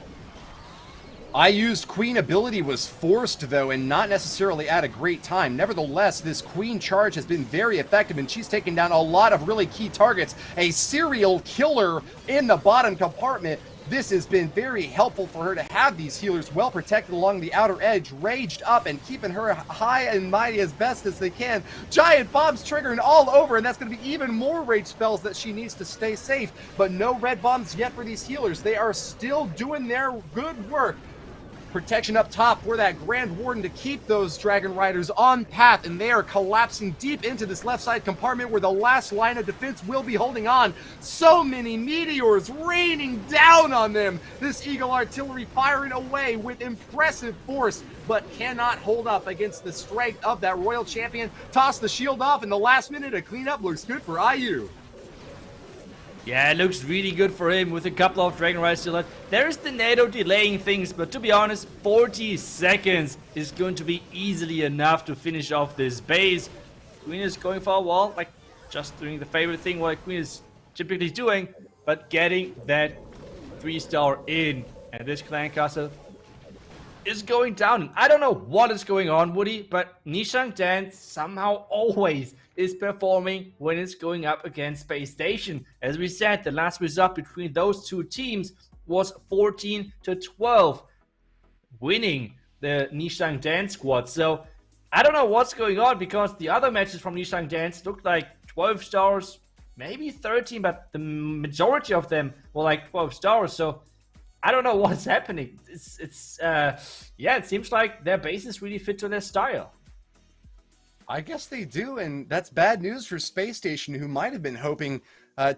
IU's queen ability was forced, though, and not necessarily at a great time. Nevertheless, this queen charge has been very effective, and she's taken down a lot of really key targets. A serial killer in the bottom compartment. This has been very helpful for her to have these healers well protected along the outer edge, raged up and keeping her high and mighty as best as they can. Giant bombs triggering all over, and that's going to be even more rage spells that she needs to stay safe. But no red bombs yet for these healers. They are still doing their good work. Protection up top for that Grand Warden to keep those Dragon Riders on path, and they are collapsing deep into this left side compartment where the last line of defense will be holding on. So many meteors raining down on them. This Eagle Artillery firing away with impressive force, but cannot hold up against the strength of that Royal Champion. Toss the shield off in the last minute. A cleanup looks good for IU. Yeah, it looks really good for him with a couple of Dragon Riders still left. There's the NATO delaying things, but to be honest, 40 seconds is going to be easily enough to finish off this base. Queen is going for a wall, like just doing the favorite thing what Queen is typically doing, but getting that 3-star in. And this clan castle is going down. I don't know what is going on, Woody, but Nishang Dance somehow always is performing when it's going up against Space Station. As we said, the last result between those two teams was 14-12, winning the Nishang Dance squad. So I don't know what's going on, because the other matches from Nishang Dance looked like 12 stars, maybe 13, but the majority of them were like 12 stars. So I don't know what's happening. Yeah, it seems like their bases really fit to their style. I guess they do, and that's bad news for Space Station, who might have been hoping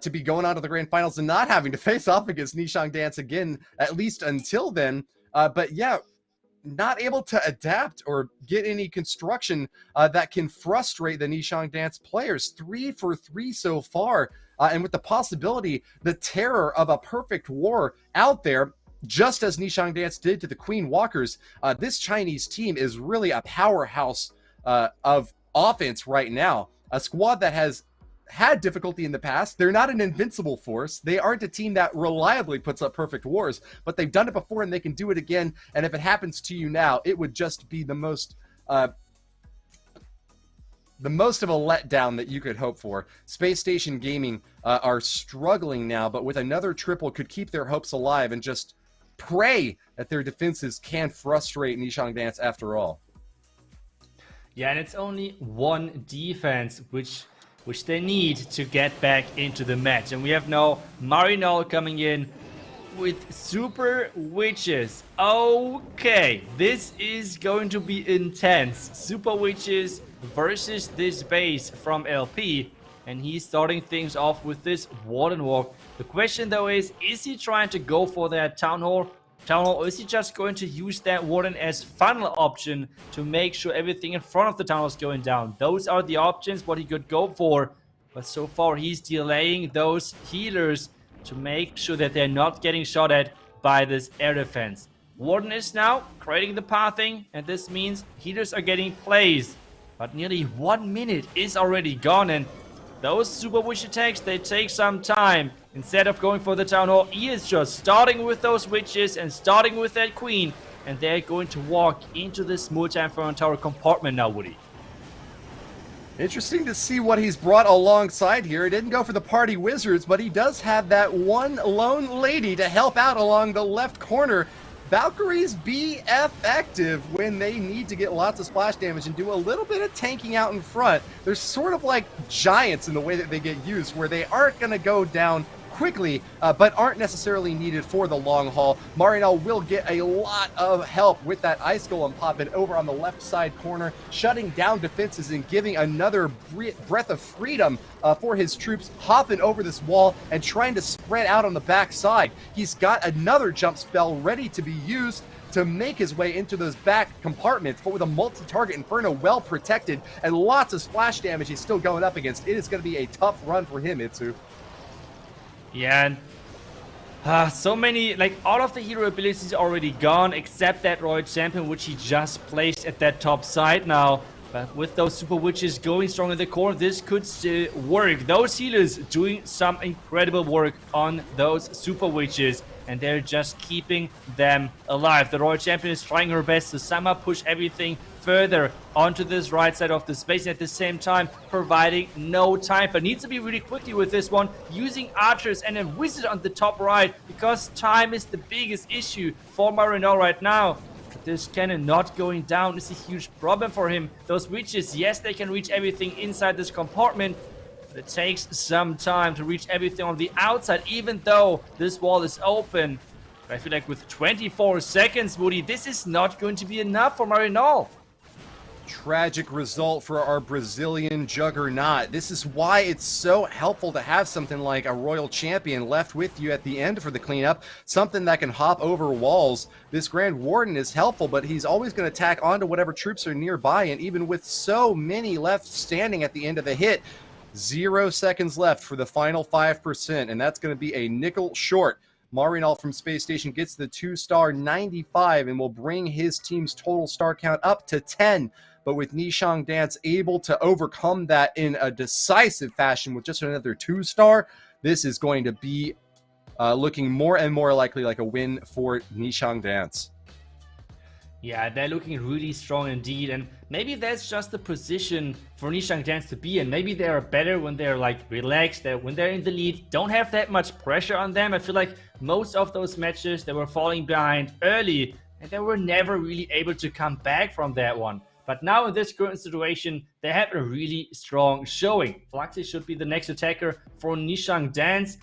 to be going on to the Grand Finals and not having to face off against Nishang Dance again, at least until then. But yeah, not able to adapt or get any construction that can frustrate the Nishang Dance players. 3 for 3 so far, and with the possibility, the terror of a perfect war out there, just as Nishang Dance did to the Queen Walkers. This Chinese team is really a powerhouse of offense right now. A squad that has had difficulty in the past. They're not an invincible force. They aren't a team that reliably puts up perfect wars, but they've done it before and they can do it again. And if it happens to you now, it would just be the most of a letdown that you could hope for. Space Station Gaming are struggling now, but with another triple could keep their hopes alive and just pray that their defenses can frustrate Nishang Dance after all. Yeah, and it's only one defense which they need to get back into the match. And we have now Marinol coming in with Super Witches. Okay, this is going to be intense. Super Witches versus this base from LP. And he's starting things off with this Warden Walk. The question though is he trying to go for that Town Hall, or is he just going to use that Warden as funnel option to make sure everything in front of the Town Hall is going down? Those are the options what he could go for. But so far he's delaying those healers to make sure that they're not getting shot at by this air defense. Warden is now creating the pathing, and this means healers are getting placed. But nearly 1 minute is already gone, and those Super Witch attacks, they take some time. Instead of going for the Town Hall, he is just starting with those witches and starting with that queen. And they're going to walk into this multi-inferno tower compartment now, Woody. Interesting to see what he's brought alongside here. He didn't go for the party wizards, but he does have that one lone lady to help out along the left corner. Valkyries be effective when they need to get lots of splash damage and do a little bit of tanking out in front. They're sort of like giants in the way that they get used, where they aren't going to go down quickly, but aren't necessarily needed for the long haul. Marinol will get a lot of help with that Ice Golem popping over on the left side corner, shutting down defenses and giving another breath of freedom for his troops, hopping over this wall and trying to spread out on the back side. He's got another jump spell ready to be used to make his way into those back compartments, but with a multi-target Inferno well protected and lots of splash damage he's still going up against. It is going to be a tough run for him, Itsu. Yeah, and so many, like all of the hero abilities are already gone except that Royal Champion, which he just placed at that top side now. But with those Super Witches going strong in the core, this could still work. Those healers doing some incredible work on those Super Witches, and they're just keeping them alive. The Royal Champion is trying her best to somehow push everything further onto this right side of the space, and at the same time providing no time, but needs to be really quickly with this one, using archers and a wizard on the top right, because time is the biggest issue for Marinol right now. This cannon not going down is a huge problem for him. Those witches, yes, they can reach everything inside this compartment, but it takes some time to reach everything on the outside, even though this wall is open. But I feel like with 24 seconds, Woody, this is not going to be enough for Marinol. Tragic result for our Brazilian juggernaut. This is why it's so helpful to have something like a Royal Champion left with you at the end for the cleanup, something that can hop over walls. This Grand Warden is helpful, but he's always going to tack onto whatever troops are nearby, and even with so many left standing at the end of the hit, 0 seconds left for the final 5%, and that's going to be a nickel short. Marinol from Space Station gets the 2-star 95 and will bring his team's total star count up to 10. But with Nishang Dance able to overcome that in a decisive fashion with just another 2-star, this is going to be looking more and more likely like a win for Nishang Dance. Yeah, they're looking really strong indeed, and maybe that's just the position for Nishang Dance to be in. Maybe they're better when they're like relaxed, when they're in the lead, don't have that much pressure on them. I feel like most of those matches, they were falling behind early, and they were never really able to come back from that one. But now in this current situation, they have a really strong showing. Fluxy should be the next attacker for Nishang Dance.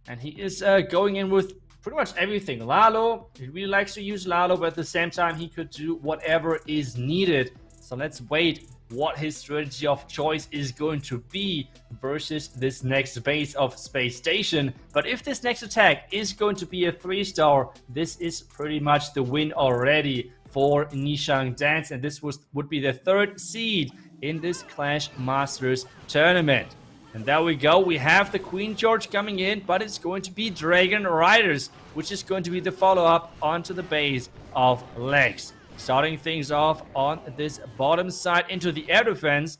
And he is going in with pretty much everything. Lalo, he really likes to use Lalo, but at the same time, he could do whatever is needed. So let's wait what his strategy of choice is going to be versus this next base of Space Station. But if this next attack is going to be a 3-star, this is pretty much the win already for Nishang Dance, and this would be the 3rd seed in this Clash Masters tournament. And there we go, we have the Queen George coming in, but it's going to be Dragon Riders, which is going to be the follow-up onto the base of Lex. Starting things off on this bottom side into the air defense,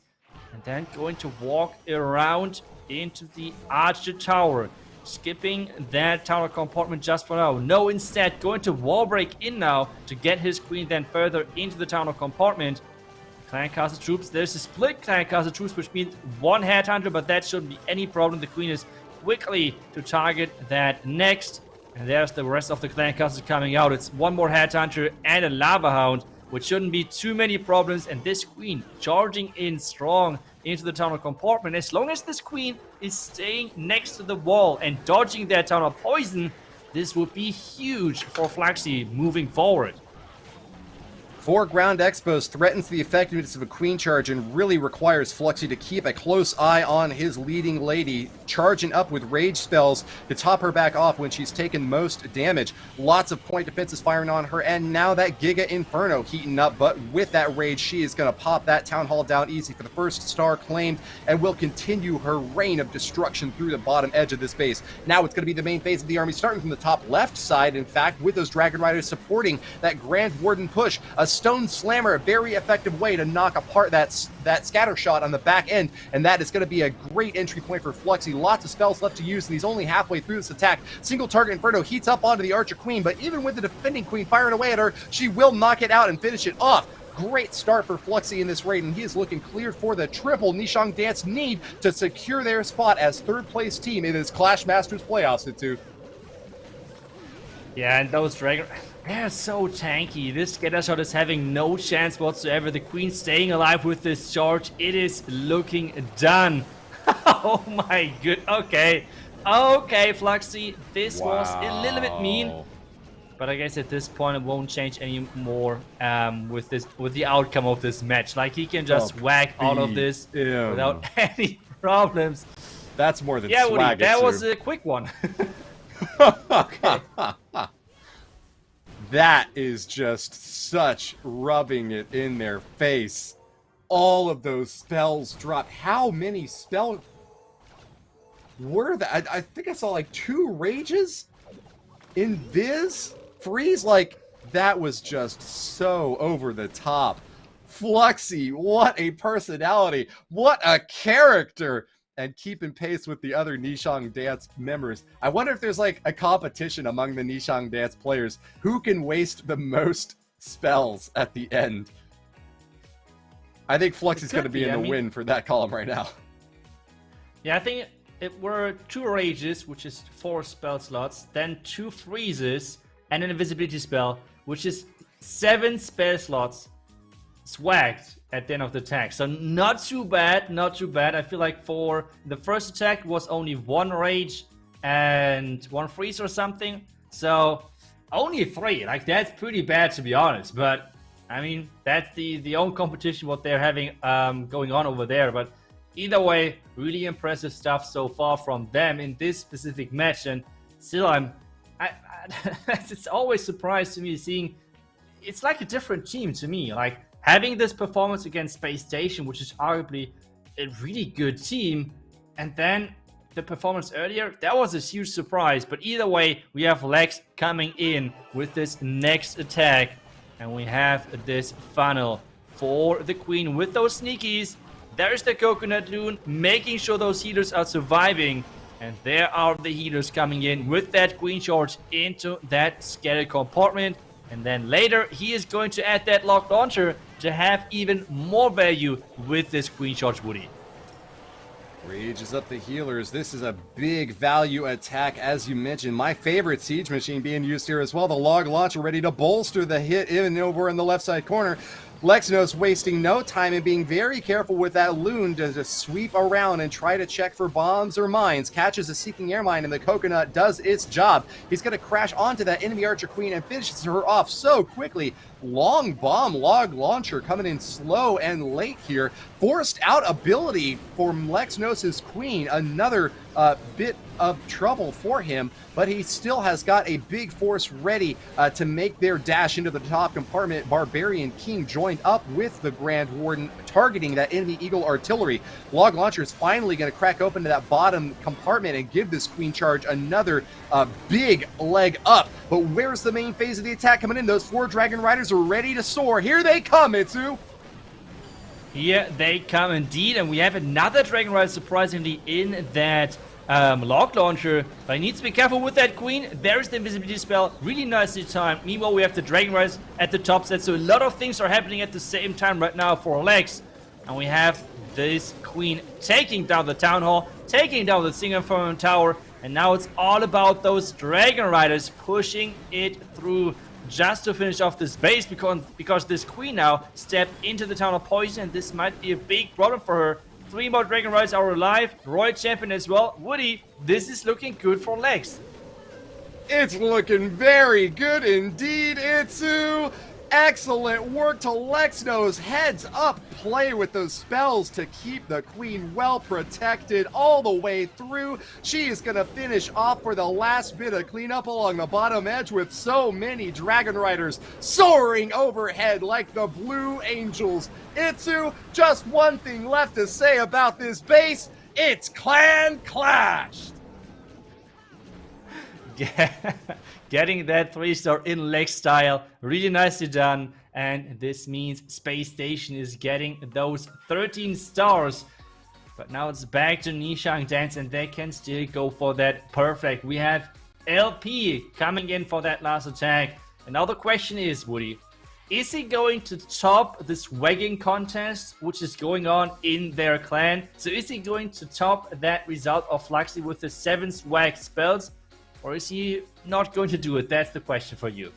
and then going to walk around into the Archer Tower. Skipping that tower compartment just for now. No, instead going to wall break in now to get his queen then further into the tower compartment. Clan Castle troops, there's a split Clan Castle troops, which means 1 headhunter, but that shouldn't be any problem. The queen is quickly to target that next. And there's the rest of the Clan Castle coming out. It's 1 more headhunter and a lava hound, which shouldn't be too many problems. And this queen charging in strong into the tunnel compartment. As long as this queen is staying next to the wall and dodging that tunnel poison, this would be huge for Flaxy moving forward. 4 ground expos threatens the effectiveness of a queen charge and really requires Fluxy to keep a close eye on his leading lady, charging up with rage spells to top her back off when she's taken most damage. Lots of point defenses firing on her, and now that Giga Inferno heating up, but with that rage, she is going to pop that Town Hall down easy for the 1st star claimed, and will continue her reign of destruction through the bottom edge of this base. Now it's going to be the main phase of the army, starting from the top left side, in fact, with those Dragon Riders supporting that Grand Warden push. A Stone Slammer, a very effective way to knock apart that scatter shot on the back end, and that is going to be a great entry point for Fluxy. Lots of spells left to use, and he's only halfway through this attack. Single target Inferno heats up onto the Archer Queen, but even with the defending Queen firing away at her, she will knock it out and finish it off. Great start for Fluxy in this raid, and he is looking clear for the triple Nishang Dance need to secure their spot as 3rd place team in this Clash Masters playoffs, Situ. Yeah, and those Dragon... They're so tanky. This scatter shot is having no chance whatsoever. The queen staying alive with this charge. It is looking done. Oh my good. Okay. Okay, Fluxy. This was a little bit mean. But I guess at this point it won't change anymore with the outcome of this match. Like, he can just whack all of this without any problems. That's more than swag. Woody, that was a quick one. Okay. That is just such rubbing it in their face. All of those spells dropped. How many spells were that? I think I saw like 2 rages in Viz. Freeze, like, that was just so over the top. Fluxy, what a personality. What a character. And keeping pace with the other Nishang Dance members. I wonder if there's like a competition among the Nishang Dance players. Who can waste the most spells at the end? I think Flux is going to be in the win for that column right now. Yeah, I think it were 2 rages, which is 4 spell slots, then 2 freezes, and an invisibility spell, which is 7 spell slots swagged at the end of the attack. So not too bad, not too bad. I feel like for the first attack was only 1 rage and 1 freeze or something. So only 3. Like, that's pretty bad, to be honest. But, I mean, that's the own competition what they're having going on over there. But either way, really impressive stuff so far from them in this specific match. And still, it's always surprised to me seeing it's like a different team to me. Like, having this performance against Space Station, which is arguably a really good team, and then the performance earlier, that was a huge surprise. But either way, we have Lex coming in with this next attack, and we have this funnel for the Queen with those sneakies. There's the Coconut Loon, making sure those healers are surviving. And there are the healers coming in with that Queen Charge into that scattered compartment. And then later, he is going to add that lock launcher to have even more value with this Queen Charge, Woody. Rages up the healers. This is a big value attack, as you mentioned. My favorite siege machine being used here as well. The log launcher ready to bolster the hit in over in the left side corner. Lexnos wasting no time and being very careful with that loon to just sweep around and try to check for bombs or mines. Catches a seeking air mine and the coconut does its job. He's going to crash onto that enemy archer queen and finishes her off so quickly. Long bomb log launcher coming in slow and late here. Forced out ability for Lexnos' queen. Another bit of trouble for him, but he still has got a big force ready to make their dash into the top compartment. Barbarian King joined up with the Grand Warden, targeting that enemy Eagle artillery. Log launcher is finally going to crack open to that bottom compartment and give this Queen Charge another big leg up. But where's the main phase of the attack coming in? Those 4 Dragon Riders are ready to soar. Here they come, Itsu! Here they come indeed, and we have another Dragon Rider surprisingly in that log launcher, but I need to be careful with that queen. There's the invisibility spell, really nicely timed. Meanwhile, we have the Dragon Riders at the top set, so a lot of things are happening at the same time right now for Lex. And we have this queen taking down the Town Hall, taking down the Single Firmament Tower, and now it's all about those Dragon Riders pushing it through just to finish off this base, because this queen now stepped into the Town of Poison, and this might be a big problem for her. 3 more Dragon Riders are alive, Royal Champion as well. Woody, this is looking good for Lex. It's looking very good indeed, Itsu! Excellent work to Lexnos. Heads up play with those spells to keep the queen well protected all the way through. She is going to finish off for the last bit of cleanup along the bottom edge with so many Dragon Riders soaring overhead like the Blue Angels. Itsu, just one thing left to say about this base. It's Clan Clashed! Getting that 3-star in Lex style, really nicely done. And this means Space Station is getting those 13 stars. But now it's back to Nishang Dance, and they can still go for that perfect. We have LP coming in for that last attack. And now the question is, Woody, is he going to top this wagging contest, which is going on in their clan? So is he going to top that result of Fluxy with the 7 swag spells? Or is he not going to do it? That's the question for you.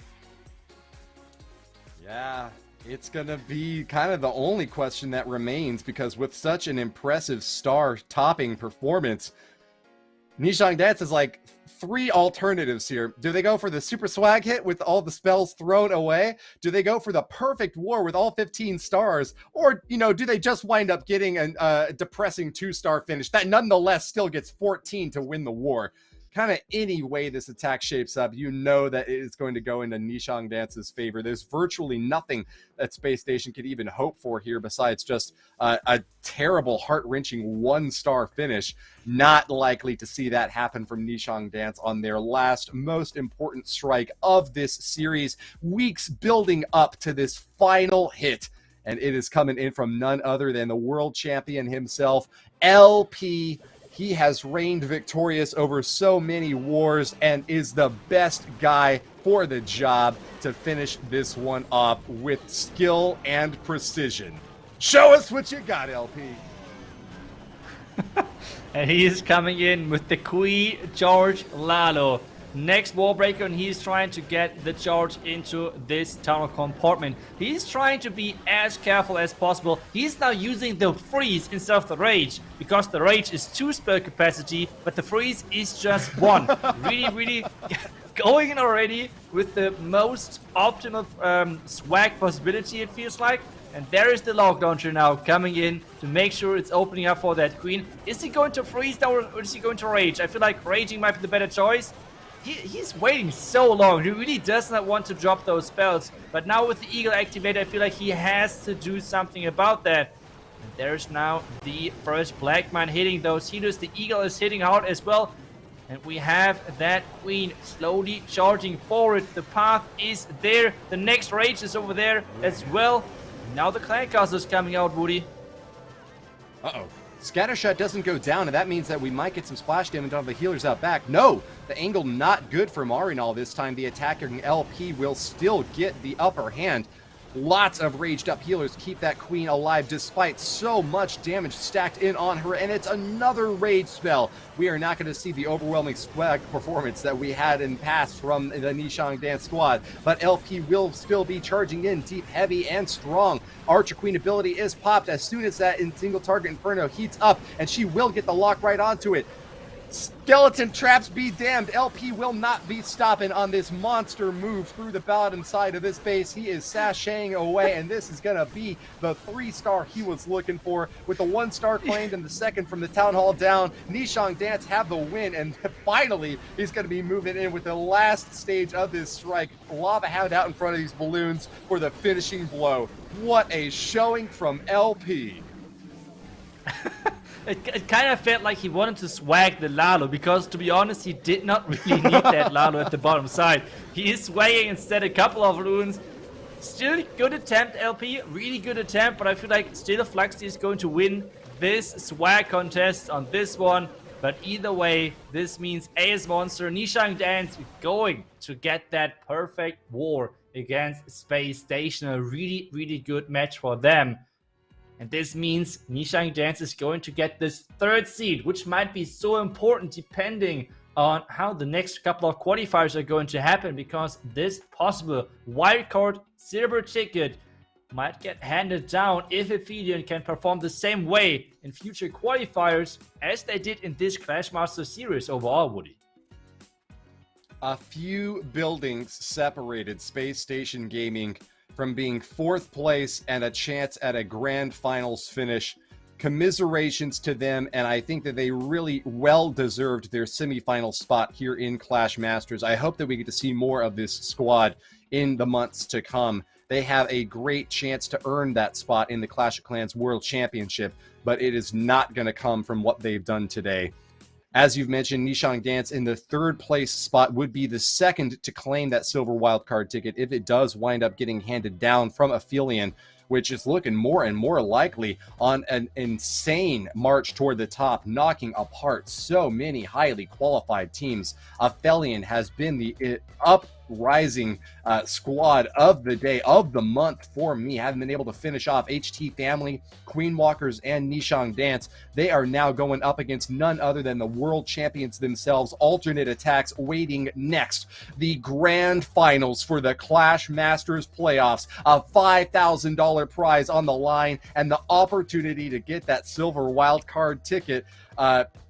Yeah, it's going to be kind of the only question that remains, because with such an impressive star-topping performance, Nishang Dance is like 3 alternatives here. Do they go for the super swag hit with all the spells thrown away? Do they go for the perfect war with all 15 stars? Or, you know, do they just wind up getting a depressing 2-star finish that nonetheless still gets 14 to win the war? Kind of any way this attack shapes up, you know that it is going to go into Nishang Dance's favor. There's virtually nothing that Space Station could even hope for here besides just a terrible, heart-wrenching 1-star finish. Not likely to see that happen from Nishang Dance on their last, most important strike of this series. Weeks building up to this final hit, and it is coming in from none other than the world champion himself, LP. He has reigned victorious over so many wars and is the best guy for the job to finish this one off with skill and precision. Show us what you got, LP. And he is coming in with the Queen Charge Lalo. Next wall breaker, and he's trying to get the charge into this tunnel compartment. He's trying to be as careful as possible. He's now using the freeze instead of the rage, because the rage is 2 spell capacity, but the freeze is just 1. Really going in already with the most optimal swag possibility, it feels like. And there is the log launcher now coming in to make sure it's opening up for that queen. Is he going to freeze now or is he going to rage? I feel like raging might be the better choice. He's waiting so long. He really does not want to drop those spells. But now with the eagle activated, I feel like he has to do something about that. And there's now the first black mine hitting those healers. The eagle is hitting hard as well. And we have that queen slowly charging forward. The path is there. The next rage is over there as well. Now the clan castle is coming out, Woody. Uh-oh. Scattershot doesn't go down, and that means that we might get some splash damage on the healers out back. No! The angle not good for Marinol this time. The attacking LP will still get the upper hand. Lots of raged up healers keep that queen alive despite so much damage stacked in on her, and it's another rage spell. We are not going to see the overwhelming swag performance that we had in past from the Nishang Dance squad, but LP will still be charging in deep, heavy, and strong. Archer Queen ability is popped as soon as that single target Inferno heats up, and she will get the lock right onto it. Skeleton traps be damned. LP will not be stopping on this monster move through the bottom side of this base. He is sashaying away, and this is going to be the 3-star he was looking for. With the 1-star claimed and the second from the Town Hall down, Nishang Dance have the win, and finally he's going to be moving in with the last stage of this strike. Lava Hound out in front of these balloons for the finishing blow. What a showing from LP. It kind of felt like he wanted to swag the Lalo, because to be honest, he did not really need that Lalo at the bottom side. He is swagging instead a couple of runes. Still good attempt, LP, really good attempt, but I feel like still Fluxy is going to win this swag contest on this one. But either way, this means AS Monster, Nishang Dance going to get that perfect war against Space Station. A really, really good match for them. And this means Nishang Dance is going to get this 3rd seed, which might be so important depending on how the next couple of qualifiers are going to happen, because this possible wildcard silver ticket might get handed down if Ophelia can perform the same way in future qualifiers as they did in this ClashMasters series overall, Woody. A few buildings separated Space Station Gaming from being 4th place and a chance at a grand finals finish. Commiserations to them, and I think that they really well deserved their semifinal spot here in Clash Masters. I hope that we get to see more of this squad in the months to come. They have a great chance to earn that spot in the Clash of Clans World Championship, but it is not going to come from what they've done today. As you've mentioned, Nishang Dance in the 3rd place spot would be the 2nd to claim that silver wildcard ticket if it does wind up getting handed down from Ophelia, which is looking more and more likely on an insane march toward the top, knocking apart so many highly qualified teams. Ophelia has been the uprising squad of the day, of the month for me. Having been able to finish off HT Family, Queen Walkers, and Nishang Dance. They are now going up against none other than the world champions themselves. Alternate Attacks waiting next. The grand finals for the Clash Masters playoffs. A $5,000 prize on the line, and the opportunity to get that silver wildcard ticket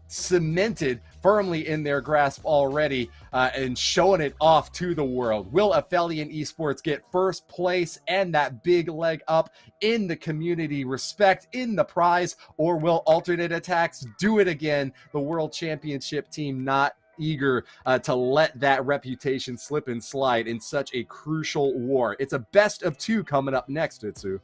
cemented firmly in their grasp already, and showing it off to the world. Will Ophelia Esports get 1st place and that big leg up in the community respect in the prize, or will Alternate Attacks do it again? The World Championship team not eager to let that reputation slip and slide in such a crucial war. It's a best of 2 coming up next, Itsu.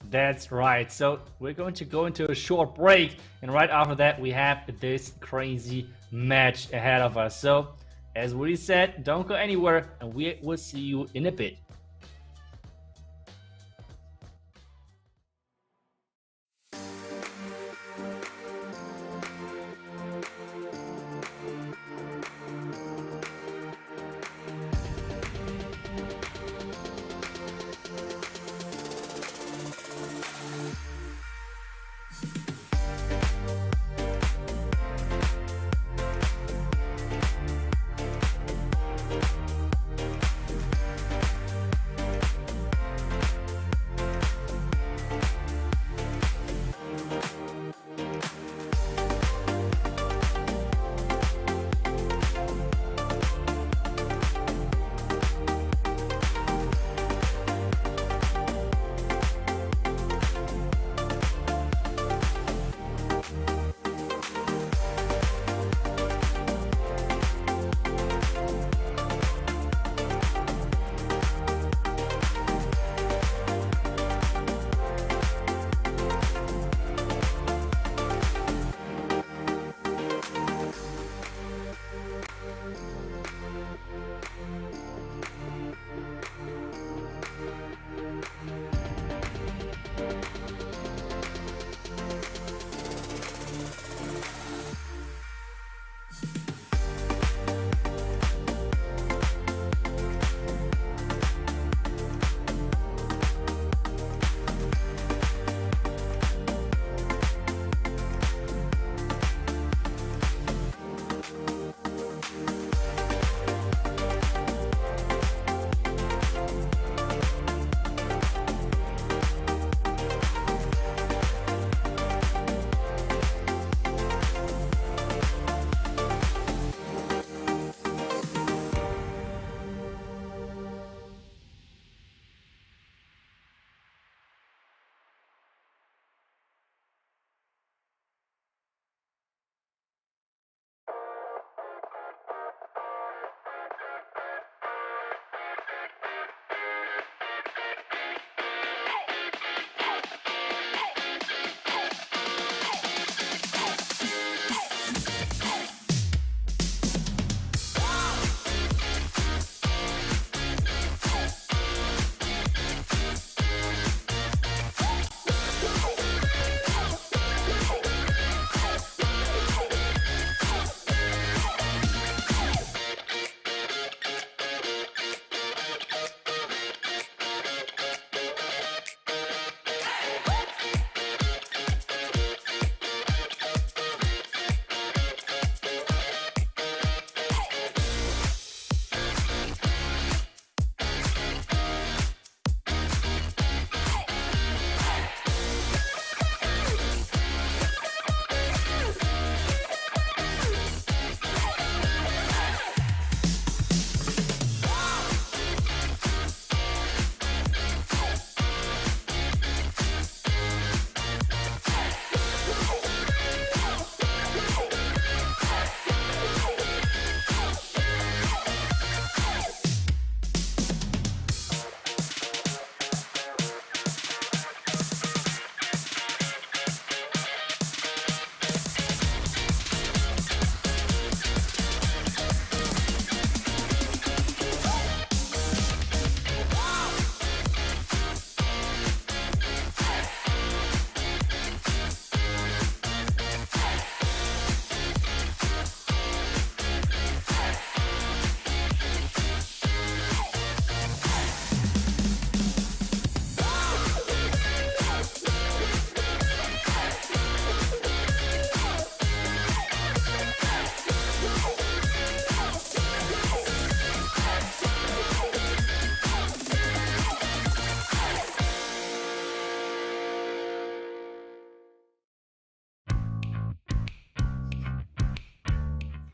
That's right. So we're going to go into a short break, and right after that we have this crazy match ahead of us. So as Woody said, don't go anywhere, and we will see you in a bit.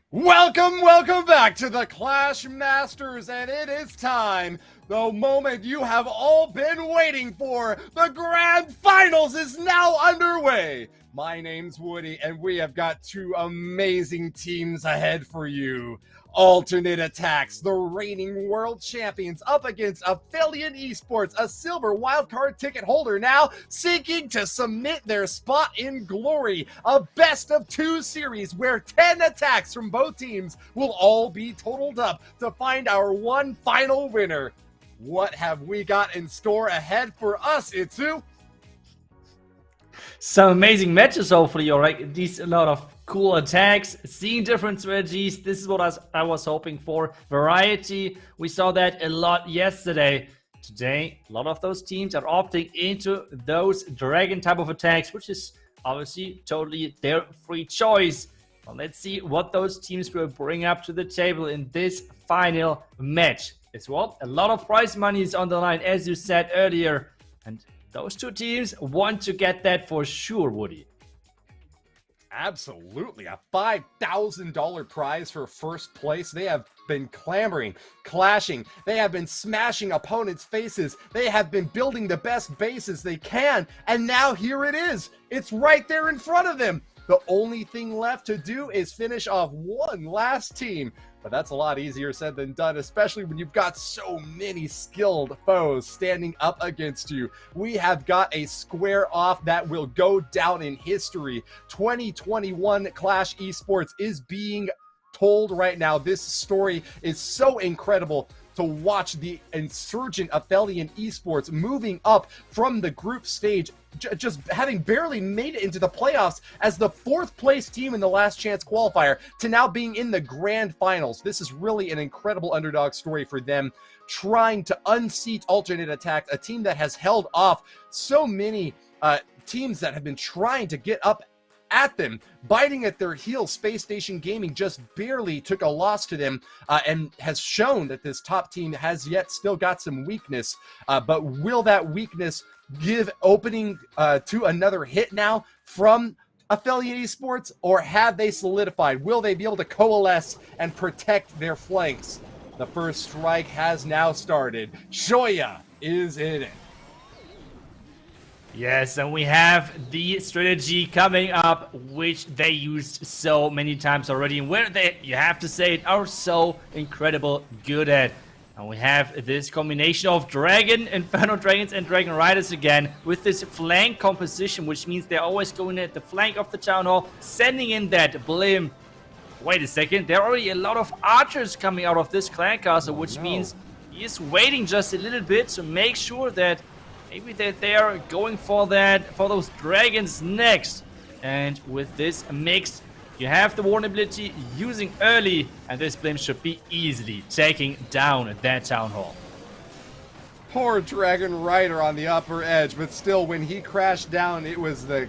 Welcome back to the Clash Masters, and it is time, the moment you have all been waiting for. The Grand Finals is now underway. My name's Woody, and we have got two amazing teams ahead for you. Alternate Attacks, the reigning world champions, up against Ophelia Esports, a silver wildcard ticket holder now seeking to cement their spot in glory. A best of 2 series where 10 attacks from both teams will all be totaled up to find our one final winner. What have we got in store ahead for us, Itsu? Some amazing matches, hopefully, alright. These a lot of cool attacks, seeing different strategies. This is what I was hoping for. Variety. We saw that a lot yesterday. Today, a lot of those teams are opting into those dragon type of attacks, which is obviously totally their free choice. Well, let's see what those teams will bring up to the table in this final match. As well, a lot of prize money is on the line, as you said earlier, and those two teams want to get that for sure, Woody. Absolutely. A $5,000 prize for first place. They have been clamoring, clashing. They have been smashing opponents' faces. They have been building the best bases they can. And now here it is. It's right there in front of them. The only thing left to do is finish off one last team. But that's a lot easier said than done, especially when you've got so many skilled foes standing up against you. We have got a square off that will go down in history. 2021 Clash Esports is being told right now. This story is so incredible to watch the insurgent Ophelia Esports moving up from the group stage, just having barely made it into the playoffs as the 4th place team in the last chance qualifier to now being in the grand finals. This is really an incredible underdog story for them, trying to unseat Alternate Attack, a team that has held off so many teams that have been trying to get up at them, biting at their heels. Space Station Gaming just barely took a loss to them and has shown that this top team has yet still got some weakness. But will that weakness give opening to another hit now from Ophelia Esports, or have they solidified? Will they be able to coalesce and protect their flanks? The first strike has now started. Shoya is in it. Yes, and we have the strategy coming up, which they used so many times already, and where they, you have to say it, are so incredible good at. And we have this combination of Dragon, Inferno Dragons, and Dragon Riders again, with this flank composition, which means they're always going at the flank of the Town Hall, sending in that blim. Wait a second, there are already a lot of archers coming out of this clan castle, which means he is waiting just a little bit to make sure that maybe that they are going for those dragons next. And with this mix, you have the vulnerability using early, and this blim should be easily taking down that Town Hall. Poor Dragon Rider on the upper edge, but still, when he crashed down, it was the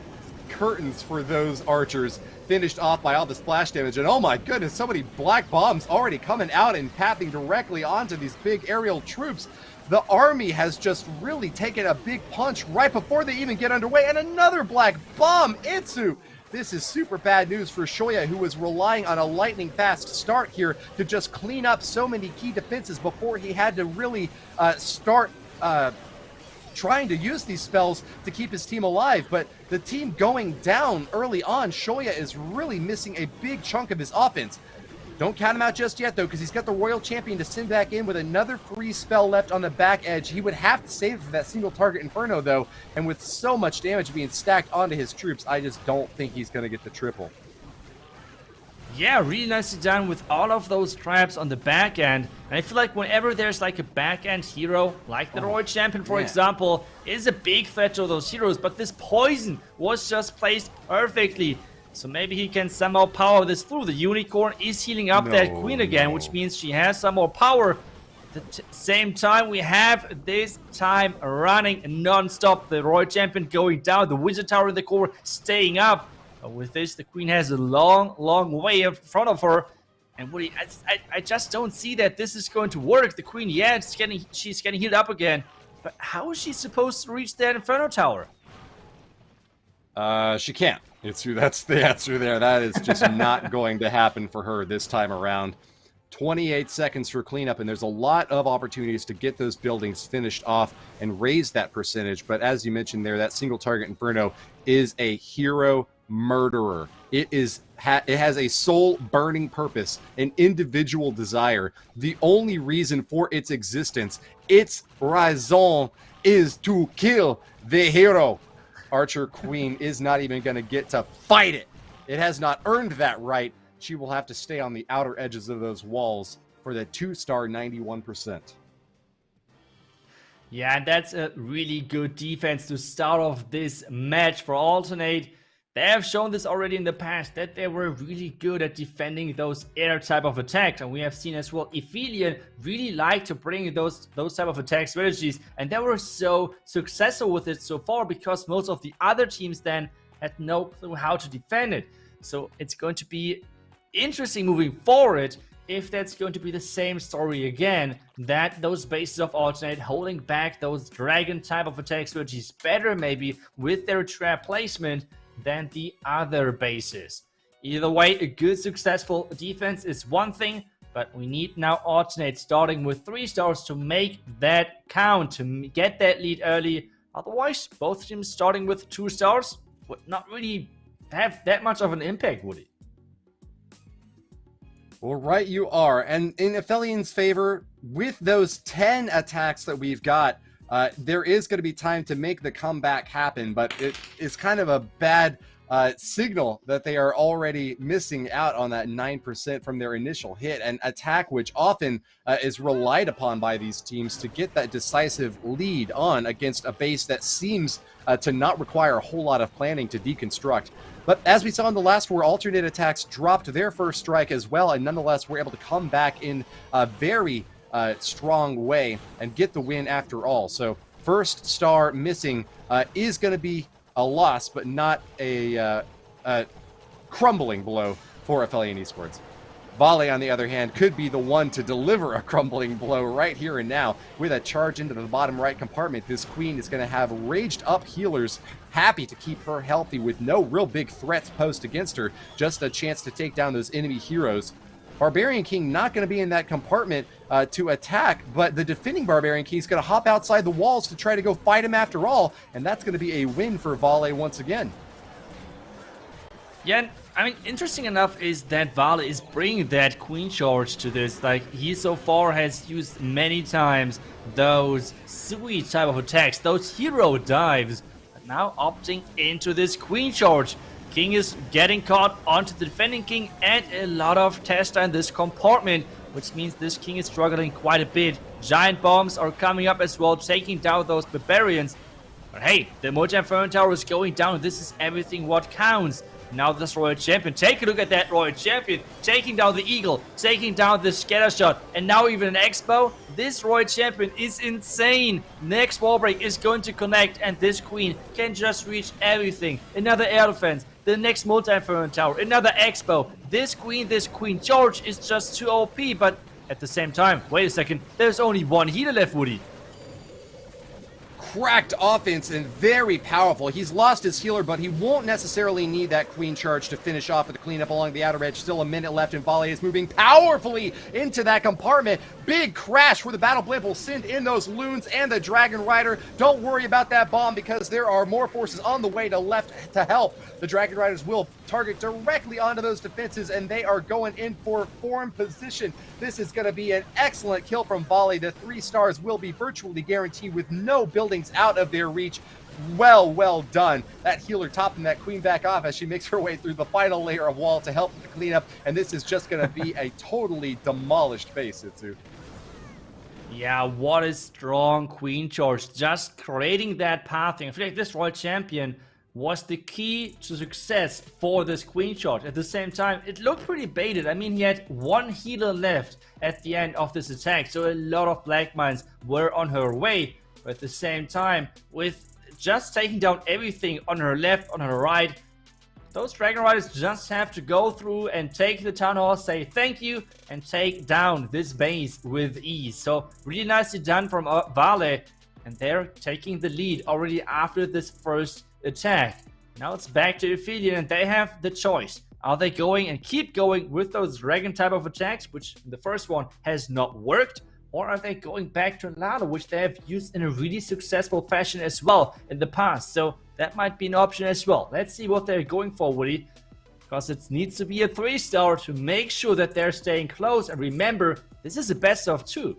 curtains for those archers finished off by all the splash damage. And oh my goodness, so many black bombs already coming out and pathing directly onto these big aerial troops. The army has just really taken a big punch right before they even get underway, and another black bomb. Itsu, this is super bad news for Shoya, who was relying on a lightning fast start here to just clean up so many key defenses before he had to really start trying to use these spells to keep his team alive. But the team going down early on, Shoya is really missing a big chunk of his offense. Don't count him out just yet, though, because he's got the Royal Champion to send back in with another free spell left on the back edge. He would have to save it for that single target Inferno, though, and with so much damage being stacked onto his troops, I just don't think he's going to get the triple. Yeah, really nicely done with all of those traps on the back end. And I feel like whenever there's like a back end hero, like the Royal Champion, for example, is a big threat to those heroes, but this poison was just placed perfectly. So maybe he can somehow power this through. The Unicorn is healing up that Queen again, which means she has some more power. At the same time, we have this time running non-stop. The Royal Champion going down, the Wizard Tower in the core staying up. But with this, the Queen has a long, long way in front of her. And Woody, I just don't see that this is going to work. The Queen, yeah, she's getting healed up again. But how is she supposed to reach that Inferno Tower? She can't. It's true. That's the answer there. That is just not going to happen for her this time around. 28 seconds for cleanup, and there's a lot of opportunities to get those buildings finished off and raise that percentage. But as you mentioned there, that single target Inferno is a hero murderer. It has a soul burning purpose, an individual desire. The only reason for its existence, its raison, is to kill the hero. Archer Queen is not even going to get to fight it. It has not earned that right. She will have to stay on the outer edges of those walls for the 2-star 91%. Yeah, and that's a really good defense to start off this match for Alternate. They have shown this already in the past, that they were really good at defending those air type of attacks. And we have seen as well, Ophelia really like to bring those type of attack strategies. And they were so successful with it so far because most of the other teams then had no clue how to defend it. So it's going to be interesting moving forward if that's going to be the same story again, that those bases of Alternate holding back those dragon type of attack strategies better maybe with their trap placement than the other bases. Either way, a good successful defense is one thing, but we need now Alternate starting with 3 stars to make that count, to get that lead early. Otherwise, both teams starting with 2 stars would not really have that much of an impact, would it? Well, right you are. And in Ophelian's favor, with those 10 attacks that we've got, there is going to be time to make the comeback happen, but it is kind of a bad signal that they are already missing out on that 9% from their initial hit, and attack which often is relied upon by these teams to get that decisive lead on against a base that seems to not require a whole lot of planning to deconstruct. But as we saw in the last war, Alternate attacks dropped their first strike as well, and nonetheless were able to come back in a very strong way and get the win after all. So first star missing is going to be a loss, but not a crumbling blow for Ophelia Esports. Vale, on the other hand, could be the one to deliver a crumbling blow right here and now. With a charge into the bottom right compartment, this queen is going to have raged up healers happy to keep her healthy with no real big threats posed against her. Just a chance to take down those enemy heroes. Barbarian King not going to be in that compartment to attack, but the defending Barbarian King is going to hop outside the walls to try to go fight him after all, and that's going to be a win for Vale once again. Yeah, I mean, interesting enough is that Vale is bringing that queen charge to this. Like, he so far has used many times those sweet type of attacks, those hero dives, but now opting into this queen charge. King is getting caught onto the defending king and a lot of tester in this compartment, which means this king is struggling quite a bit. Giant bombs are coming up as well, taking down those barbarians. But hey, the multi-inferno tower is going down. This is everything what counts. Now this Royal Champion, take a look at that Royal Champion, taking down the Eagle, taking down the Scatter Shot, and now even an Expo. This Royal Champion is insane. Next wall break is going to connect, and this Queen can just reach everything. Another air defense, the next multi-inferno tower, another Expo. This Queen George is just too OP, but at the same time, wait a second, there's only one healer left, Woody. Cracked offense and very powerful. He's lost his healer, but he won't necessarily need that queen charge to finish off with the cleanup along the outer edge. Still a minute left, and Vale is moving powerfully into that compartment. Big crash where the battle blimp will send in those loons and the Dragon Rider. Don't worry about that bomb because there are more forces on the way to left to help. The Dragon Riders will target directly onto those defenses, and they are going in for form position. This is going to be an excellent kill from Vale. The 3 stars will be virtually guaranteed with no buildings out of their reach. Well done. That healer topping that queen back off as she makes her way through the final layer of wall to help with the cleanup, and this is just going to be a totally demolished base, Itsu. Yeah, what a strong queen charge. Just creating that pathing. I feel like this Royal Champion was the key to success for this queen charge. At the same time, it looked pretty baited. I mean, he had 1 healer left at the end of this attack, so a lot of black mines were on her way. But at the same time, with just taking down everything on her left, on her right, those Dragon Riders just have to go through and take the Town Hall, say thank you, and take down this base with ease. So really nicely done from Vale, and they're taking the lead already after this first attack. Now it's back to Ophelia, and they have the choice. Are they going and keep going with those dragon type of attacks, which the first one has not worked? Or are they going back to Lado, which they have used in a really successful fashion as well in the past? So that might be an option as well. Let's see what they're going for, Woody. Because it needs to be a 3-star to make sure that they're staying close. And remember, this is a best of 2.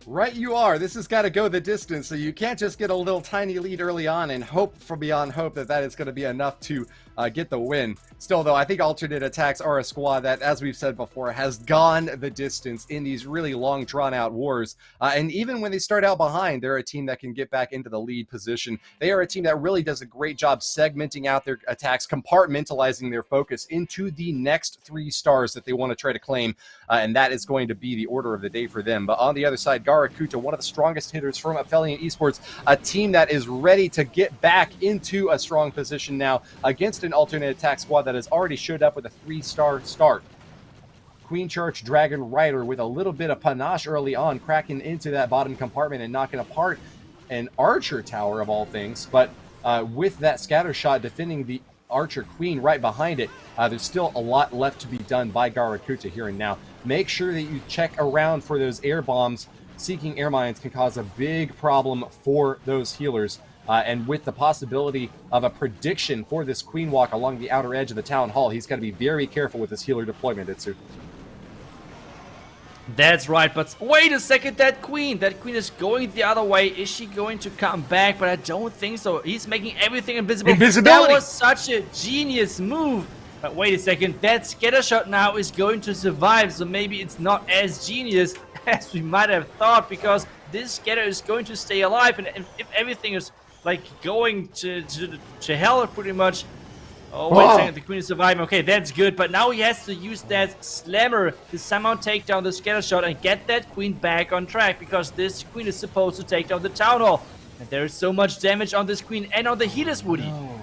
Right you are. This has got to go the distance, so you can't just get a little tiny lead early on and hope for beyond hope that is going to be enough to get the win. Still, though, I think alternate attacks are a squad that, as we've said before, has gone the distance in these really long, drawn-out wars. And even when they start out behind, they're a team that can get back into the lead position. They are a team that really does a great job segmenting out their attacks, compartmentalizing their focus into the next 3 stars that they want to try to claim, and that is going to be the order of the day for them. But on the other side, Garakuta, one of the strongest hitters from Ophelia Esports, a team that is ready to get back into a strong position now against an alternate attack squad that has already showed up with a 3-star start. Queen Church Dragon Rider with a little bit of panache early on, cracking into that bottom compartment and knocking apart an Archer Tower of all things, but with that scatter shot defending the Archer Queen right behind it, there's still a lot left to be done by Garakuta here and now. Make sure that you check around for those air bombs. Seeking air mines can cause a big problem for those healers. And with the possibility of a prediction for this Queen Walk along the outer edge of the Town Hall, he's got to be very careful with his healer deployment, Itsu. That's right, but wait a second, that Queen is going the other way. Is she going to come back? But I don't think so. He's making everything invisible. Invisibility! That was such a genius move. But wait a second, that scatter shot now is going to survive, so maybe it's not as genius as we might have thought, because this scatter is going to stay alive, and if everything is like going to hell pretty much. Oh, wait a second, the Queen is surviving. Okay, that's good, but now he has to use that slammer to somehow take down the scatter shot and get that Queen back on track, because this Queen is supposed to take down the Town Hall. And there is so much damage on this Queen and on the healers, Woody. Oh.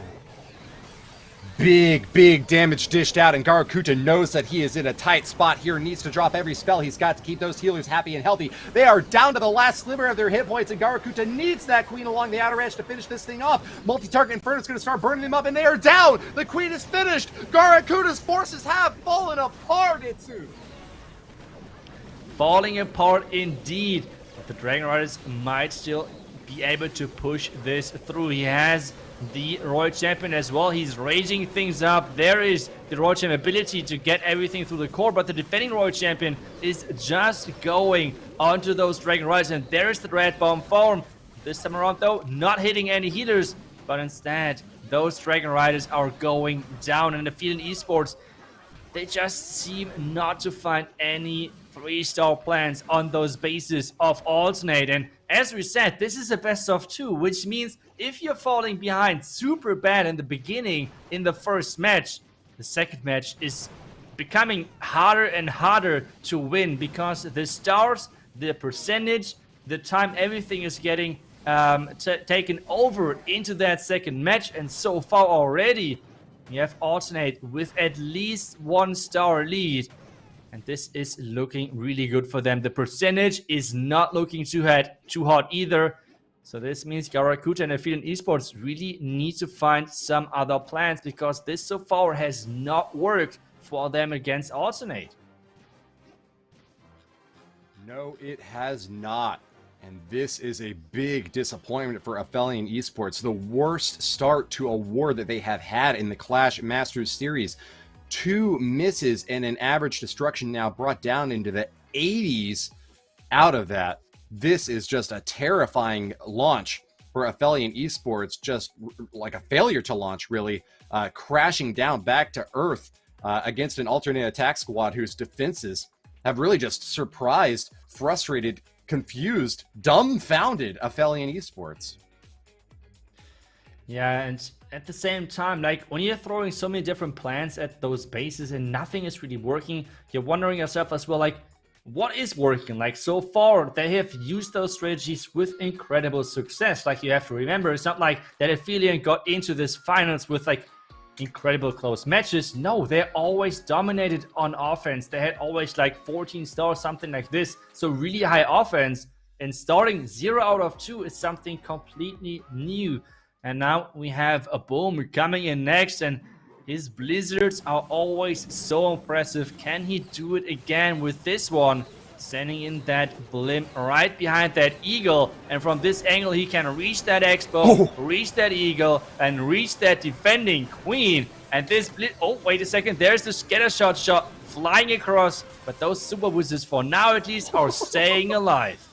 Big damage dished out, and Garakuta knows that he is in a tight spot here, needs to drop every spell he's got to keep those healers happy and healthy. They are down to the last sliver of their hit points, and Garakuta needs that Queen along the outer edge to finish this thing off. Multi-target Inferno is going to start burning them up, and they are down! The Queen is finished! Garakuta's forces have fallen apart, Itsu! Falling apart indeed. But the Dragon Riders might still be able to push this through. He has the Royal Champion as well. He's raging things up. There is the Royal Champion ability to get everything through the core, but the defending Royal Champion is just going onto those Dragon Riders, and there's the Red Bomb form. This time around though, not hitting any healers, but instead those Dragon Riders are going down. And the Ophelia Esports, they just seem not to find any 3-star plans on those bases of alternate. And as we said, this is a best of 2, which means if you're falling behind super bad in the beginning in the first match, the second match is becoming harder and harder to win, because the stars, the percentage, the time, everything is getting taken over into that second match. And so far already, you have alternate with at least 1-star lead. And this is looking really good for them. The percentage is not looking too hot either. So this means Garakuta and Ophelia Esports really need to find some other plans, because this so far has not worked for them against alternate. No, it has not. And this is a big disappointment for Ophelia Esports. The worst start to a war that they have had in the Clash Masters series. 2 misses and an average destruction now brought down into the 80s out of that. This is just a terrifying launch for Ophelia Esports, just like a failure to launch, really, crashing down back to earth against an alternate attack squad whose defenses have really just surprised, frustrated, confused, dumbfounded Ophelia Esports. Yeah, and at the same time, like, when you're throwing so many different plans at those bases and nothing is really working, you're wondering yourself as well, like, what is working? Like, so far, they have used those strategies with incredible success. Like, you have to remember, it's not like that Ophelia got into this finals with, like, incredible close matches. No, they're always dominated on offense. They had always, like, 14 stars, something like this. So really high offense. And starting 0 out of 2 is something completely new. And now we have a Boom coming in next, and his blizzards are always so impressive. Can he do it again with this one? Sending in that blimp right behind that eagle, and from this angle he can reach that Expo, reach that eagle, and reach that defending queen. And this oh, wait a second, there's the scattershot shot flying across, but those super wizards for now at least are staying alive.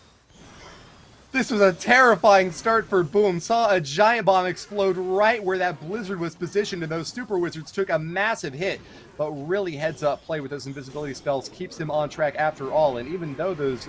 This was a terrifying start for Boom. Saw a giant bomb explode right where that blizzard was positioned, and those super wizards took a massive hit. But really heads up play with those invisibility spells keeps him on track after all. And even though those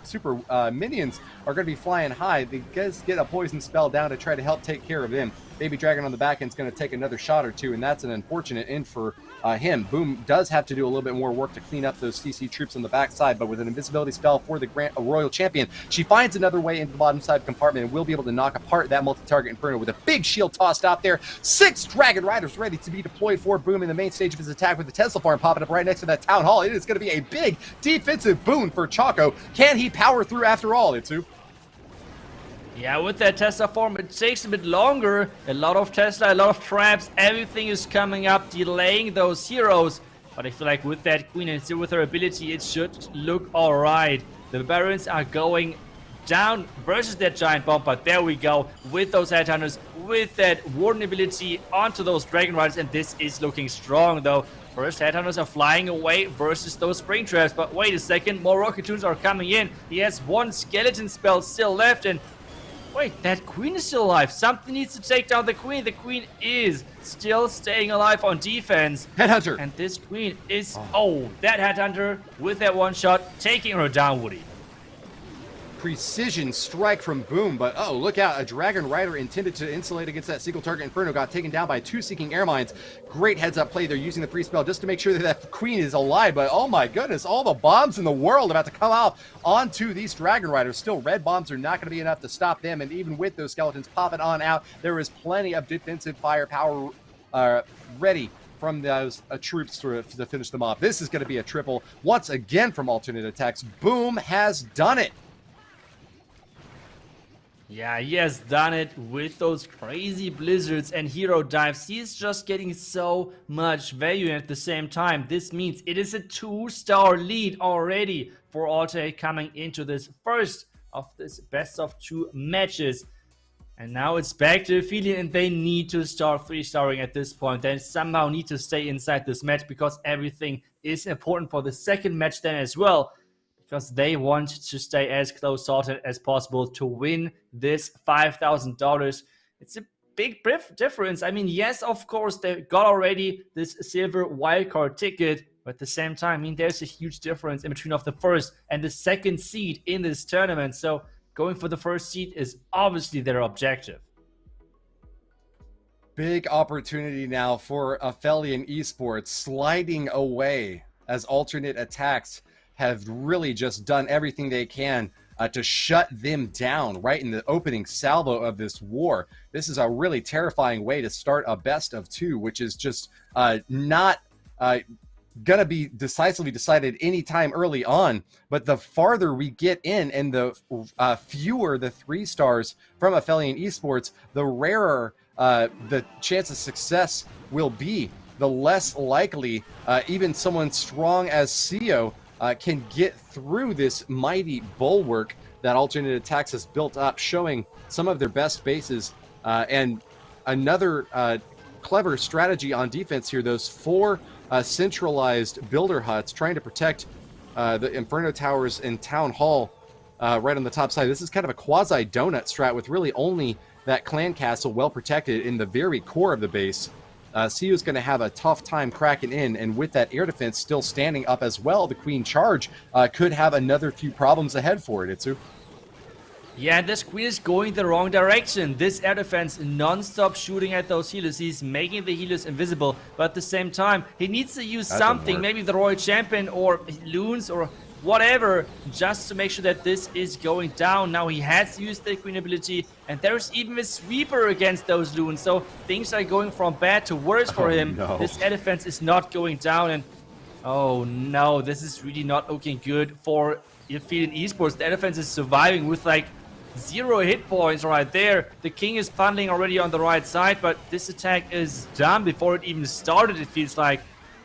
super minions are going to be flying high, they just get a poison spell down to try to help take care of him. Baby Dragon on the back end is going to take another shot or two, and that's an unfortunate end for him. Boom does have to do a little bit more work to clean up those CC troops on the backside, but with an invisibility spell for the Royal Champion, she finds another way into the bottom side compartment and will be able to knock apart that multi-target Inferno with a big shield tossed out there. 6 Dragon Riders ready to be deployed for Boom in the main stage of his attack with the Tesla farm popping up right next to that Town Hall. It is going to be a big defensive boon for Choco. Can he power through after all, Itsu? Yeah, with that Tesla form, it takes a bit longer. A lot of Tesla, a lot of traps, everything is coming up, delaying those heroes. But I feel like with that Queen and still with her ability, it should look alright. The Barons are going down versus that Giant Bomb, but there we go. With those Headhunters, with that Warden ability onto those Dragon Riders, and this is looking strong though. First Headhunters are flying away versus those Spring Traps, but wait a second, more Rocket Toons are coming in. He has one Skeleton spell still left, and wait, that Queen is still alive. Something needs to take down the Queen. The Queen is still staying alive on defense. Headhunter. And this Queen is... Oh, that Headhunter with that one shot taking her down, Woody. Precision strike from Boom, but oh, look out. A Dragon Rider intended to insulate against that single target Inferno got taken down by 2 Seeking Air Mines. Great heads-up play. They're using the free spell just to make sure that that Queen is alive, but oh my goodness, all the bombs in the world about to come out onto these Dragon Riders. Still, red bombs are not going to be enough to stop them, and even with those skeletons popping on out, there is plenty of defensive firepower ready from those troops to finish them off. This is going to be a triple once again from alternate attacks. Boom has done it. Yeah, he has done it with those crazy blizzards and hero dives. He's just getting so much value, and at the same time, this means it is a 2-star lead already for Alternate coming into this first of this best of 2 matches. And now it's back to Ophelia, and they need to start 3-starring at this point. They somehow need to stay inside this match because everything is important for the second match then as well. Because they want to stay as close sorted as possible to win this $5,000. It's a big difference. I mean, yes, of course, they got already this silver wildcard ticket, but at the same time, I mean, there's a huge difference in between of the first and the second seed in this tournament. So going for the first seed is obviously their objective. Big opportunity now for Ophelia Esports, sliding away as alternate attacks have really just done everything they can to shut them down right in the opening salvo of this war. This is a really terrifying way to start a best of 2, which is just not going to be decisively decided anytime early on. But the farther we get in and the fewer the 3 stars from Ophelia Esports, the rarer the chance of success will be. The less likely even someone strong as CEO can get through this mighty bulwark that alternate attacks has built up, showing some of their best bases. And another clever strategy on defense here, those 4 centralized builder huts trying to protect the Inferno Towers and Town Hall right on the top side. This is kind of a quasi-donut strat with really only that clan castle well protected in the very core of the base. CU is going to have a tough time cracking in, and with that air defense still standing up as well, the Queen charge could have another few problems ahead for it, Itsu. Yeah, this Queen is going the wrong direction. This air defense non-stop shooting at those healers. He's making the healers invisible, but at the same time, he needs to use something, maybe the Royal Champion or Loons or whatever, just to make sure that this is going down. Now he has used the Queen ability, and there's even a sweeper against those Loons, so things are going from bad to worse for him. No. This air defense is not going down, and oh no, this is really not looking good for Ophelia Esports. The air defense is surviving with like 0 hit points right there. The king is funneling already on the right side, but this attack is done before it even started, it feels like.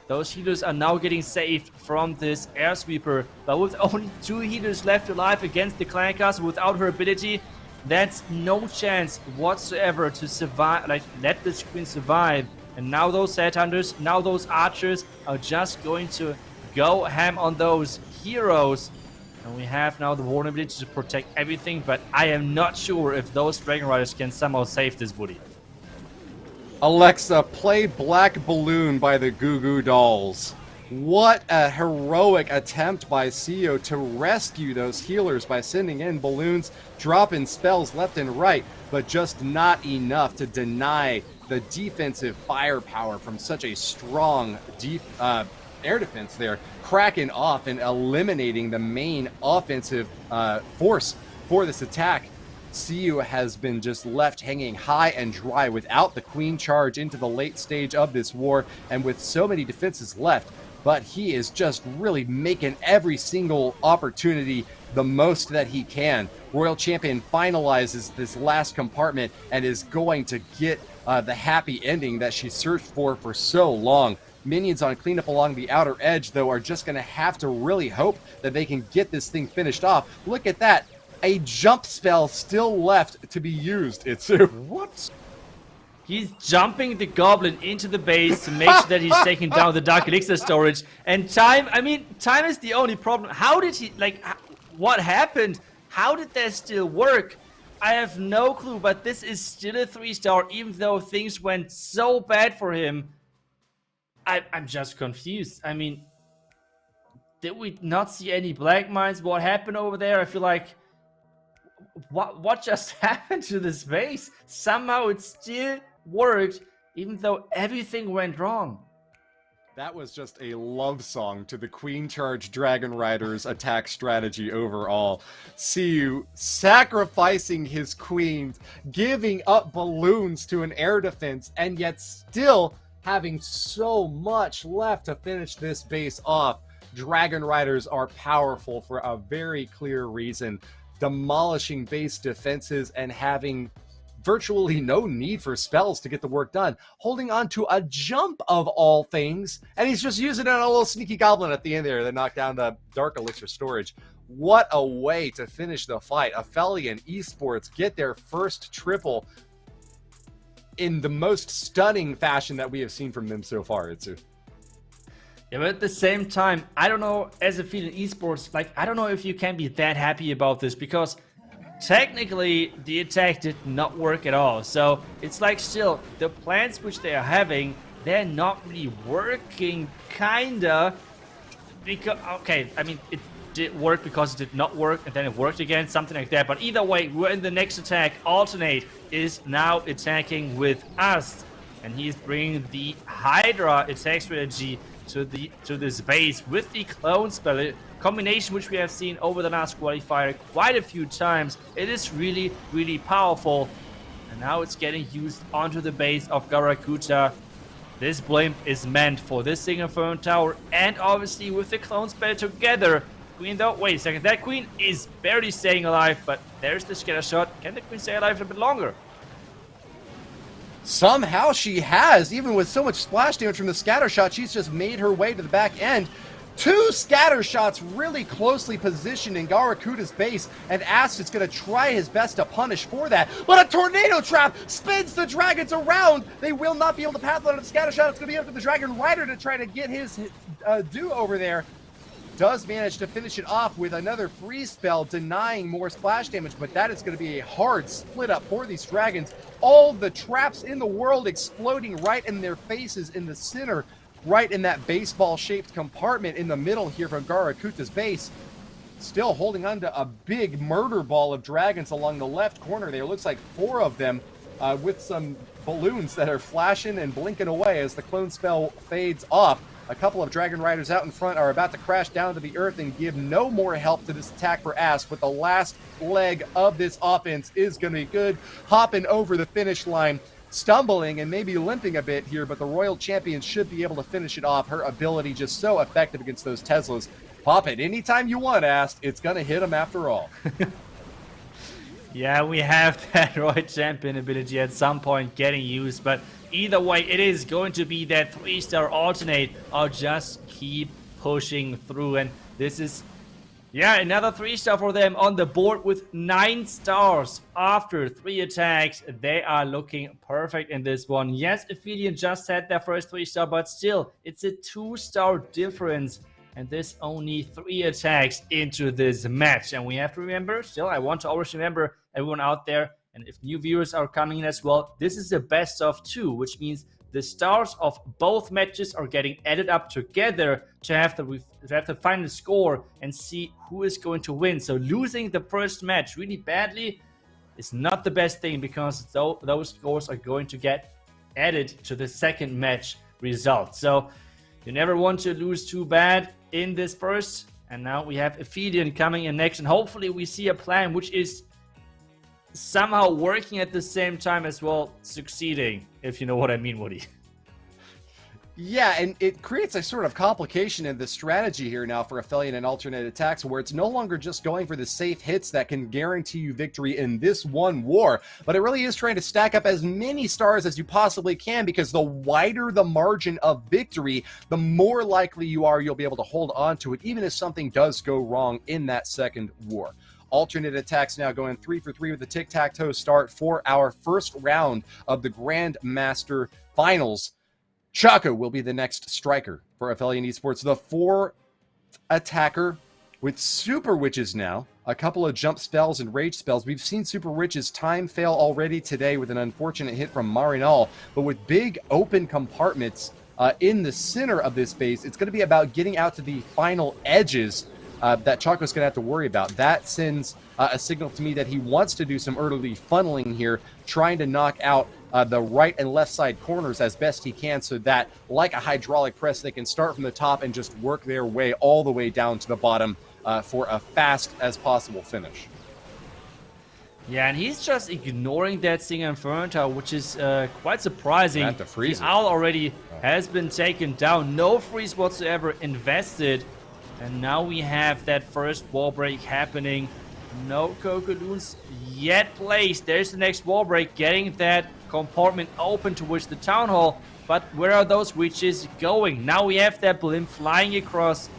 Those healers are now getting saved from this air sweeper, but with only 2 healers left alive against the clan castle without her ability, that's no chance whatsoever to survive, like let this queen survive. And now those headhunters, now those archers are just going to go ham on those heroes. And we have now the vulnerability to protect everything, but I am not sure if those Dragon Riders can somehow save this Woody. Alexa, play Black Balloon by the Goo Goo Dolls. What a heroic attempt by CEO to rescue those healers by sending in balloons, dropping spells left and right, but just not enough to deny the defensive firepower from such a strong air defense there, cracking off and eliminating the main offensive force for this attack. CU has been just left hanging high and dry without the queen charge into the late stage of this war and with so many defenses left, but he is just really making every single opportunity the most that he can. Royal Champion finalizes this last compartment and is going to get the happy ending that she searched for so long. Minions on cleanup along the outer edge, though, are just going to have to really hope that they can get this thing finished off. Look at that. A jump spell still left to be used, Itsu. What? He's jumping the goblin into the base to make sure that he's taking down the Dark Elixir storage. And time, I mean, time is the only problem. How did he, like, what happened? How did that still work? I have no clue, but this is still a 3-star, even though things went so bad for him. I'm just confused. I mean, did we not see any black mines? What happened over there? I feel like, what just happened to this base? Somehow it still worked, even though everything went wrong. That was just a love song to the Queen Charge Dragon Riders attack strategy overall. CU sacrificing his queens, giving up balloons to an air defense, and yet still having so much left to finish this base off. Dragon Riders are powerful for a very clear reason, demolishing base defenses and having virtually no need for spells to get the work done, holding on to a jump of all things, and he's just using it on a little sneaky goblin at the end there that knocked down the Dark Elixir storage. What a way to finish the fight. Ophelia and Esports get their first triple in the most stunning fashion that we have seen from them so far, Itsu. Yeah, but at the same time, I don't know, as a field in esports, like, I don't know if you can be that happy about this, because technically the attack did not work at all. So it's like, still, the plans which they are having, they're not really working, kinda, because, okay, I mean, it did work because it did not work, and then it worked again, something like that. But either way, we're in the next attack. Alternate is now attacking with us, and he's bringing the Hydra attack strategy to this base with the clone spell, a combination which we have seen over the last qualifier quite a few times. It is really, really powerful, and now it's getting used onto the base of Garakuta. This blimp is meant for this single Inferno Tower, and obviously with the clone spell together. Queen though, wait a second, that queen is barely staying alive, but there's the scatter shot. Can the queen stay alive a bit longer? Somehow she has, even with so much splash damage from the scatter shot, she's just made her way to the back end. 2 scatter shots really closely positioned in Garakuta's base, and Ast is going to try his best to punish for that. But a tornado trap spins the dragons around. They will not be able to path out of the scatter shot. It's going to be up to the Dragon Rider to try to get his due over there. Does manage to finish it off with another freeze spell, denying more splash damage, but that is going to be a hard split up for these dragons. All the traps in the world exploding right in their faces in the center, right in that baseball-shaped compartment in the middle here from Garakuta's base. Still holding on to a big murder ball of dragons along the left corner there. Looks like 4 of them with some balloons that are flashing and blinking away as the clone spell fades off. A couple of Dragon Riders out in front are about to crash down to the earth and give no more help to this attack for Ask, but the last leg of this offense is going to be good. Hopping over the finish line, stumbling and maybe limping a bit here, but the Royal Champion should be able to finish it off. Her ability just so effective against those Teslas. Pop it anytime you want, Ask. It's going to hit them after all. Yeah, we have that Roy Champion ability at some point getting used, but either way, it is going to be that 3-star alternate or just keep pushing through. And this is, yeah, another 3-star for them on the board with 9 stars after 3 attacks. They are looking perfect in this one. Yes, Ophelia just had their first 3-star, but still, it's a 2-star difference. And this only 3 attacks into this match. And we have to remember, still, I want to always remember everyone out there, and if new viewers are coming in as well, this is a best of 2, which means the stars of both matches are getting added up together to have the final score and see who is going to win. So losing the first match really badly is not the best thing, because those scores are going to get added to the second match result. So you never want to lose too bad in this first. And now we have Ophelia coming in next, and hopefully we see a plan which is somehow working at the same time as well, succeeding, if you know what I mean, Woody. Yeah, and it creates a sort of complication in the strategy here now for Ophelia and alternate attacks, where it's no longer just going for the safe hits that can guarantee you victory in this one war, but it really is trying to stack up as many stars as you possibly can, because the wider the margin of victory, the more likely you'll be able to hold on to it, even if something does go wrong in that second war. Alternate attacks now going 3 for 3 with the tic-tac-toe start for our first round of the Grandmaster Finals. Choco will be the next striker for Ophelia Esports, the 4 attacker with Super Witches now, a couple of jump spells and rage spells. We've seen Super Witches time fail already today with an unfortunate hit from Marinal, but with big open compartments in the center of this base, it's going to be about getting out to the final edges that Choco's going to have to worry about. That sends a signal to me that he wants to do some early funneling here, trying to knock out the right and left side corners as best he can, so that, like a hydraulic press, they can start from the top and just work their way all the way down to the bottom for a fast as possible finish. Yeah, and he's just ignoring that Singer Inferno, which is quite surprising. Have to freeze the Owl already has been taken down. No freeze whatsoever invested. And now we have that first wall break happening. No Cocodoons yet placed. There's the next wall break, getting that compartment open towards the Town Hall. But where are those witches going? Now we have that blimp flying across.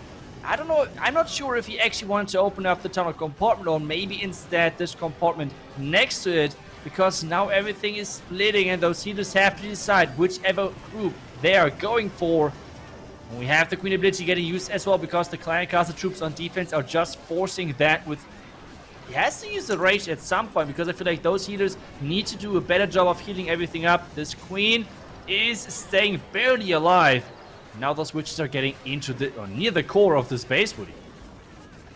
I don't know. I'm not sure if he actually wanted to open up the Town Hall compartment, or maybe instead this compartment next to it. Because now everything is splitting and those healers have to decide whichever group they are going for. And we have the Queen ability getting used as well, because the Clan Castle troops on defense are just forcing that with... He has to use the rage at some point, because I feel like those healers need to do a better job of healing everything up. This Queen is staying barely alive. Now those witches are getting into the... or near the core of this base, Woody.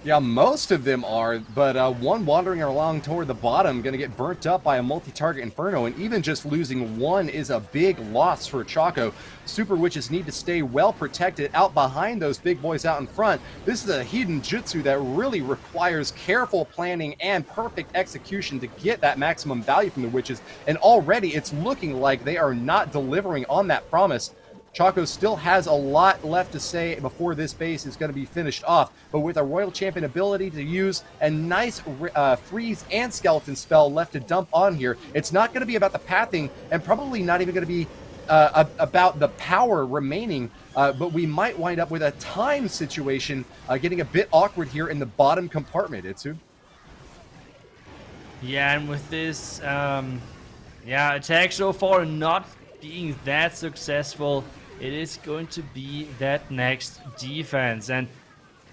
Yeah, most of them are, but one wandering along toward the bottom, going to get burnt up by a multi-target Inferno, and even just losing one is a big loss for Choco. Super Witches need to stay well protected out behind those big boys out in front. This is a hidden jutsu that really requires careful planning and perfect execution to get that maximum value from the Witches, and already it's looking like they are not delivering on that promise. Choco still has a lot left to say before this base is going to be finished off, but with a Royal Champion ability to use a nice freeze and skeleton spell left to dump on here, it's not going to be about the pathing, and probably not even going to be about the power remaining, but we might wind up with a time situation getting a bit awkward here in the bottom compartment, Itsu. Yeah, and with this attack so far not being that successful, it is going to be that next defense. And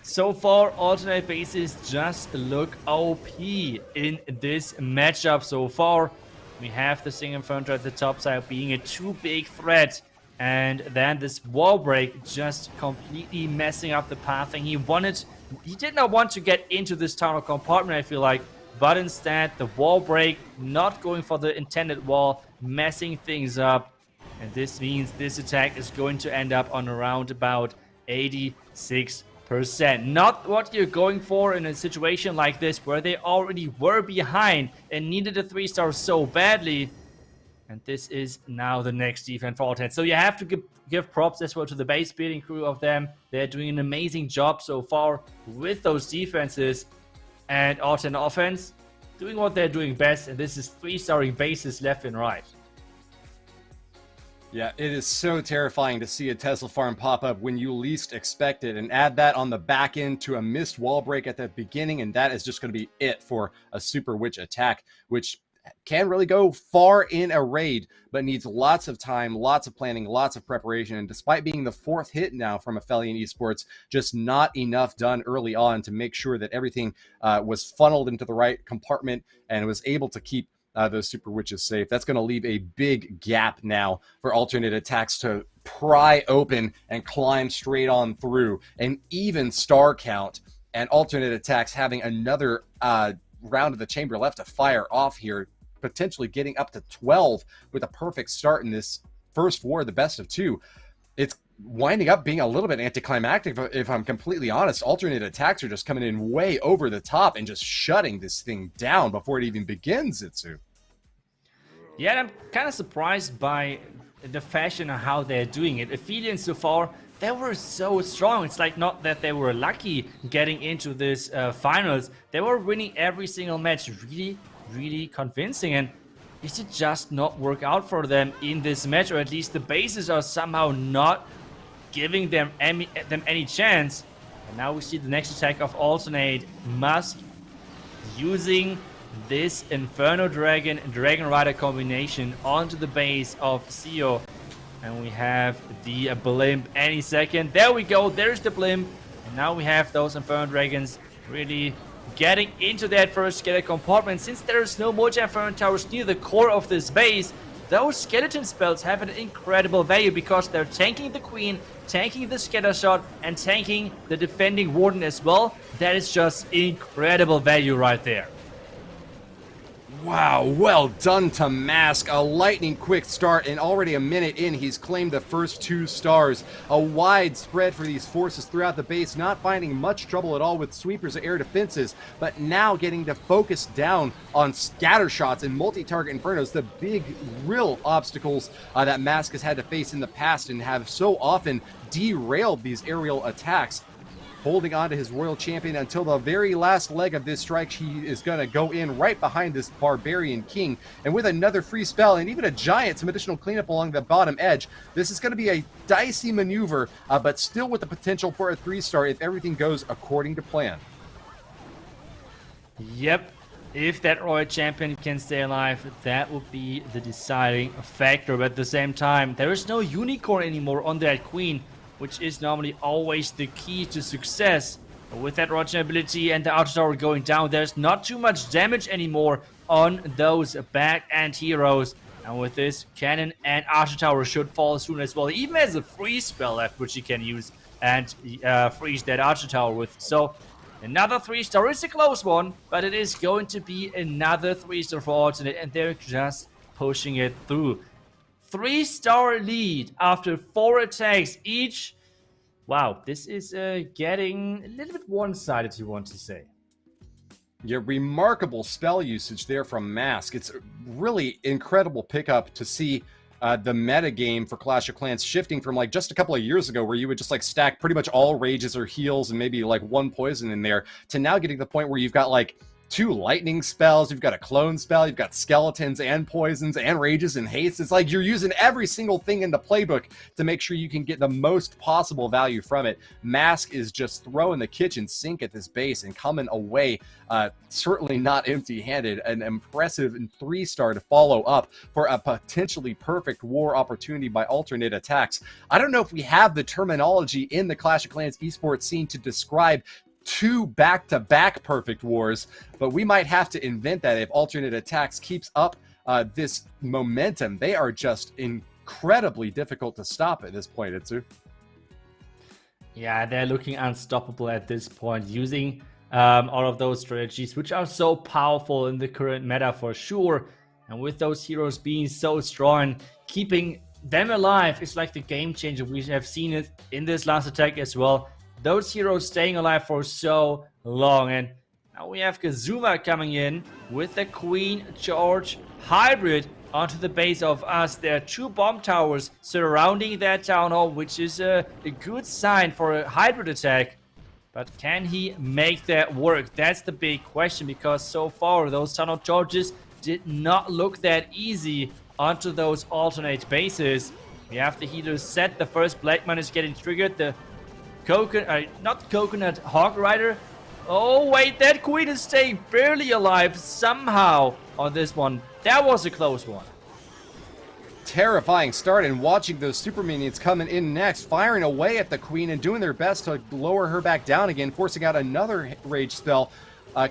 so far, alternate bases just look OP in this matchup so far. We have the Singer Inferno at the top side being a too big threat, and then this wall break just completely messing up the pathing. He did not want to get into this tunnel compartment, I feel like, but instead the wall break, not going for the intended wall, messing things up. And this means this attack is going to end up on around about 86%. Not what you're going for in a situation like this, where they already were behind and needed a 3-star so badly. And this is now the next defense for alternate. So you have to give props as well to the base building crew of them. They're doing an amazing job so far with those defenses. And alternate offense, doing what they're doing best, and this is 3-starring bases left and right. Yeah, it is so terrifying to see a Tesla farm pop up when you least expect it, and add that on the back end to a missed wall break at the beginning, and that is just going to be it for a Super Witch attack, which can really go far in a raid, but needs lots of time, lots of planning, lots of preparation. And despite being the 4th hit now from Ophelia Esports, just not enough done early on to make sure that everything was funneled into the right compartment and was able to keep those Super Witches safe. That's going to leave a big gap now for alternate attacks to pry open and climb straight on through. An even star count and alternate attacks having another round of the chamber left to fire off here, potentially getting up to 12 with a perfect start in this first war, the best of 2. It's winding up being a little bit anticlimactic, if I'm completely honest. Alternate attacks are just coming in way over the top and just shutting this thing down before it even begins, Itsu. Yeah, I'm kind of surprised by the fashion of how they're doing it. Ophelia so far, they were so strong. It's like not that they were lucky getting into this finals. They were winning every single match really convincing, and it did just not work out for them in this match, or at least the bases are somehow not giving them any chance. And now we see the next attack of alternate Musk using this Inferno Dragon and Dragon Rider combination onto the base of Sio. And we have the blimp any second. There we go, there's the blimp. And now we have those Inferno Dragons really getting into that first skeleton compartment. Since there's no more Inferno Towers near the core of this base, those skeleton spells have an incredible value because they're tanking the Queen, tanking the scatter shot, and tanking the defending Warden as well. That is just incredible value right there. Wow, well done to Mask. A lightning quick start, and already a minute in, he's claimed the first 2 stars. A wide spread for these forces throughout the base, not finding much trouble at all with sweepers and air defenses, but now getting to focus down on scatter shots and multi-target infernos, the big, real obstacles that Mask has had to face in the past and have so often derailed these aerial attacks. Holding on to his Royal Champion until the very last leg of this strike. He is going to go in right behind this Barbarian King. And with another free spell and even a Giant, some additional cleanup along the bottom edge, this is going to be a dicey maneuver, but still with the potential for a 3-star if everything goes according to plan. Yep. If that Royal Champion can stay alive, that would be the deciding factor. But at the same time, there is no Unicorn anymore on that Queen, which is normally always the key to success. With that Roger ability and the Outer Tower going down, there's not too much damage anymore on those back-end heroes. And with this, Cannon and Archer Tower should fall soon as well. He even has a freeze spell left, which he can use and freeze that Archer Tower with. So, another 3-star. It's a close one, but it is going to be another 3-star for alternate, and they're just pushing it through. 3-star lead after 4 attacks each. Wow, this is getting a little bit one-sided, you want to say. Yeah, remarkable spell usage there from Mask. It's a really incredible pickup to see the meta game for Clash of Clans shifting from like just a couple of years ago where you would just like stack pretty much all rages or heals and maybe like 1 poison in there, to now getting to the point where you've got like 2 lightning spells, you've got a clone spell, you've got skeletons and poisons and rages and haste. It's like you're using every single thing in the playbook to make sure you can get the most possible value from it. Mask is just throwing the kitchen sink at this base and coming away certainly not empty-handed. An impressive 3-star to follow up for a potentially perfect war opportunity by alternate attacks. I don't know if we have the terminology in the Clash of Clans esports scene to describe 2 back-to-back perfect wars, but we might have to invent that if alternate attacks keeps up this momentum. They are just incredibly difficult to stop at this point, Itsu. Yeah, they're looking unstoppable at this point, using all of those strategies, which are so powerful in the current meta for sure. And with those heroes being so strong, keeping them alive is like the game changer. We have seen it in this last attack as well. Those heroes staying alive for so long. And now we have Kazuma coming in with the Queen George hybrid onto the base of us. There are 2 bomb towers surrounding that town hall, which is a good sign for a hybrid attack. But can he make that work? That's the big question, because so far those tunnel charges did not look that easy onto those alternate bases. We have the healers set. The first Black Man is getting triggered. The not Coconut, Hog Rider. Oh wait, that Queen is staying barely alive somehow on this one. That was a close one. Terrifying start, and watching those super minions coming in next, firing away at the Queen and doing their best to lower her back down again, forcing out another rage spell.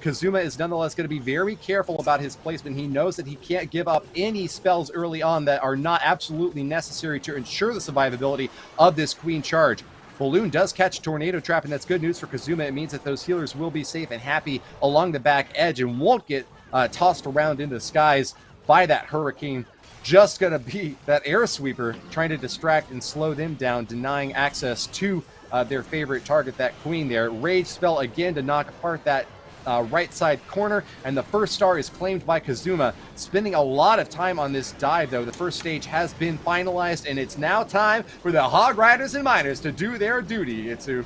Kazuma is nonetheless going to be very careful about his placement. He knows that he can't give up any spells early on that are not absolutely necessary to ensure the survivability of this Queen charge. Balloon does catch a Tornado Trap, and that's good news for Kazuma. It means that those healers will be safe and happy along the back edge and won't get tossed around into the skies by that Hurricane. Just going to be that Air Sweeper trying to distract and slow them down, denying access to their favorite target, that Queen there. Rage spell again to knock apart that right side corner, and the first star is claimed by Kazuma. Spending a lot of time on this dive, though. The first stage has been finalized, and it's now time for the Hog Riders and Miners to do their duty, Itsu.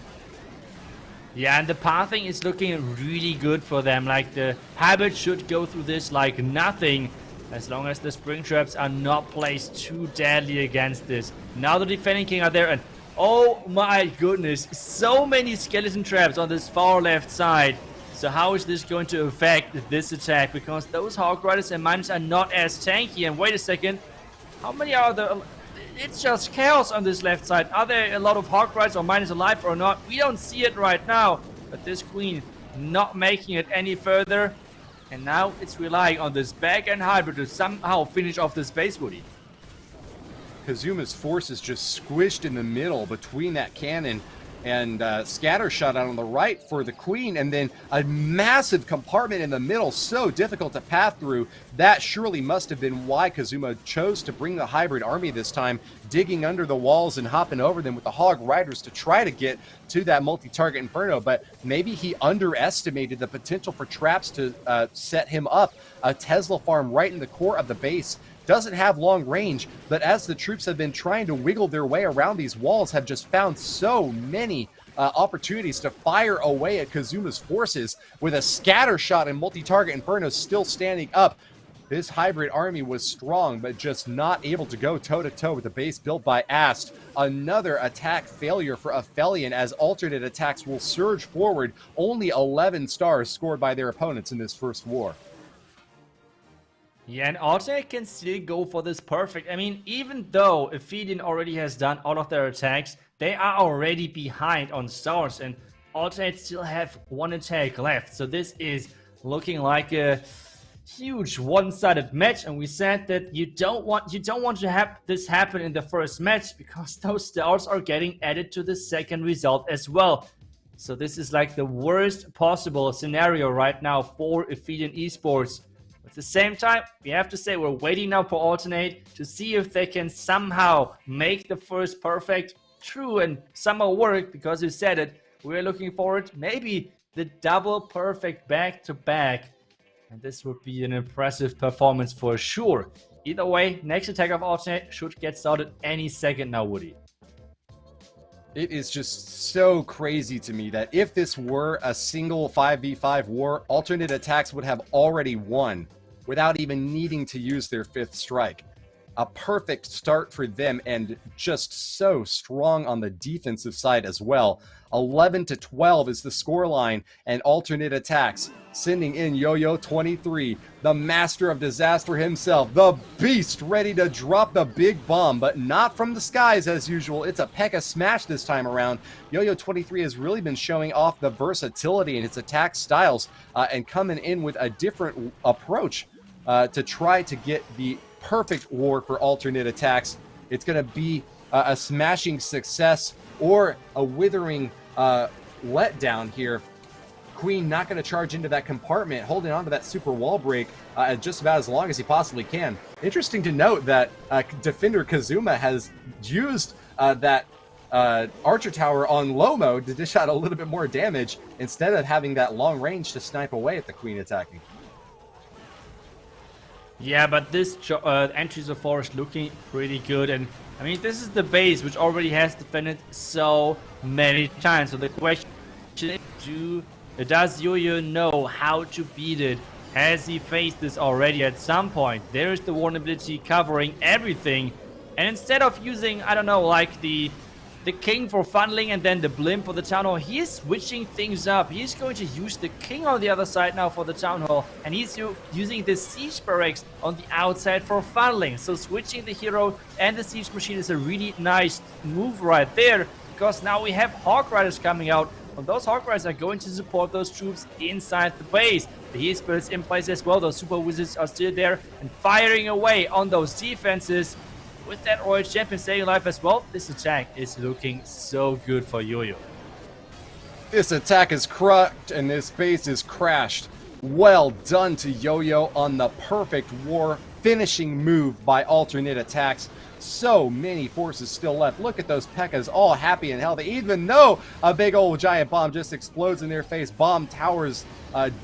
Yeah, and the pathing is looking really good for them. Like, the Habit should go through this like nothing, as long as the Spring Traps are not placed too deadly against this. Now the Defending King are there, and oh my goodness, so many Skeleton Traps on this far left side. So how is this going to affect this attack? Because those Hog Riders and Miners are not as tanky. And wait a second, how many are there? It's just chaos on this left side. Are there a lot of Hog Riders or Miners alive or not? We don't see it right now. But this Queen not making it any further. And now it's relying on this back-end hybrid to somehow finish off this base, Woody. Kazuma's force is just squished in the middle between that cannon and scatter shot out on the right for the Queen, and then a massive compartment in the middle, so difficult to path through. That surely must have been why Kazuma chose to bring the hybrid army this time, digging under the walls and hopping over them with the Hog Riders to try to get to that multi-target Inferno. But maybe he underestimated the potential for traps to set him up. A Tesla farm right in the core of the base doesn't have long range, but as the troops have been trying to wiggle their way around these walls, have just found so many opportunities to fire away at Kazuma's forces, with a scatter shot and multi-target Inferno still standing up. This hybrid army was strong, but just not able to go toe-to-toe with the base built by Ast. Another attack failure for Ophelian, as alternate attacks will surge forward. Only 11 stars scored by their opponents in this first war. Yeah, and alternate can still go for this perfect. I mean, even though Ophelian already has done all of their attacks, they are already behind on stars, and alternate still have one attack left. So this is looking like a huge one-sided match, and we said that you don't want to have this happen in the first match, because those stars are getting added to the second result as well. So this is like the worst possible scenario right now for Ophelian Esports. At the same time, we have to say we're waiting now for alternate to see if they can somehow make the first perfect true and somehow work, because you said it, we're looking forward maybe the double perfect back to back, and this would be an impressive performance for sure. Either way, next attack of alternate should get started any second now, Woody. It is just so crazy to me that if this were a single 5v5 war, alternate attacks would have already won without even needing to use their fifth strike. A perfect start for them, and just so strong on the defensive side as well. 11-12 is the scoreline, and alternate attacks sending in Yo-Yo-23, the master of disaster himself, the beast ready to drop the big bomb, but not from the skies as usual. It's a P.E.K.K.A smash this time around. Yo-Yo-23 has really been showing off the versatility in its attack styles and coming in with a different approach to try to get the perfect war for alternate attacks. It's going to be a smashing success or a withering letdown here. Queen not going to charge into that compartment, holding on to that super wall break just about as long as he possibly can. Interesting to note that Defender Kazuma has used that Archer Tower on low mode to dish out a little bit more damage instead of having that long range to snipe away at the Queen attacking. Yeah, but this entries of forest looking pretty good, and I mean, this is the base which already has defended so many times. So the question Does Yo-Yo know how to beat it? Has he faced this already at some point? There is the vulnerability covering everything. And instead of using, I don't know, like the king for funneling and then the blimp for the town hall, he is switching things up. He's going to use the king on the other side now for the town hall, and he's using the siege barracks on the outside for funneling. So switching the hero and the siege machine is a really nice move right there, because now we have Hawk Riders coming out, and those Hawk Riders are going to support those troops inside the base. The heal spirits in place as well. Those super wizards are still there and firing away on those defenses. With that Royal Champion staying alive as well, this attack is looking so good for Yo-Yo. This attack is cracked and this base is crashed. Well done to Yo-Yo on the perfect war finishing move by alternate attacks. So many forces still left. Look at those P.E.K.K.A.s all happy and healthy, even though a big old giant bomb just explodes in their face. Bomb towers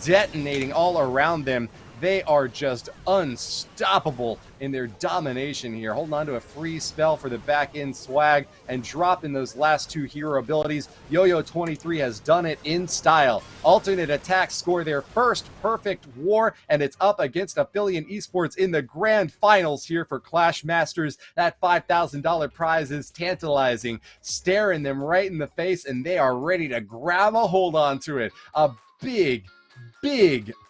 detonating all around them. They are just unstoppable in their domination here. Holding on to a free spell for the back end swag and dropping those last two hero abilities. Yo-Yo 23 has done it in style. Alternate attacks score their first perfect war, and it's up against Ophelia Esports in the grand finals here for Clash Masters. That $5,000 prize is tantalizing, staring them right in the face, and they are ready to grab a hold onto it. A big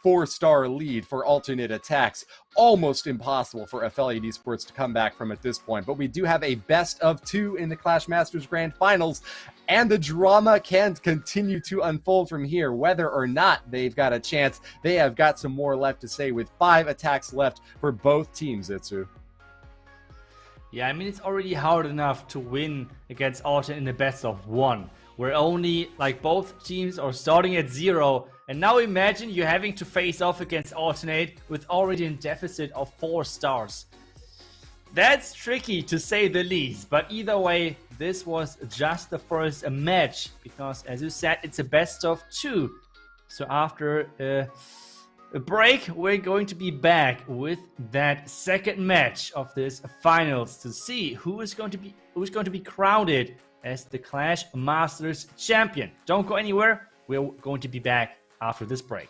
4-star lead for alternate attacks. Almost impossible for Ophelia Esports to come back from at this point. But we do have a best of 2 in the Clash Masters Grand Finals, and the drama can continue to unfold from here. Whether or not they've got a chance, they have got some more left to say with 5 attacks left for both teams, Itsu. Yeah, I mean, it's already hard enough to win against Alternate in the best of 1. Where only, like, both teams are starting at 0. And now imagine you're having to face off against Alternate with already a deficit of 4 stars. That's tricky to say the least. But either way, this was just the first match. Because, as you said, it's a best of 2. So after a break, we're going to be back with that second match of this finals to see who is going to be crowned as the Clash Masters champion. Don't go anywhere. We're going to be back after this break.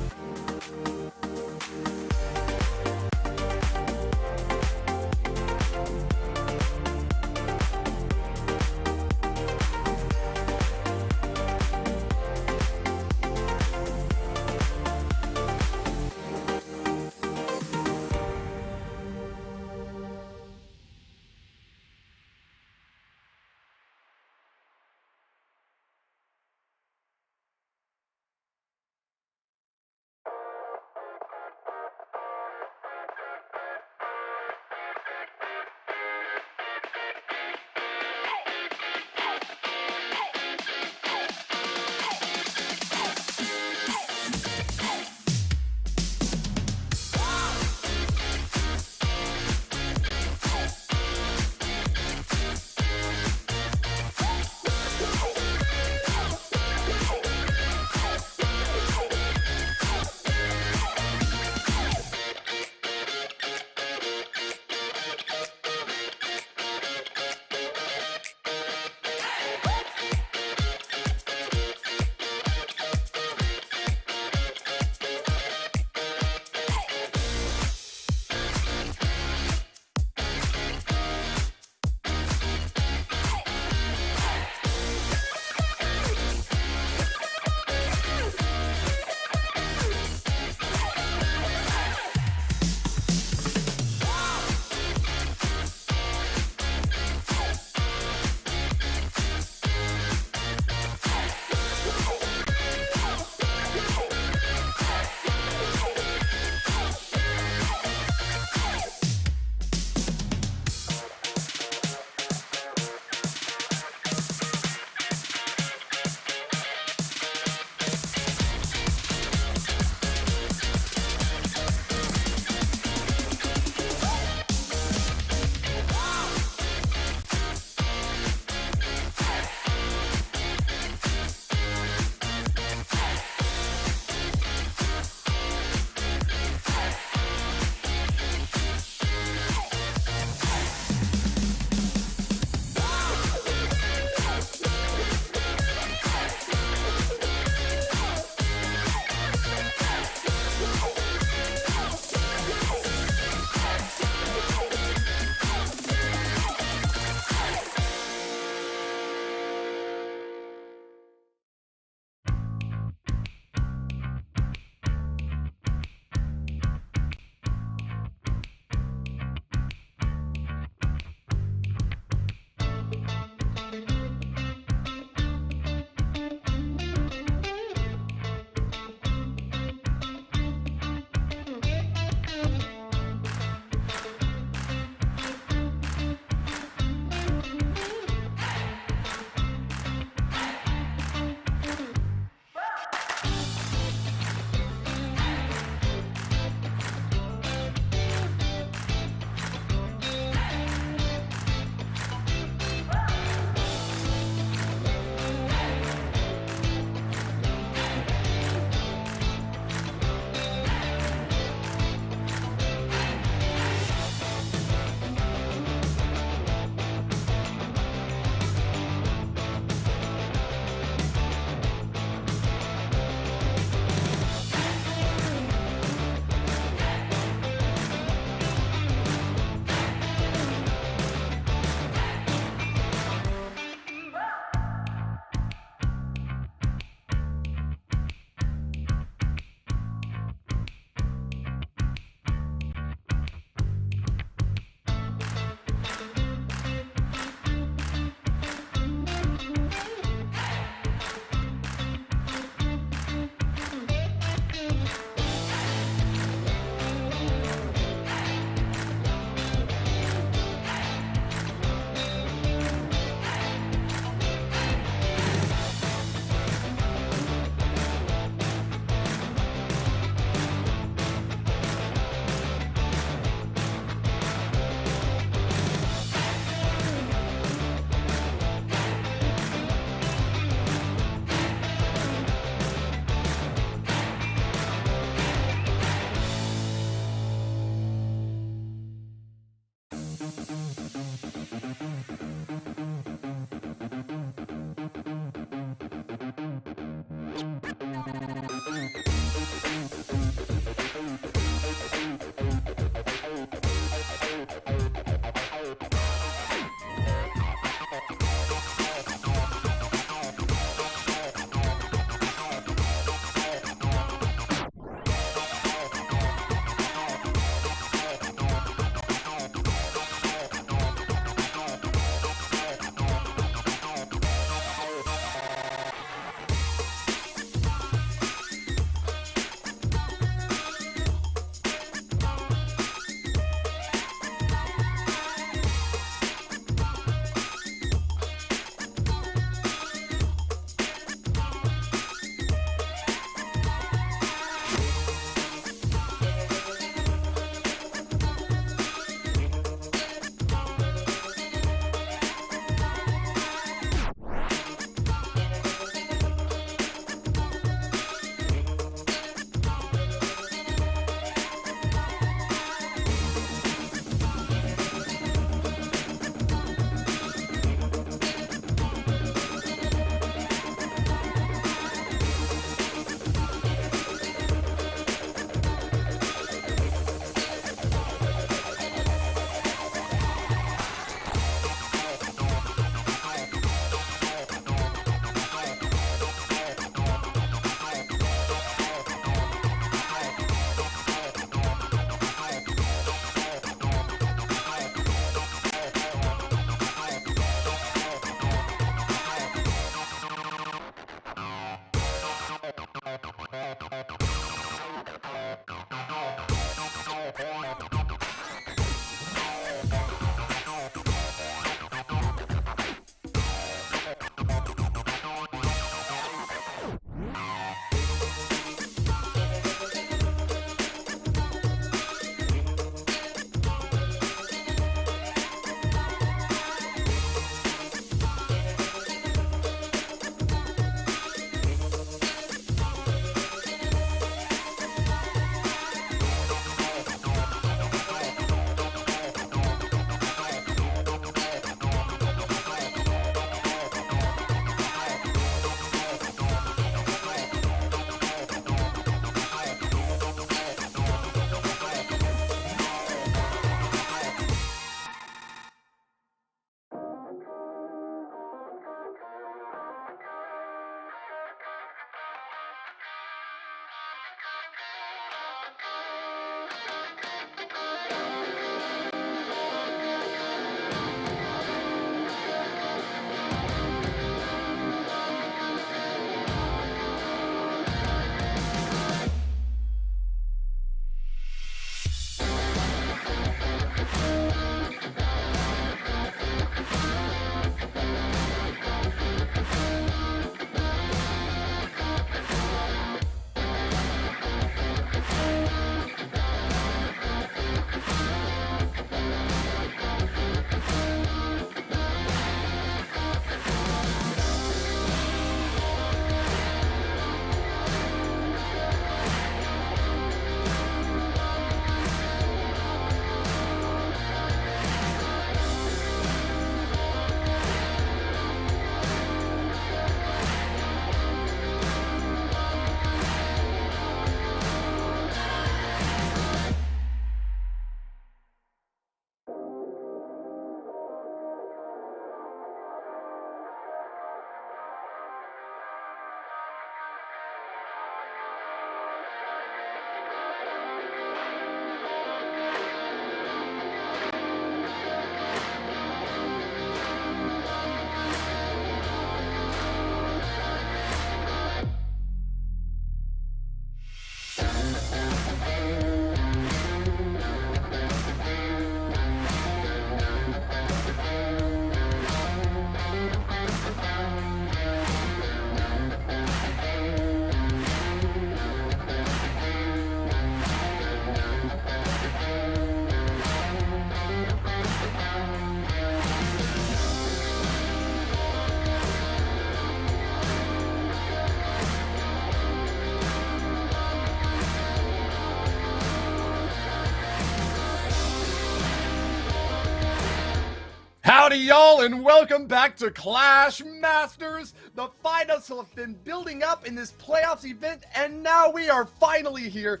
Howdy, y'all, and welcome back to Clash Masters. The finals have been building up in this playoffs event, and now we are finally here.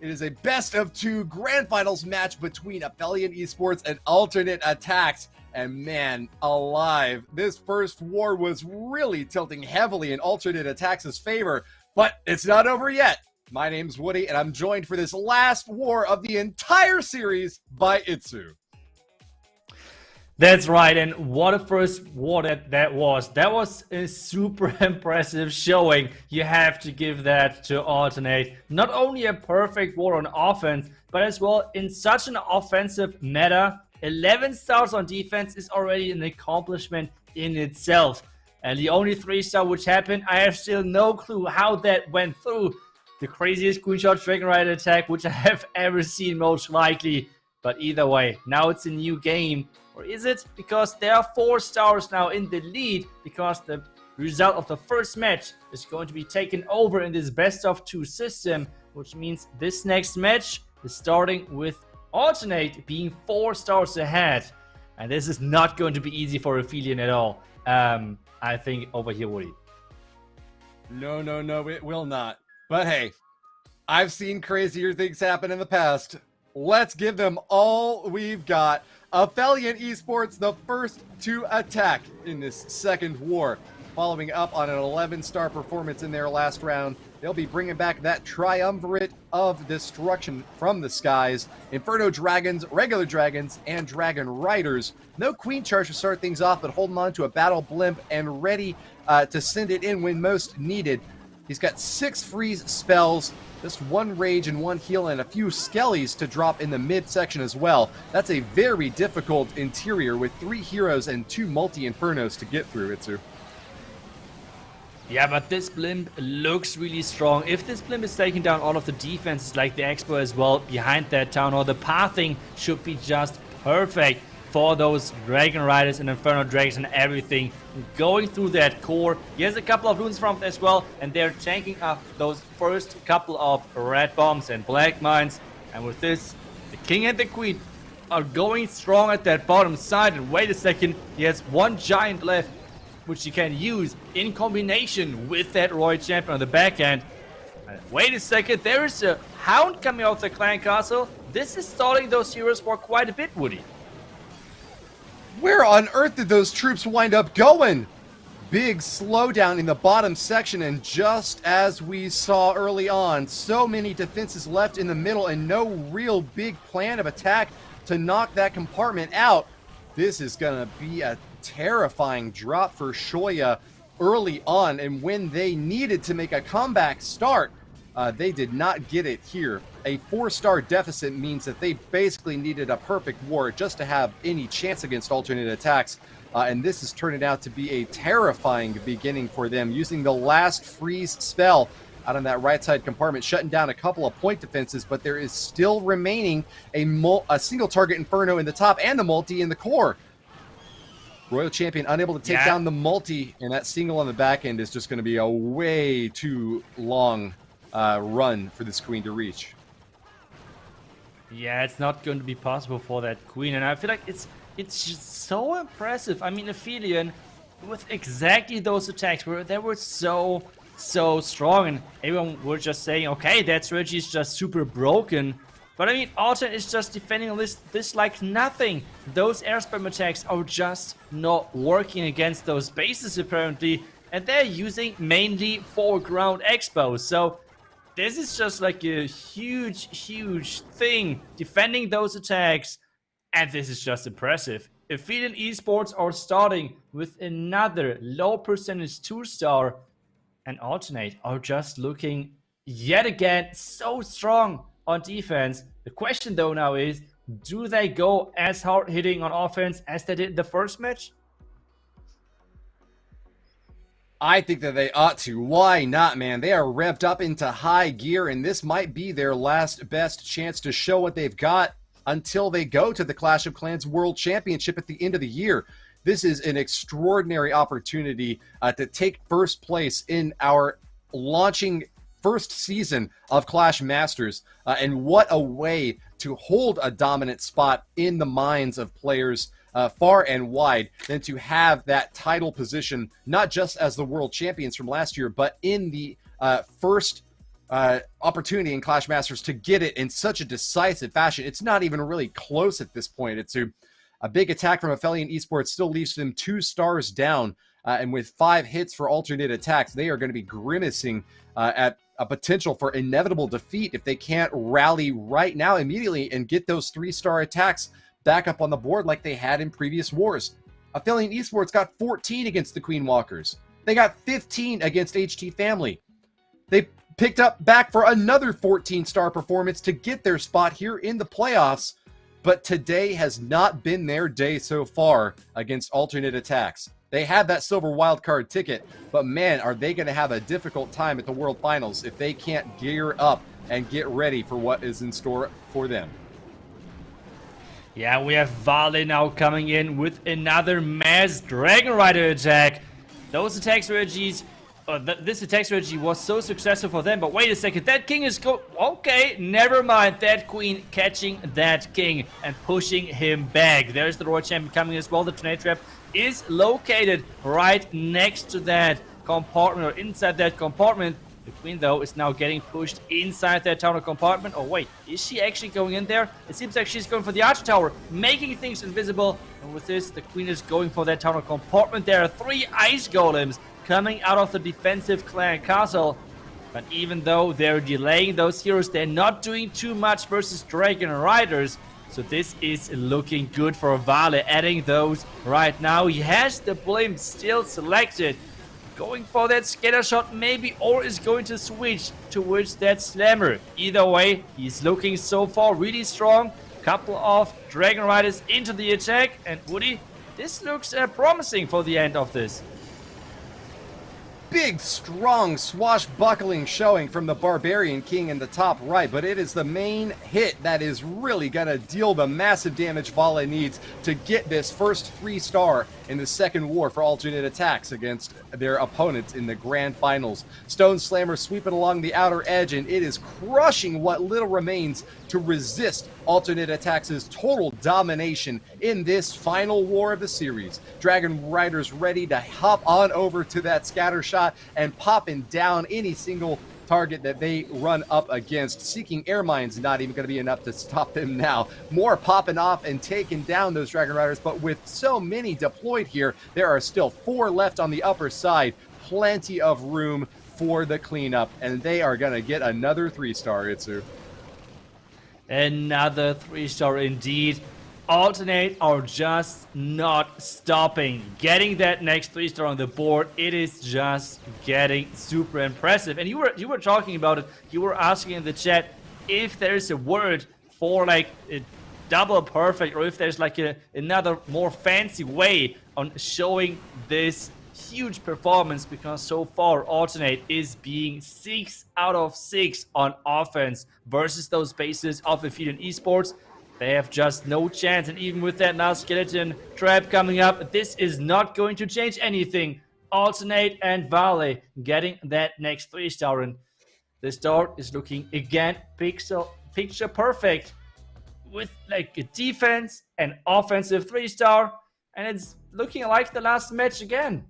It is a best-of-2 grand finals match between Ophelia Esports and Alternate Attacks. And man, alive, this first war was really tilting heavily in Alternate Attacks' favor, but it's not over yet. My name's Woody, and I'm joined for this last war of the entire series by Itsu. That's right, and what a first war that was. That was a super impressive showing. You have to give that to Alternate. Not only a perfect war on offense, but as well in such an offensive meta. 11 stars on defense is already an accomplishment in itself. And the only 3-star which happened, I have still no clue how that went through. The craziest screenshot Dragon Rider attack which I have ever seen, most likely. But either way, now it's a new game. Or is it? Because there are 4 stars now in the lead, because the result of the first match is going to be taken over in this best-of-2 system, which means this next match is starting with Alternate being 4 stars ahead. And this is not going to be easy for Ophelia at all. I think over here, Woody. No, it will not. But hey, I've seen crazier things happen in the past. Let's give them all we've got. Ophelia Esports, the first to attack in this second war. Following up on an 11-star performance in their last round, they'll be bringing back that triumvirate of destruction from the skies. Inferno Dragons, Regular Dragons, and Dragon Riders. No Queen Charge to start things off, but holding on to a Battle Blimp and ready to send it in when most needed. He's got 6 freeze spells, just 1 rage and 1 heal, and a few skellies to drop in the midsection as well. That's a very difficult interior with 3 heroes and 2 multi-infernos to get through, Itsu. Yeah, but this blimp looks really strong. If this blimp is taking down all of the defenses like the Expo as well behind that town hall, the pathing should be just perfect for those Dragon Riders and Inferno Dragons and everything going through that core. He has a couple of runes from it as well, and they're tanking up those first couple of red bombs and black mines. And with this, the King and the Queen are going strong at that bottom side. And wait a second, he has 1 giant left, which he can use in combination with that Royal Champion on the back end. Wait a second, there is a Hound coming out of the Clan Castle. This is stalling those heroes for quite a bit, Woody. Where on earth did those troops wind up going? Big slowdown in the bottom section, and just as we saw early on, so many defenses left in the middle and no real big plan of attack to knock that compartment out. This is going to be a terrifying drop for Shoya early on, and when they needed to make a comeback start, they did not get it here. A 4-star deficit means that they basically needed a perfect war just to have any chance against alternate attacks, and this is turning out to be a terrifying beginning for them, using the last freeze spell out on that right side compartment, shutting down a couple of point defenses, but there is still remaining a single target Inferno in the top and the multi in the core. Royal Champion unable to take down the multi, and that single on the back end is just going to be a way too long run for this Queen to reach. Yeah, it's not going to be possible for that Queen, and I feel like it's just so impressive. I mean, Ophelia, with exactly those attacks, they were so strong, and everyone were just saying, okay, that strategy is just super broken. But I mean, Alternate is just defending this like nothing. Those air spam attacks are just not working against those bases apparently, and they're using mainly foreground expos. So this is just like a huge thing defending those attacks, and this is just impressive. Ophelia Esports are starting with another low percentage 2-star, and Alternate are just looking yet again so strong on defense. The question though now is, do they go as hard hitting on offense as they did in the first match? I think that they ought to. Why not, man? They are revved up into high gear, and this might be their last best chance to show what they've got until they go to the Clash of Clans World Championship at the end of the year. This is an extraordinary opportunity to take first place in our launching first season of Clash Masters, and what a way to hold a dominant spot in the minds of players far and wide than to have that title position, not just as the world champions from last year, but in the first opportunity in Clash Masters to get it in such a decisive fashion. It's not even really close at this point. It's a big attack from Ophelia Esports still leaves them 2 stars down, and with 5 hits for alternate attacks, they are going to be grimacing at a potential for inevitable defeat if they can't rally right now immediately and get those 3-star attacks back up on the board like they had in previous wars. Ophelia Esports got 14 against the Queen Walkers. They got 15 against HT Family. They picked up back for another 14-star performance to get their spot here in the playoffs, but today has not been their day so far against alternate attacks. They have that silver wildcard ticket, but man, are they going to have a difficult time at the World Finals if they can't gear up and get ready for what is in store for them. Yeah, we have Vale now coming in with another mass Dragon Rider attack. Those attack strategies, this attack strategy was so successful for them, but wait a second, that king is okay, never mind, that queen catching that king and pushing him back. There's the Royal Champion coming as well. The Tornado Trap is located right next to that compartment, or inside that compartment. The queen, though, is now getting pushed inside that tower compartment. Oh, wait, is she actually going in there? It seems like she's going for the arch tower, making things invisible. And with this, the queen is going for that tower compartment. There are 3 ice golems coming out of the defensive clan castle. But even though they're delaying those heroes, they're not doing too much versus Dragon Riders. So this is looking good for Vale, adding those right now. He has the blimp still selected. going for that scatter shot maybe, or is going to switch towards that slammer. Either way, he's looking so far really strong. Couple of Dragon Riders into the attack, and Woody, this looks promising for the end of this. Big, strong, swashbuckling showing from the Barbarian King in the top right, but it is the main hit that is really going to deal the massive damage Vale needs to get this first 3-star in the second war for alternate attacks against their opponents in the grand finals. Stone Slammer sweeping along the outer edge, and it is crushing what little remains to resist alternate attacks' total domination in this final war of the series. Dragon Riders ready to hop on over to that scatter shot and popping down any single target that they run up against. Seeking air mines not even going to be enough to stop them now. More popping off and taking down those Dragon Riders, but with so many deployed here, there are still 4 left on the upper side. Plenty of room for the cleanup, and they are going to get another 3-star, Itsu. Another 3-star indeed. Alternate are just not stopping. Getting that next 3-star on the board, it is just getting super impressive. And you were talking about it. You were asking in the chat if there's a word for like a double perfect, or if there's like another more fancy way on showing this huge performance, because so far Alternate is being 6 out of 6 on offense versus those bases of Ophelia Esports. They have just no chance, and even with that now skeleton trap coming up, this is not going to change anything. Alternate and Vale getting that next 3-star, and the start is looking again picture perfect with like a defense and offensive 3-star, and it's looking like the last match again.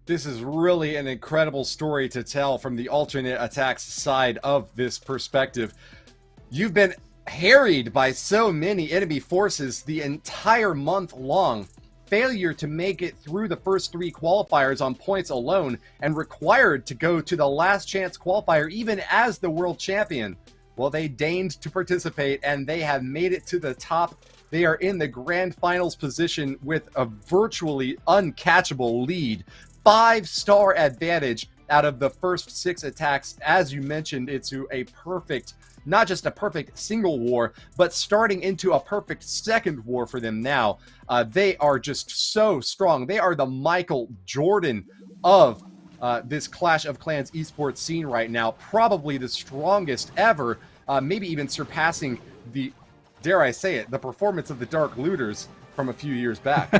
This is really an incredible story to tell from the alternate attacks side of this perspective. You've been harried by so many enemy forces the entire month long. Failure to make it through the first 3 qualifiers on points alone, and required to go to the last chance qualifier even as the world champion. Well, they deigned to participate, and they have made it to the top. They are in the grand finals position with a virtually uncatchable lead. 5-star advantage out of the first 6 attacks. As you mentioned, it's a perfect, not just a perfect single war, but starting into a perfect second war for them now. They are just so strong. They are the Michael Jordan of this Clash of Clans esports scene right now. Probably the strongest ever, maybe even surpassing the, dare I say it, the performance of the Dark Looters from a few years back.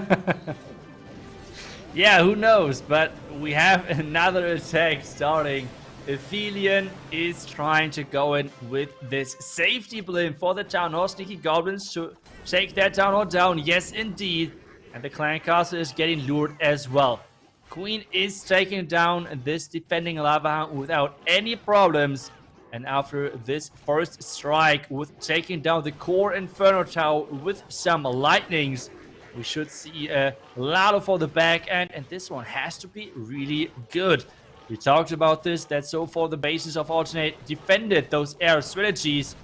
Yeah, who knows, but we have another attack starting. Aphelion is trying to go in with this safety blimp for the Town Hall. Sneaky Goblins to take that Town Hall down, yes indeed. And the Clan Castle is getting lured as well. Queen is taking down this defending Lava Hound without any problems. And after this first strike with taking down the core Inferno Tower with some lightnings, we should see a Lalo for the back end, and this one has to be really good. We talked about this, that so far the bases of Alternate defended those air strategies.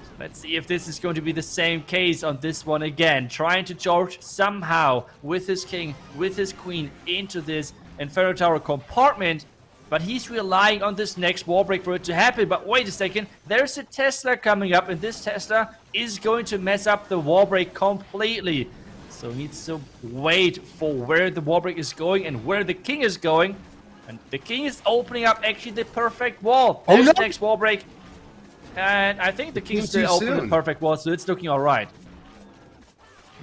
So let's see if this is going to be the same case on this one again. Trying to charge somehow with his king, with his queen into this Inferno Tower compartment. But he's relying on this next wall break for it to happen. But wait a second, there's a Tesla coming up, and this Tesla is going to mess up the wall break completely. So he needs to wait for where the wall break is going and where the king is going. And the king is opening up actually the perfect wall. There's the next wall break. And I think the king is still opening the perfect wall, so it's looking alright.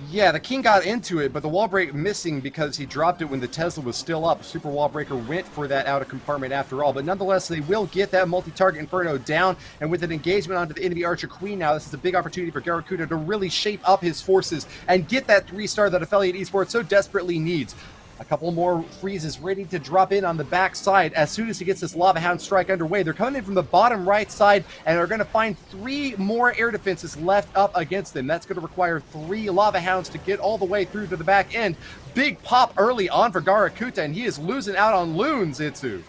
Yeah, the king got into it, but the wall break missing because he dropped it when the Tesla was still up. Super Wall Breaker went for that outer compartment after all, but nonetheless, they will get that multi-target Inferno down, and with an engagement onto the enemy Archer Queen now, this is a big opportunity for Garakuta to really shape up his forces and get that 3-star that Ophelia Esports so desperately needs. A couple more freezes ready to drop in on the back side as soon as he gets this Lava Hound strike underway. They're coming in from the bottom right side and are going to find 3 more air defenses left up against them. That's going to require 3 Lava Hounds to get all the way through to the back end. Big pop early on for Garakuta, and he is losing out on loons, Itsu.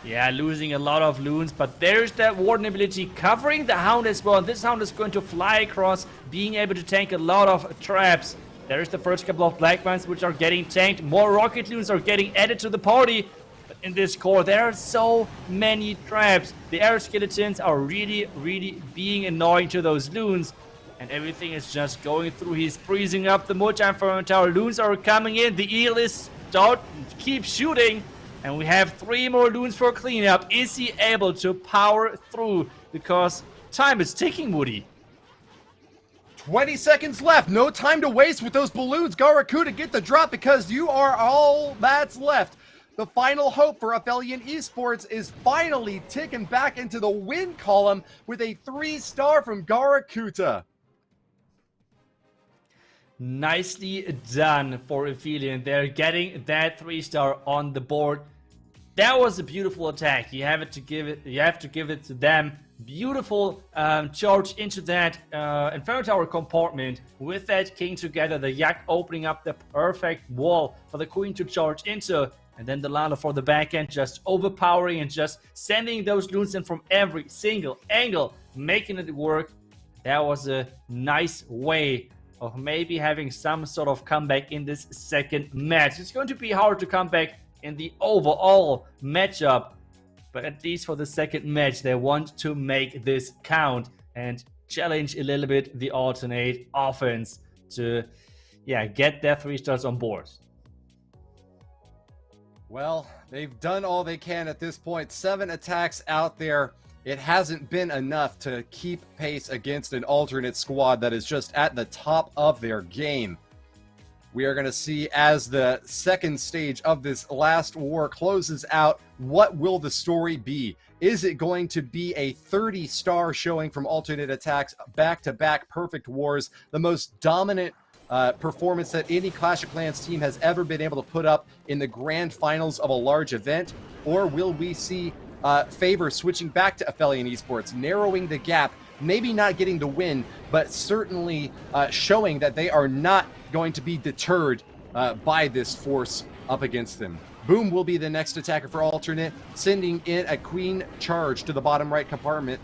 Yeah, losing a lot of loons, but there's that Warden ability covering the Hound as well. And this Hound is going to fly across, being able to tank a lot of traps. There's the first couple of Black Mines which are getting tanked. More Rocket Loons are getting added to the party. But in this core, there are so many traps. The air skeletons are really being annoying to those loons. And everything is just going through. He's freezing up the Mojang Firm Tower. Loons are coming in. The eel is keep shooting. And we have 3 more loons for cleanup. Is he able to power through? Because time is ticking, Woody. 20 seconds left. No time to waste with those balloons. Garakuta, get the drop because you are all that's left. The final hope for Ophelia Esports is finally ticking back into the win column with a 3-star from Garakuta. Nicely done for Ophelia. They're getting that 3-star on the board. That was a beautiful attack. You have to give it to them. Beautiful charge into that Inferno Tower compartment with that king together. The Yak opening up the perfect wall for the queen to charge into. And then the Lala for the backhand, just overpowering and just sending those loons in from every single angle, making it work. That was a nice way of maybe having some sort of comeback in this second match. It's going to be hard to come back in the overall matchup. But at least for the second match, they want to make this count and challenge a little bit the alternate offense to, get their 3 stars on board. Well, they've done all they can at this point. 7 attacks out there. It hasn't been enough to keep pace against an alternate squad that is just at the top of their game. We are going to see as the second stage of this last war closes out, what will the story be? Is it going to be a 30-star showing from alternate attacks, back-to-back perfect wars, the most dominant performance that any Clash of Clans team has ever been able to put up in the grand finals of a large event? Or will we see Favor switching back to Ophelia Esports, narrowing the gap, maybe not getting the win, but certainly showing that they are not going to be deterred by this force up against them. Boom will be the next attacker for alternate, sending in a queen charge to the bottom right compartment.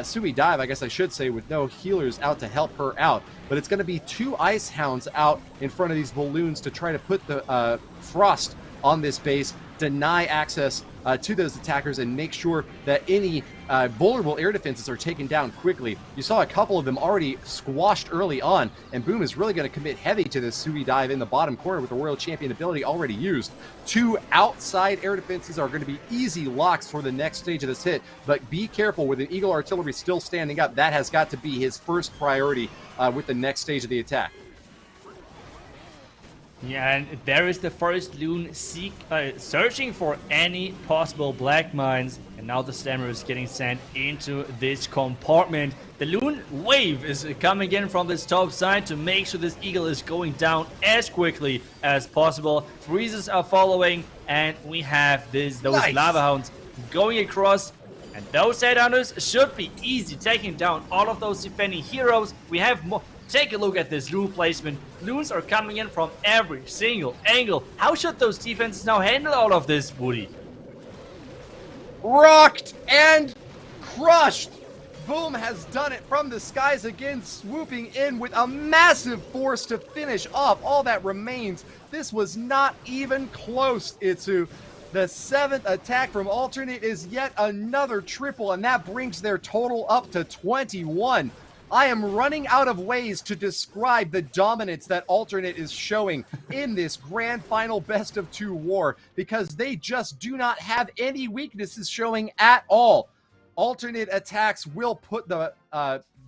Sui dive, I guess I should say, with no healers out to help her out. But it's going to be 2 Ice Hounds out in front of these balloons to try to put the frost on this base, deny access to those attackers, and make sure that any vulnerable air defenses are taken down quickly. You saw a couple of them already squashed early on, and Boom is really going to commit heavy to this Sui dive in the bottom corner with the Royal Champion ability already used. 2 outside air defenses are going to be easy locks for the next stage of this hit, but be careful with an Eagle Artillery still standing up. That has got to be his first priority with the next stage of the attack. Yeah, and there is the first loon searching for any possible black mines, and now the slammer is getting sent into this compartment. The loon wave is coming in from this top side to make sure this eagle is going down as quickly as possible. Freezes are following, and we have those lava hounds going across. And those headhunters should be easy, taking down all of those defending heroes. We have more. Take a look at this loon placement. Loons are coming in from every single angle. How should those defenses now handle all of this, Woody? Rocked and crushed. Boom has done it from the skies again, swooping in with a massive force to finish off all that remains. This was not even close, Itsu. The 7th attack from alternate is yet another triple, and that brings their total up to 21. I am running out of ways to describe the dominance that alternate is showing in this grand final best of 2 war, because they just do not have any weaknesses showing at all. Alternate attacks will put the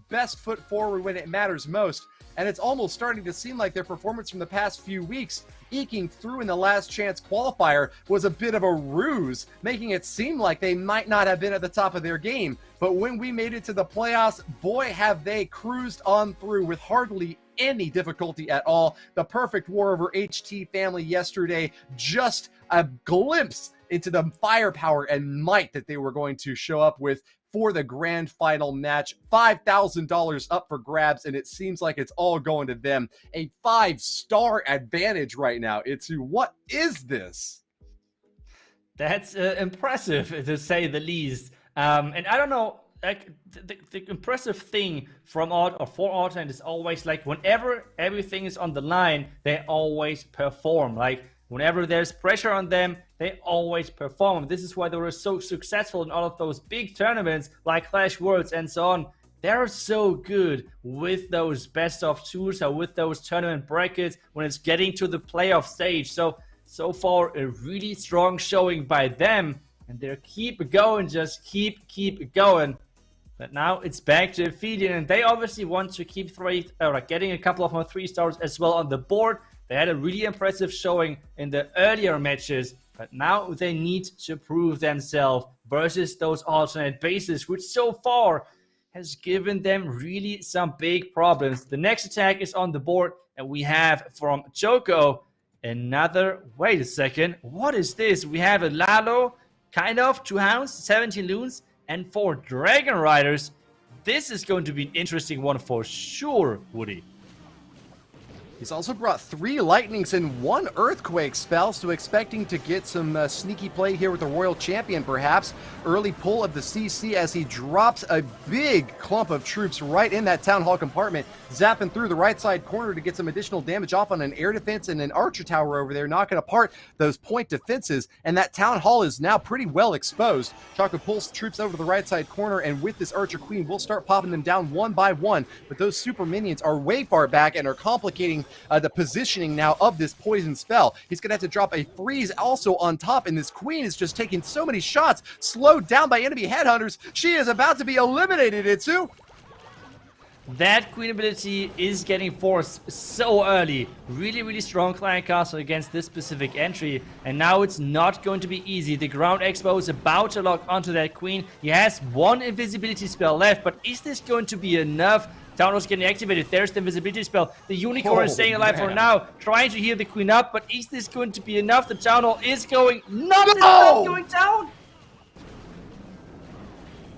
best foot forward when it matters most, and it's almost starting to seem like their performance from the past few weeks, eking through in the last chance qualifier, was a bit of a ruse, making it seem like they might not have been at the top of their game. But when we made it to the playoffs, boy, have they cruised on through with hardly any difficulty at all. The perfect war over HT family yesterday, just a glimpse into the firepower and might that they were going to show up with for the grand final match. $5,000 up for grabs, and it seems like it's all going to them. A 5-star advantage right now. What is this? That's impressive, to say the least. And I don't know like the impressive thing from for alternate is always like whenever everything is on the line, they always perform. Like whenever there's pressure on them, they always perform. This is why they were so successful in all of those big tournaments like Clash Worlds and so on. They're so good with those best of twos or with those tournament brackets when it's getting to the playoff stage. So far a really strong showing by them, and they keep going, just keep going. But now it's back to Ophelia, and they obviously want to keep getting a couple of more 3-stars as well on the board. They had a really impressive showing in the earlier matches, but now they need to prove themselves versus those alternate bases, which so far has given them really some big problems. The next attack is on the board, and we have from Choco another... Wait a second, what is this? We have a Lalo, kind of, 2 Hounds, 17 Loons, and 4 Dragon Riders. This is going to be an interesting one for sure, Woody. He's also brought 3 Lightnings and 1 Earthquake spell, so expecting to get some sneaky play here with the Royal Champion, perhaps. Early pull of the CC as he drops a big clump of troops right in that Town Hall compartment, zapping through the right side corner to get some additional damage off on an air defense and an archer tower over there, knocking apart those point defenses, and that Town Hall is now pretty well exposed. Choco pulls troops over to the right side corner, and with this Archer Queen, we'll start popping them down one by one, but those super minions are way far back and are complicating the positioning now of this poison spell. He's going to have to drop a freeze also on top, and this queen is just taking so many shots, slowed down by enemy headhunters. She is about to be eliminated, Itsu. That queen ability is getting forced so early. Really strong clan castle against this specific entry, and now it's not going to be easy. The ground expo is about to lock onto that queen. He has 1 invisibility spell left, but is this going to be enough? Town Hall's getting activated. There's the invisibility spell. The Unicorn is staying alive for now, trying to heal the queen up, but is this going to be enough? The Town Hall is going... It's not going down!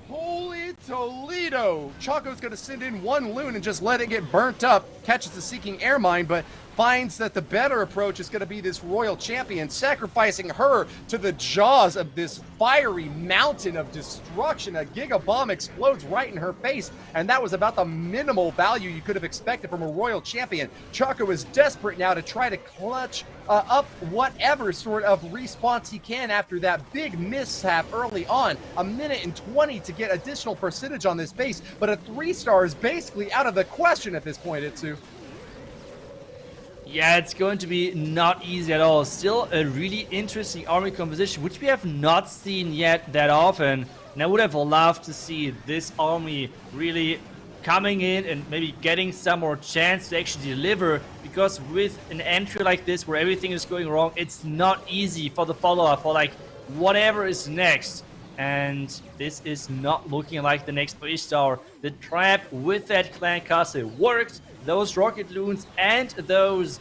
Holy Toledo! Choco's going to send in 1 loon and just let it get burnt up. Catches the Seeking Air Mine, but finds that the better approach is going to be this Royal Champion, sacrificing her to the jaws of this fiery mountain of destruction. A Giga Bomb explodes right in her face, and that was about the minimal value you could have expected from a Royal Champion. Choco is desperate now to try to clutch up whatever sort of response he can after that big mishap early on. 1:20 to get additional percentage on this base, but a 3-star is basically out of the question at this point, Itsu. Yeah, it's going to be not easy at all. Still a really interesting army composition, which we have not seen yet that often. And I would have loved to see this army really coming in and maybe getting some more chance to actually deliver, because with an entry like this where everything is going wrong, it's not easy for the follower for like whatever is next. And this is not looking like the next 3-star. The trap with that clan castle worked. Those rocket loons and those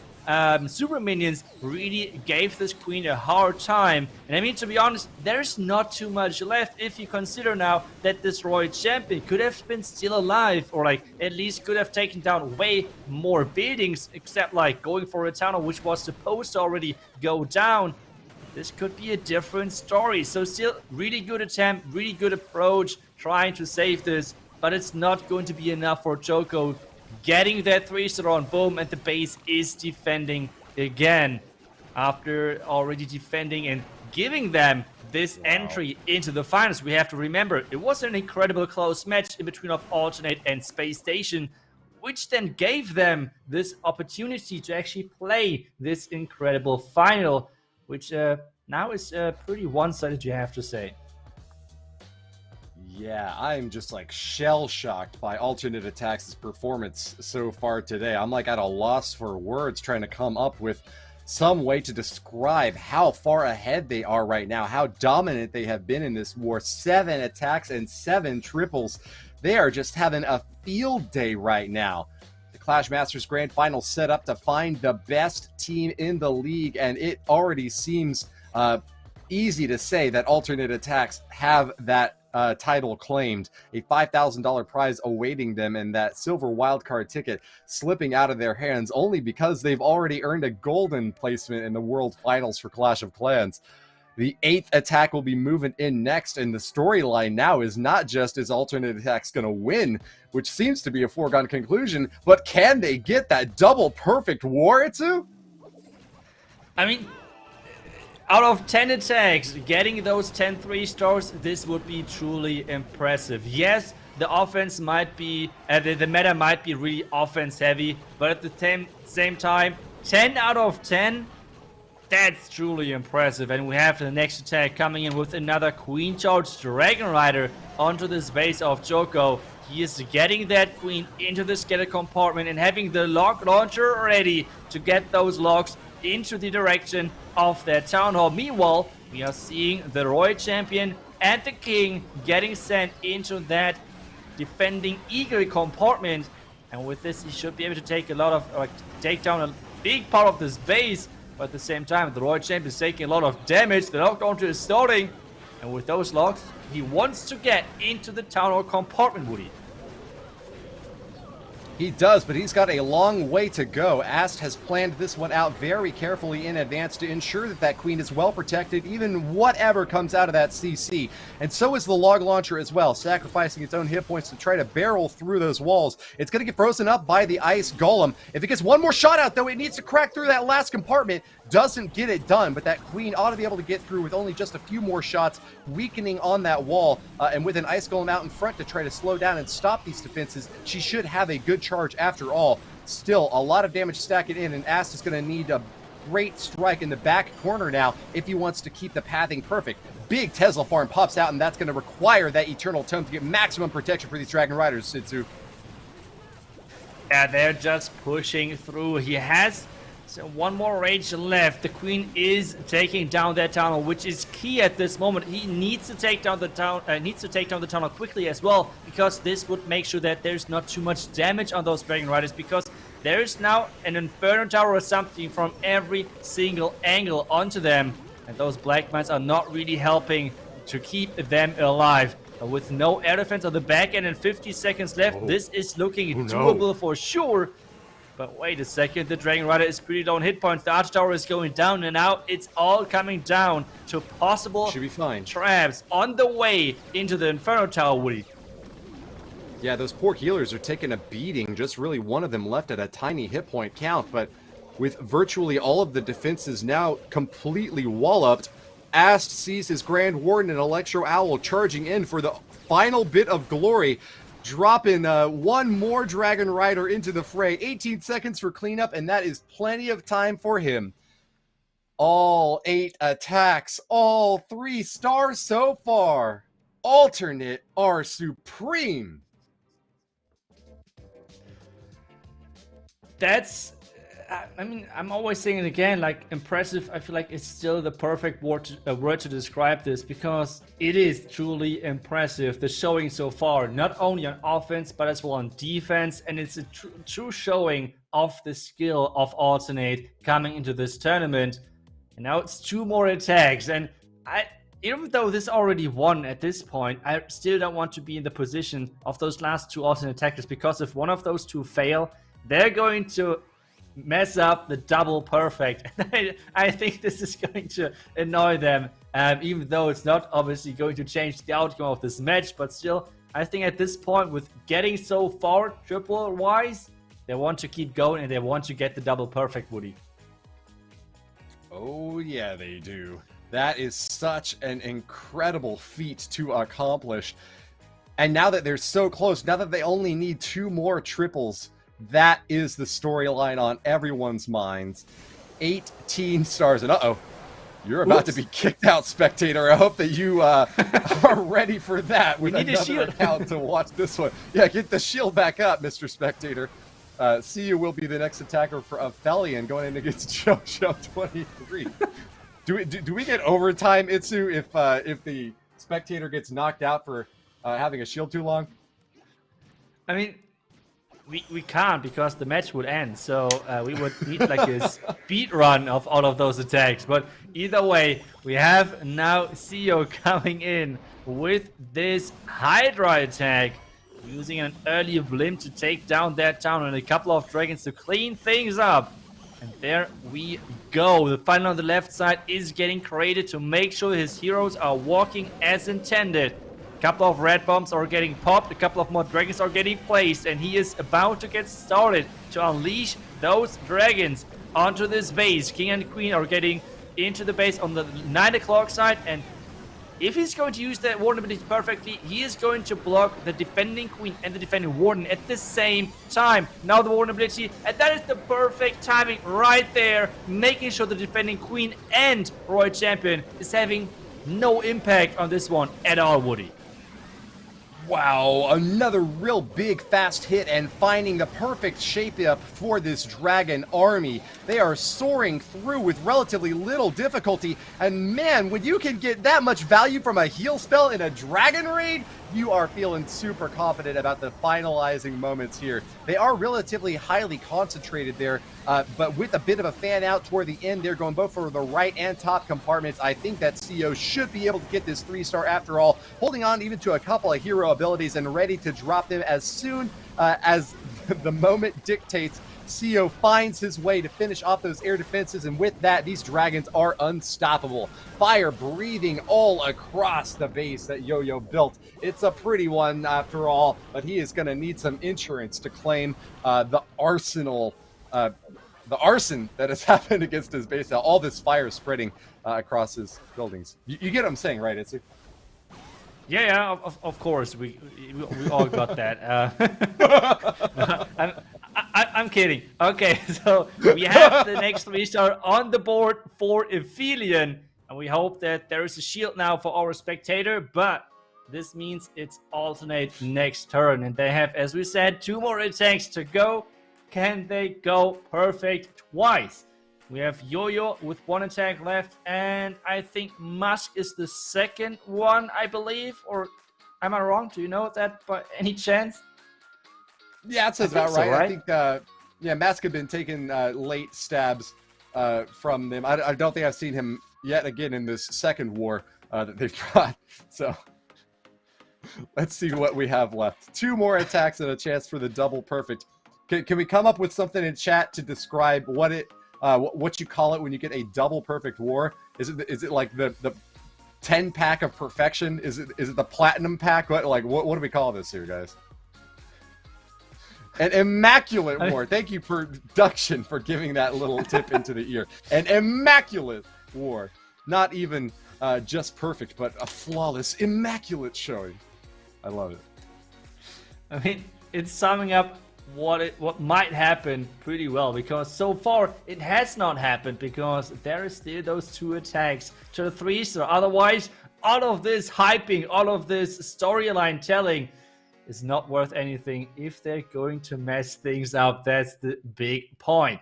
super minions really gave this queen a hard time. And I mean, to be honest, there's not too much left if you consider now that this Royal Champion could have been still alive, or like at least could have taken down way more buildings, except like going for a tunnel which was supposed to already go down. This could be a different story. So still really good attempt, really good approach, trying to save this, but it's not going to be enough for Choco. Getting that 3-star on, boom, and the base is defending again. After already defending and giving them this entry into the finals, we have to remember, it was an incredible close match in between of Alternate and Space Station, which then gave them this opportunity to actually play this incredible final, which now is pretty one-sided, you have to say. Yeah, I'm just like shell-shocked by Alternate Attacks' performance so far today. I'm like at a loss for words trying to come up with some way to describe how far ahead they are right now, how dominant they have been in this war. 7 attacks and 7 triples. They are just having a field day right now. The Clash Masters Grand Final set up to find the best team in the league, and it already seems easy to say that Alternate Attacks have that title claimed, a $5,000 prize awaiting them, and that silver wildcard ticket slipping out of their hands only because they've already earned a golden placement in the World Finals for Clash of Clans. The 8th attack will be moving in next, and the storyline now is not just is alternate attacks going to win, which seems to be a foregone conclusion, but can they get that double perfect Waritsu? I mean, out of 10 attacks, getting those 10 3-stars, this would be truly impressive. Yes, the offense might be, the meta might be really offense heavy, but at the same time, 10 out of 10, that's truly impressive. And we have the next attack coming in with another Queen Charge Dragon Rider onto this base of Joko. He is getting that Queen into the skeleton compartment and having the lock launcher ready to get those locks into the direction of their Town Hall. Meanwhile, we are seeing the Royal Champion and the King getting sent into that defending Eagle compartment. And with this, he should be able to take a lot of, take down a big part of this base. But at the same time, the Royal Champion is taking a lot of damage. The lock launcher is starting. And with those locks, he wants to get into the Town Hall compartment, Woody. He does, but he's got a long way to go. Ast has planned this one out very carefully in advance to ensure that that Queen is well protected, even whatever comes out of that CC. And so is the log launcher as well, sacrificing its own hit points to try to barrel through those walls. It's going to get frozen up by the Ice Golem. If it gets one more shot out, though, it needs to crack through that last compartment. Doesn't get it done, but that Queen ought to be able to get through with only just a few more shots, weakening on that wall. And with an Ice Golem out in front to try to slow down and stop these defenses, she should have a good charge after all. Still, a lot of damage stacking in, and Ast is going to need a great strike in the back corner now if he wants to keep the pathing perfect. Big Tesla farm pops out, and that's going to require that Eternal Tome to get maximum protection for these Dragon Riders, Sidzu. Yeah, they're just pushing through. He has one more rage left. The Queen is taking down that tunnel, which is key at this moment. He needs to take down the tunnel quickly as well, because this would make sure that there's not too much damage on those Dragon Riders, because there's now an Inferno Tower or something from every single angle onto them, and those Black Mines are not really helping to keep them alive. With no air defense on the back end and 50 seconds left, this is looking doable for sure. But wait a second, the Dragon Rider is pretty low on hit points. The Arch Tower is going down, and now it's all coming down to possible Should be fine. traps on the way into the Inferno Tower, Woody. Yeah, those poor healers are taking a beating. Just really one of them left at a tiny hit point count, but with virtually all of the defenses now completely walloped, Ast sees his Grand Warden and Electro Owl charging in for the final bit of glory. Dropping one more Dragon Rider into the fray. 18 seconds for cleanup, and that is plenty of time for him. All 8 attacks, all 3 stars so far. Alternate are supreme. That's, I mean, I'm always saying it again, like, impressive. I feel like it's still the perfect word to describe this, because it is truly impressive, the showing so far, not only on offense, but as well on defense. And it's a true showing of the skill of Alternate coming into this tournament. And now it's 2 more attacks. And even though this already won at this point, I still don't want to be in the position of those last 2 Alternate attackers, because if one of those 2 fail, they're going to mess up the double perfect. I think this is going to annoy them, even though it's not obviously going to change the outcome of this match. But still, I think at this point, with getting so far triple wise, they want to keep going and they want to get the double perfect, Woody. Oh yeah, they do. That is such an incredible feat to accomplish. And now that they're so close, now that they only need 2 more triples, that is the storyline on everyone's minds. 18 stars. And uh-oh, you're about to be kicked out, spectator. I hope that you are ready for that with another account to watch this one. Yeah, get the shield back up, Mr. Spectator. See you will be the next attacker for Ophelia going in against JoJo 23. Do we get overtime, Itsu, if the spectator gets knocked out for having a shield too long? I mean, we can't, because the match would end, so we would need like a speed run of all of those attacks. But either way, we have now CEO coming in with this Hydra attack, using an early blimp to take down that town and a couple of dragons to clean things up. And there we go. The funnel on the left side is getting created to make sure his heroes are walking as intended. A couple of red bombs are getting popped, a couple of more dragons are getting placed, and he is about to get started to unleash those dragons onto this base. King and Queen are getting into the base on the 9 o'clock side, and if he's going to use that Warden ability perfectly, he is going to block the defending Queen and the defending Warden at the same time. Now the Warden ability, and that is the perfect timing right there, making sure the defending Queen and Royal Champion is having no impact on this one at all, Woody. Wow, another real big fast hit and finding the perfect shape up for this dragon army. They are soaring through with relatively little difficulty, and man, when you can get that much value from a heal spell in a dragon raid, you are feeling super confident about the finalizing moments here. They are relatively highly concentrated there, but with a bit of a fan out toward the end, they're going both for the right and top compartments. I think that CO should be able to get this 3-star after all, holding on even to a couple of hero abilities and ready to drop them as soon as the moment dictates. CO finds his way to finish off those air defenses, and with that, these dragons are unstoppable. Fire breathing all across the base that Yo-Yo built. It's a pretty one after all, but he is going to need some insurance to claim the arson that has happened against his base. Now, all this fire spreading across his buildings. You get what I'm saying, right, Itsu? Yeah, of course. We all got that. I'm kidding. Okay, so we have the next 3-star on the board for Ophelia, and we hope that there is a shield now for our spectator, but this means it's alternate next turn, and they have, as we said, 2 more attacks to go. Can they go perfect twice? We have Yo-Yo with 1 attack left, and I think Musk is the second one, I believe, or am I wrong? Do you know that by any chance? Yeah, that sounds about right. I think, yeah, Mask had been taking late stabs from them. I don't think I've seen him yet again in this second war that they've brought. So let's see what we have left. 2 more attacks and a chance for the double perfect. Can we come up with something in chat to describe what you call it when you get a double perfect war? Is it like the 10-pack of perfection? Is it the platinum pack? What do we call this here, guys? An immaculate war. Thank you, production, for giving that little tip into the ear. An immaculate war. Not even just perfect, but a flawless, immaculate showing. I love it. I mean, it's summing up what might happen pretty well, because so far it has not happened, because there is still those 2 attacks to the 3-star. Otherwise, all of this hyping, all of this storyline telling is not worth anything if they're going to mess things up. That's the big point.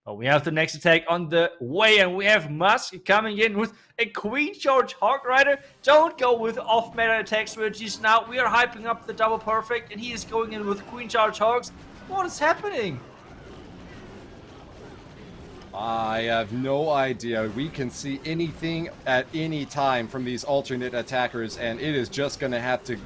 But we have the next attack on the way, and we have Musk coming in with a Queen Charge Hog Rider. Don't go with off-meta attack strategies now. We are hyping up the double perfect, and he is going in with Queen Charge Hogs. What is happening? I have no idea. We can see anything at any time from these alternate attackers, and it is just going to have to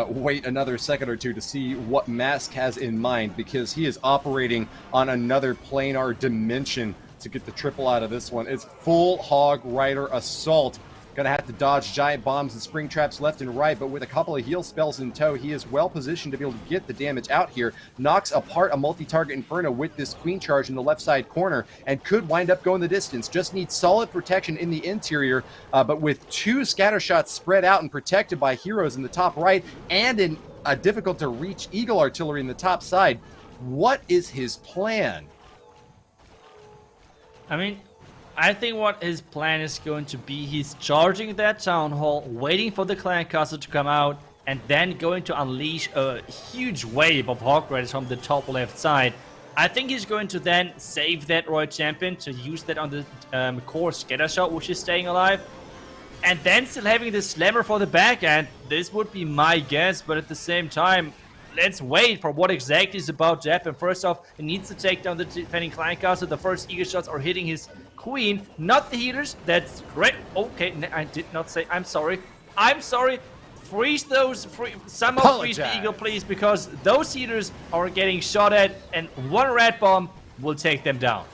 wait another second or two to see what Mask has in mind, because he is operating on another planar dimension to get the triple out of this one. It's full Hog Rider assault. Gonna have to dodge giant bombs and spring traps left and right, but with a couple of heal spells in tow, he is well positioned to be able to get the damage out here. Knocks apart a multi-target Inferno with this Queen Charge in the left side corner, and could wind up going the distance. Just needs solid protection in the interior, but with 2 scatter shots spread out and protected by heroes in the top right, and in a difficult to reach Eagle Artillery in the top side, what is his plan? I mean, I think what his plan is going to be, he's charging that town hall, waiting for the clan castle to come out, and then going to unleash a huge wave of Hog Riders from the top left side. I think he's going to then save that Royal Champion to use that on the core scatter shot, which is staying alive, and then still having the slammer for the back end. This would be my guess, but at the same time, let's wait for what exactly is about to happen. First off, he needs to take down the defending clan castle. The first eagle shots are hitting his Queen, not the healers. That's great. Okay, I did not say. I'm sorry. I'm sorry. Freeze those. Somehow freeze the eagle, please, because those healers are getting shot at, and 1 red bomb will take them down.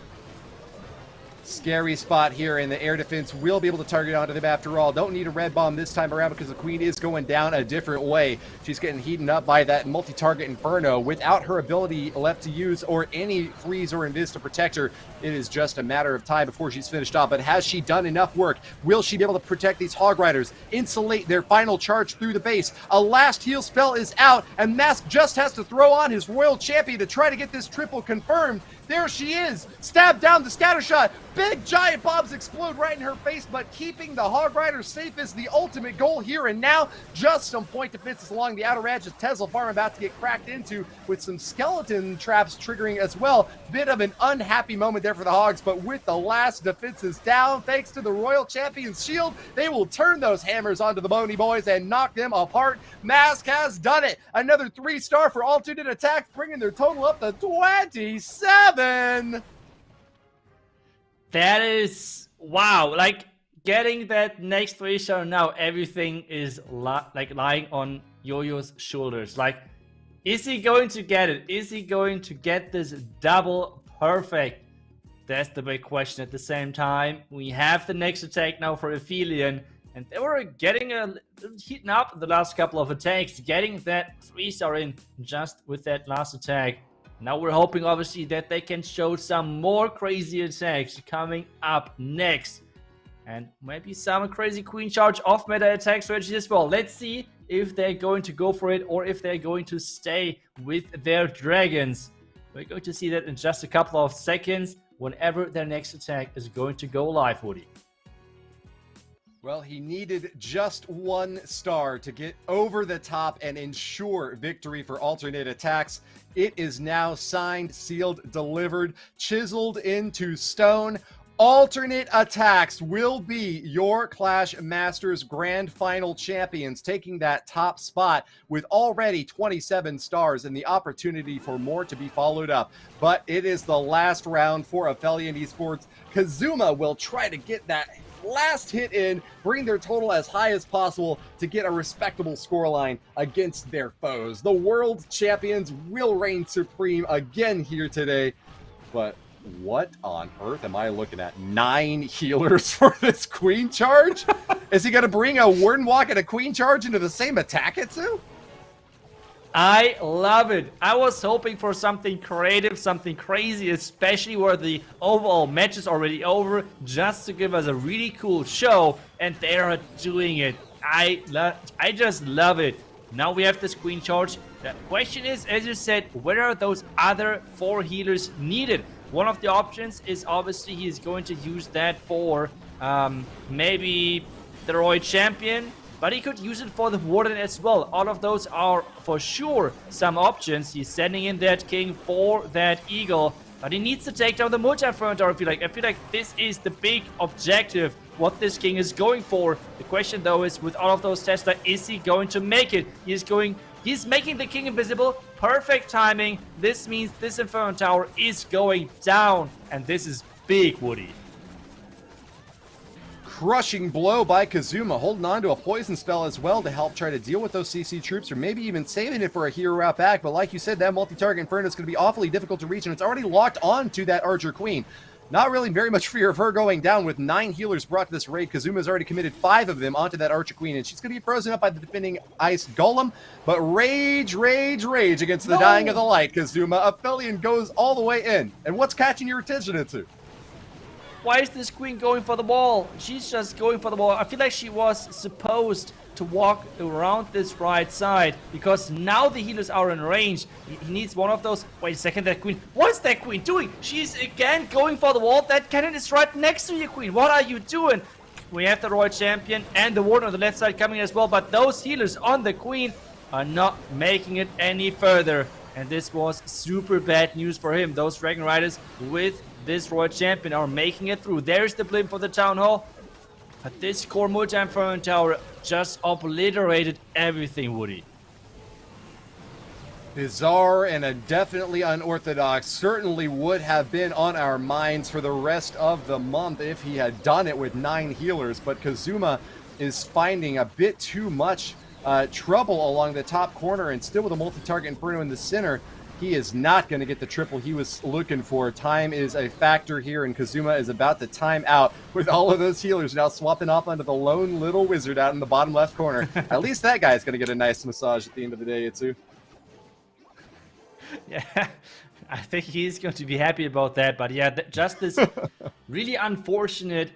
Scary spot here, and the air defense will be able to target onto them after all. Don't need a red bomb this time around because the queen is going down a different way. She's getting heated up by that multi-target Inferno. Without her ability left to use or any freeze or invis to protect her, it is just a matter of time before she's finished off. But has she done enough work? Will she be able to protect these Hog Riders, insulate their final charge through the base? A last heal spell is out, and Mask just has to throw on his Royal Champion to try to get this triple confirmed. There she is, stabbed down the scatter shot. Big giant bombs explode right in her face, but keeping the Hog Riders safe is the ultimate goal here and now. Just some point defenses along the outer edge as Tesla Farm about to get cracked into with some skeleton traps triggering as well. Bit of an unhappy moment there for the Hogs, but with the last defenses down, thanks to the Royal Champion's shield, they will turn those hammers onto the Bony Boys and knock them apart. Mask has done it. Another 3-star for alternate attacks, bringing their total up to 27. That is wow. Like getting that next 3-star now, everything is like lying on Yo-Yo's shoulders. Like, is he going to get it? Is he going to get this double perfect? That's the big question. At the same time, we have the next attack now for Ophelia, and they were getting heating up the last couple of attacks, getting that 3-star in just with that last attack. Now we're hoping, obviously, that they can show some more crazy attacks coming up next. And maybe some crazy queen charge off meta attack strategy as well. Let's see if they're going to go for it or if they're going to stay with their dragons. We're going to see that in just a couple of seconds whenever their next attack is going to go live, Woody. Well, he needed just 1 star to get over the top and ensure victory for alternate attacks. It is now signed, sealed, delivered, chiseled into stone. Alternate attacks will be your Clash Masters Grand Final champions, taking that top spot with already 27 stars and the opportunity for more to be followed up. But it is the last round for Ophelia Esports. Kazuma will try to get that last hit in, bring their total as high as possible to get a respectable scoreline against their foes. The world champions will reign supreme again here today, but what on earth am I looking at? 9 healers for this queen charge? Is he going to bring a Warden Walk and a queen charge into the same attack, Itsu? I love it. I was hoping for something creative, something crazy, especially where the overall match is already over, just to give us a really cool show, and they are doing it. I just love it. Now we have this queen charge. The question is, as you said, where are those other 4 healers needed? One of the options is obviously he's going to use that for maybe the Royal Champion, but he could use it for the Warden as well. All of those are for sure some options. He's sending in that King for that Eagle, but he needs to take down the multi-inferno. I feel like this is the big objective, what this King is going for. The question though is, with all of those Tesla, is he going to make it? He's making the King invisible. Perfect timing. This means this Inferno Tower is going down, and this is big, Woody. Crushing blow by Kazuma, holding on to a poison spell as well to help try to deal with those CC troops, or maybe even saving it for a hero out back. But like you said, that multi-target Inferno is going to be awfully difficult to reach, and it's already locked on to that Archer Queen. Not really very much fear of her going down with 9 healers brought to this raid. Kazuma's already committed 5 of them onto that Archer Queen, and she's going to be frozen up by the defending Ice Golem. But rage against the Dying of the Light, Kazuma. Ophelia goes all the way in. And what's catching your attention, Itsu? Why is this queen going for the wall? She's just going for the wall. I feel like she was supposed to walk around this right side, because now the healers are in range. He needs one of those. Wait a second, that queen. What is that queen doing? She's again going for the wall. That cannon is right next to you, queen. What are you doing? We have the Royal Champion and the Warden on the left side coming as well, but those healers on the queen are not making it any further. And this was super bad news for him. Those Dragon Riders with this Royal Champion are making it through. There's the blimp for the Town Hall. But this core multi-inferno tower just obliterated everything, Woody. Bizarre and a definitely unorthodox. Certainly would have been on our minds for the rest of the month if he had done it with 9 healers. But Kazuma is finding a bit too much trouble along the top corner, and still with a multi-target Inferno in the center. He is not going to get the triple he was looking for. Time is a factor here, and Kazuma is about to time out with all of those healers now swapping off onto the lone little wizard out in the bottom left corner. At least that guy is going to get a nice massage at the end of the day, Itsu. Yeah, I think he's going to be happy about that. But yeah, just this really unfortunate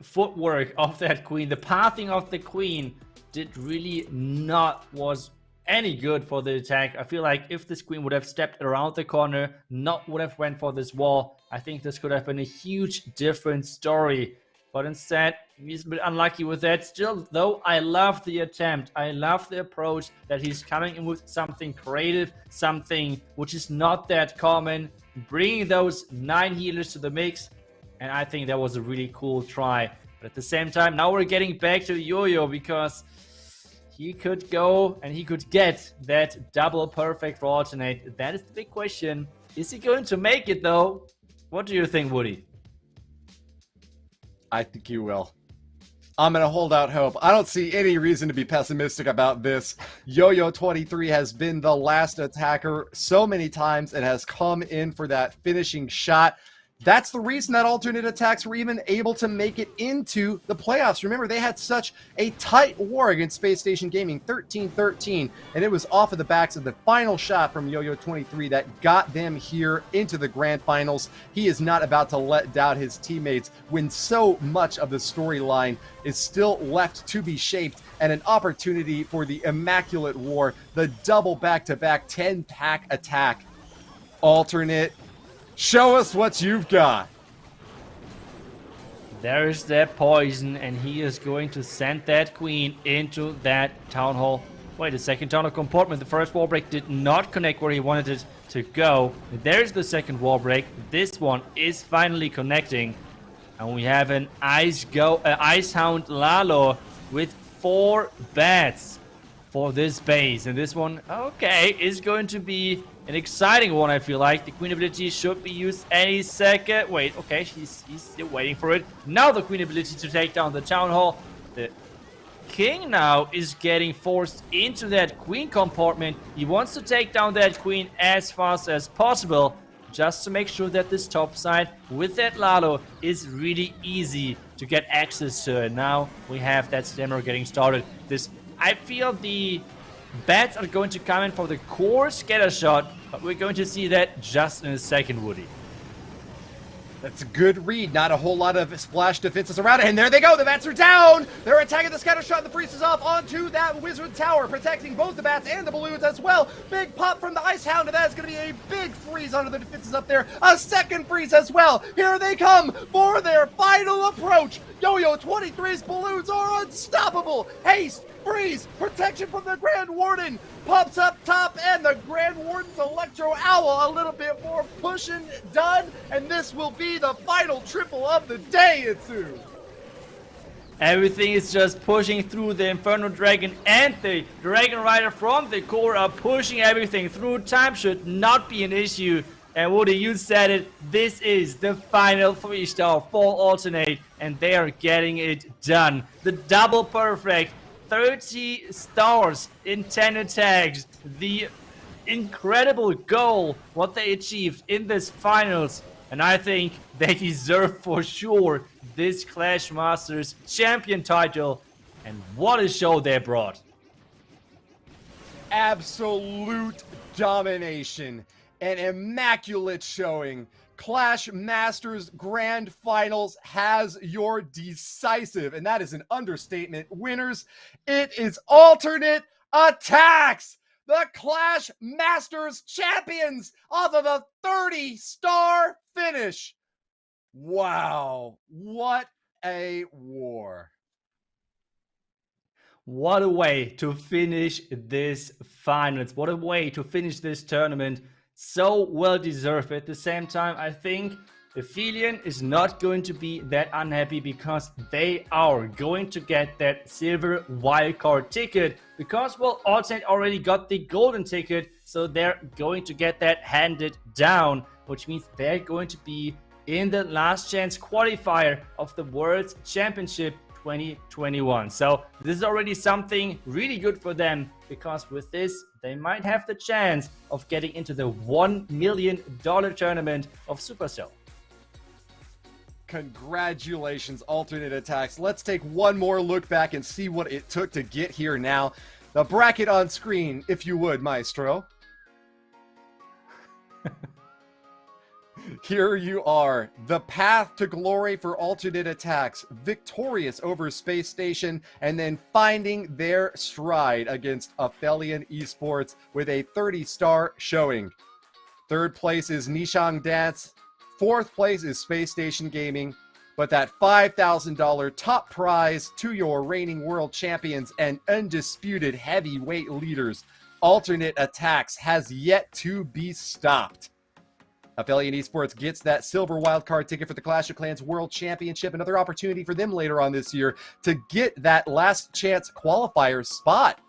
footwork of that queen. The pathing of the queen did really not was any good for the attack. I feel like if this queen would have stepped around the corner, not would have went for this wall, I think this could have been a huge different story. But instead, he's a bit unlucky with that. Still, though, I love the attempt. I love the approach that he's coming in with something creative, something which is not that common, bringing those 9 healers to the mix. And I think that was a really cool try. But at the same time, now we're getting back to Yo-Yo because he could go and he could get that double perfect for alternate. That is the big question. Is he going to make it though? What do you think, Woody? I think he will. I'm going to hold out hope. I don't see any reason to be pessimistic about this. Yo-Yo 23 has been the last attacker so many times and has come in for that finishing shot. That's the reason that alternate attacks were even able to make it into the playoffs. Remember, they had such a tight war against Space Station Gaming, 13-13, and it was off of the backs of the final shot from Yo-Yo 23 that got them here into the grand finals. He is not about to let down his teammates when so much of the storyline is still left to be shaped, and an opportunity for the immaculate war, the double back-to-back 10-pack attack. Alternate, show us what you've got. There's that poison, and he is going to send that queen into that town hall. Wait a second, town hall compartment. The first wall break did not connect where he wanted it to go. There's the second wall break. This one is finally connecting. And we have an Ice Hound Lalo with 4 bats for this base. And this one, okay, is going to be an exciting one, I feel like. The queen ability should be used any second. Wait, okay, he's still waiting for it. Now the queen ability to take down the town hall. The king now is getting forced into that queen compartment. He wants to take down that queen as fast as possible, just to make sure that this top side with that Lalo is really easy to get access to. And now we have that stammer getting started. I feel the bats are going to come in for the core scatter shot, but we're going to see that just in a second, Woody. That's a good read. Not a whole lot of splash defenses around it. And there they go. The bats are down. They're attacking the scatter shot. The priest is off onto that wizard tower, protecting both the bats and the balloons as well. Big pop from the Ice Hound, and that is going to be a big freeze onto the defenses up there. A second freeze as well. Here they come for their final approach. Yo-Yo 23's balloons are unstoppable. Haste, freeze, protection from the Grand Warden. Pops up top, and the Grand Warden's Electro Owl. A little bit more pushing done, and this will be the final triple of the day, Itsu. Everything is just pushing through. The Inferno Dragon and the Dragon Rider from the core are pushing everything through. Time should not be an issue. And Woody, you said it, this is the final 3-star for alternate, and they are getting it done. The double perfect, 30 stars in 10 attacks. The incredible goal, what they achieved in this finals. And I think they deserve for sure this Clash Masters champion title. And what a show they brought. Absolute domination. An immaculate showing. Clash Masters Grand Finals has your decisive, and that is an understatement, winners. It is alternate attacks. The Clash Masters champions off of a 30-star finish. Wow, what a war. What a way to finish this finals. What a way to finish this tournament. So well deserved. At the same time, I think Ophelia is not going to be that unhappy because they are going to get that silver wildcard ticket. Because, well, alternate already got the golden ticket, so they're going to get that handed down, which means they're going to be in the last chance qualifier of the World Championship 2021. So this is already something really good for them, because with this, they might have the chance of getting into the $1 million tournament of Supercell. Congratulations, Alternate Attacks. Let's take one more look back and see what it took to get here now. The bracket on screen, if you would, Maestro. Here you are, the path to glory for Alternate Attacks, victorious over Space Station, and then finding their stride against Ophelia Esports with a 30-star showing. Third place is Nishang Dance. Fourth place is Space Station Gaming. But that $5,000 top prize to your reigning world champions and undisputed heavyweight leaders, Alternate Attacks, has yet to be stopped. Ophelia Esports gets that silver wildcard ticket for the Clash of Clans World Championship, another opportunity for them later on this year to get that last chance qualifier spot.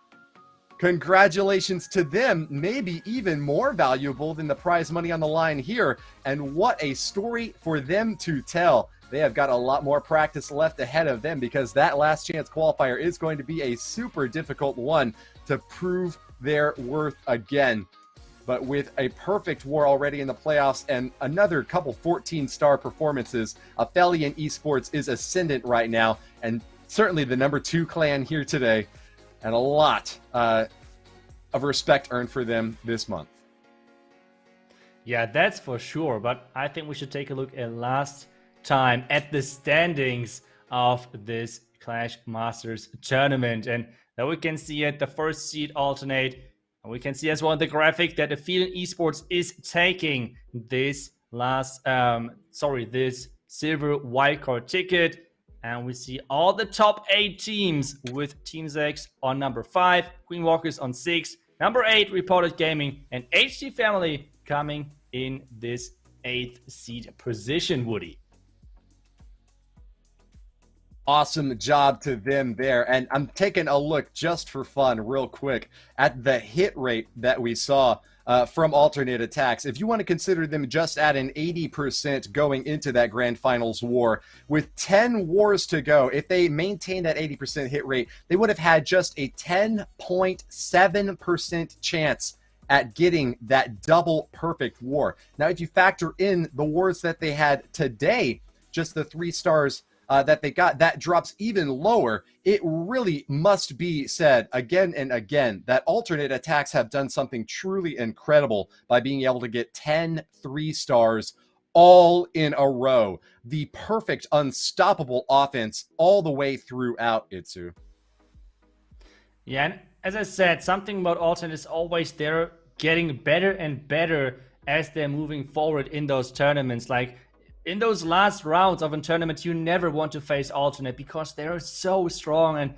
Congratulations to them, maybe even more valuable than the prize money on the line here, and what a story for them to tell. They have got a lot more practice left ahead of them, because that last chance qualifier is going to be a super difficult one to prove their worth again. But with a perfect war already in the playoffs and another couple 14-star performances, Ophelia Esports is ascendant right now, and certainly the number 2 clan here today, and a lot of respect earned for them this month. Yeah, that's for sure, but I think we should take a look at last time at the standings of this Clash Masters tournament, and now we can see it, the first seed Alternate. And we can see as well in the graphic that Ophelia Esports is taking this this silver wildcard ticket. And we see all the top 8 teams, with Team Zex on number 5, Queen Walkers on 6, number 8 Reported Gaming, and HT Family coming in this 8th seed position, Woody. Awesome job to them there. And I'm taking a look just for fun real quick at the hit rate that we saw from Alternate Attacks. If you want to consider them just at an 80% going into that Grand Finals war, with 10 wars to go, if they maintain that 80% hit rate, they would have had just a 10.7% chance at getting that double perfect war. Now, if you factor in the wars that they had today, just the 3 stars that they got, that drops even lower. It really must be said again and again that Alternate Attacks have done something truly incredible by being able to get 10 3-stars all in a row. The perfect, unstoppable offense all the way throughout, Itsu. Yeah, and as I said, something about Alternate is always they're getting better and better as they're moving forward in those tournaments. Like, in those last rounds of a tournament, you never want to face Alternate because they're so strong and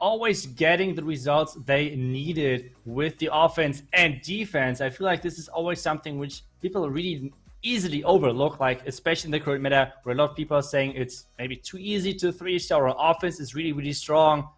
always getting the results they needed with the offense and defense. I feel like this is always something which people really easily overlook, like especially in the current meta, where a lot of people are saying it's maybe too easy to 3-star, or offense is really, really strong.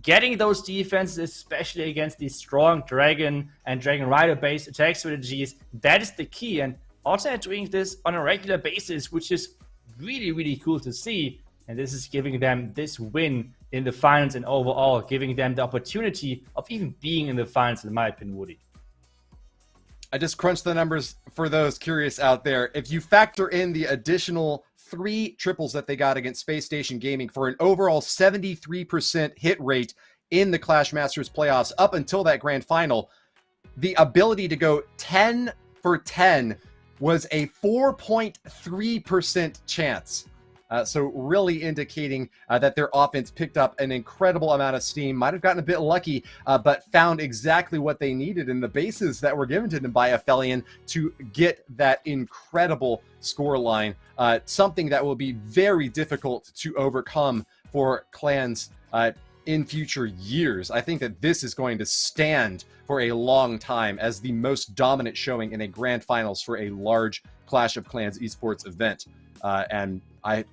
Getting those defenses, especially against these strong Dragon and Dragon Rider based attack strategies, that is the key. And Alternate doing this on a regular basis, which is really, really cool to see. And this is giving them this win in the finals, and overall giving them the opportunity of even being in the finals, in my opinion, Woody. I just crunched the numbers for those curious out there. If you factor in the additional 3 triples that they got against Space Station Gaming for an overall 73% hit rate in the Clash Masters playoffs up until that grand final, the ability to go 10 for 10 was a 4.3% chance. So really indicating that their offense picked up an incredible amount of steam, might have gotten a bit lucky, but found exactly what they needed in the bases that were given to them by Ophelia to get that incredible score line. Something that will be very difficult to overcome for clans in future years. I think that this is going to stand for a long time as the most dominant showing in a grand finals for a large Clash of Clans esports event. And I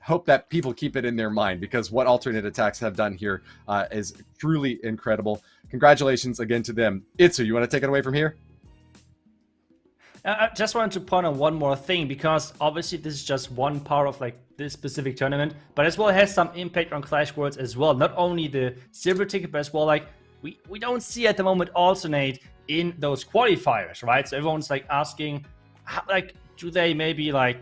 hope that people keep it in their mind, because what Alternate Attacks have done here is truly incredible. Congratulations again to them. Itsu, you want to take it away from here? I just wanted to point on one more thing, because obviously this is just one part of like this specific tournament, but as well it has some impact on Clash Worlds as well. Not only the silver ticket, but as well like we don't see at the moment alternate in those qualifiers, right? So everyone's like asking, how, like, do they maybe like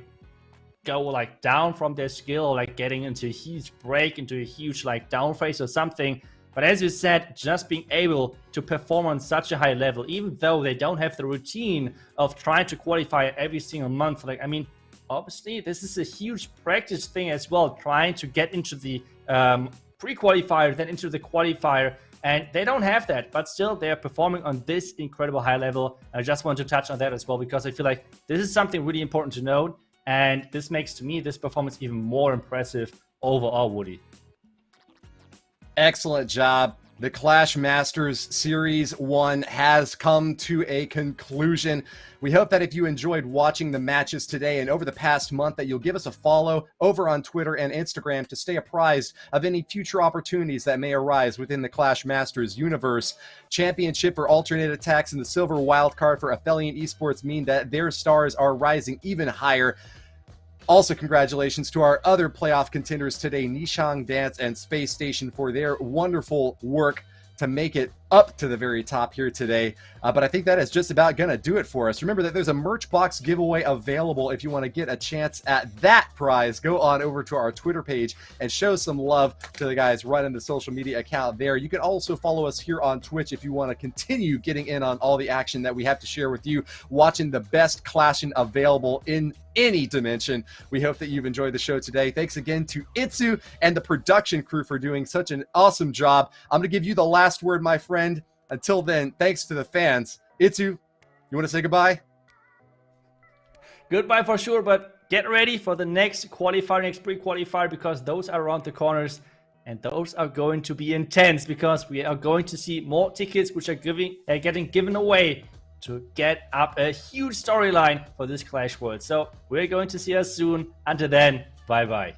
go like down from their skill, or like getting into a huge break, into a huge like down phase or something? But as you said, just being able to perform on such a high level, even though they don't have the routine of trying to qualify every single month, like, I mean, obviously this is a huge practice thing as well, trying to get into the pre-qualifier, then into the qualifier, and they don't have that, but still they're performing on this incredible high level. I just want to touch on that as well, because I feel like this is something really important to note, and this makes, to me, this performance even more impressive overall, Woody. Excellent job. The Clash Masters Series 1 has come to a conclusion. We hope that if you enjoyed watching the matches today and over the past month, that you'll give us a follow over on Twitter and Instagram to stay apprised of any future opportunities that may arise within the Clash Masters universe. Championship for alternate attacks and the silver wildcard for Ophelia Esports mean that their stars are rising even higher. Also, congratulations to our other playoff contenders today, Nishang Dance and Space Station, for their wonderful work to make it up to the very top here today. But I think that is just about going to do it for us. Remember that there's a merch box giveaway available if you want to get a chance at that prize. Go on over to our Twitter page and show some love to the guys running the social media account there. You can also follow us here on Twitch if you want to continue getting in on all the action that we have to share with you, watching the best clashing available in any dimension. We hope that you've enjoyed the show today. Thanks again to Itsu and the production crew for doing such an awesome job. I'm going to give you the last word, my friend. Until then, thanks to the fans. Itsu, you want to say goodbye? Goodbye for sure, but get ready for the next qualifier, next pre-qualifier, because those are around the corners, and those are going to be intense, because we are going to see more tickets which are getting given away to get up a huge storyline for this Clash World. So we're going to see us soon. Until then, bye-bye.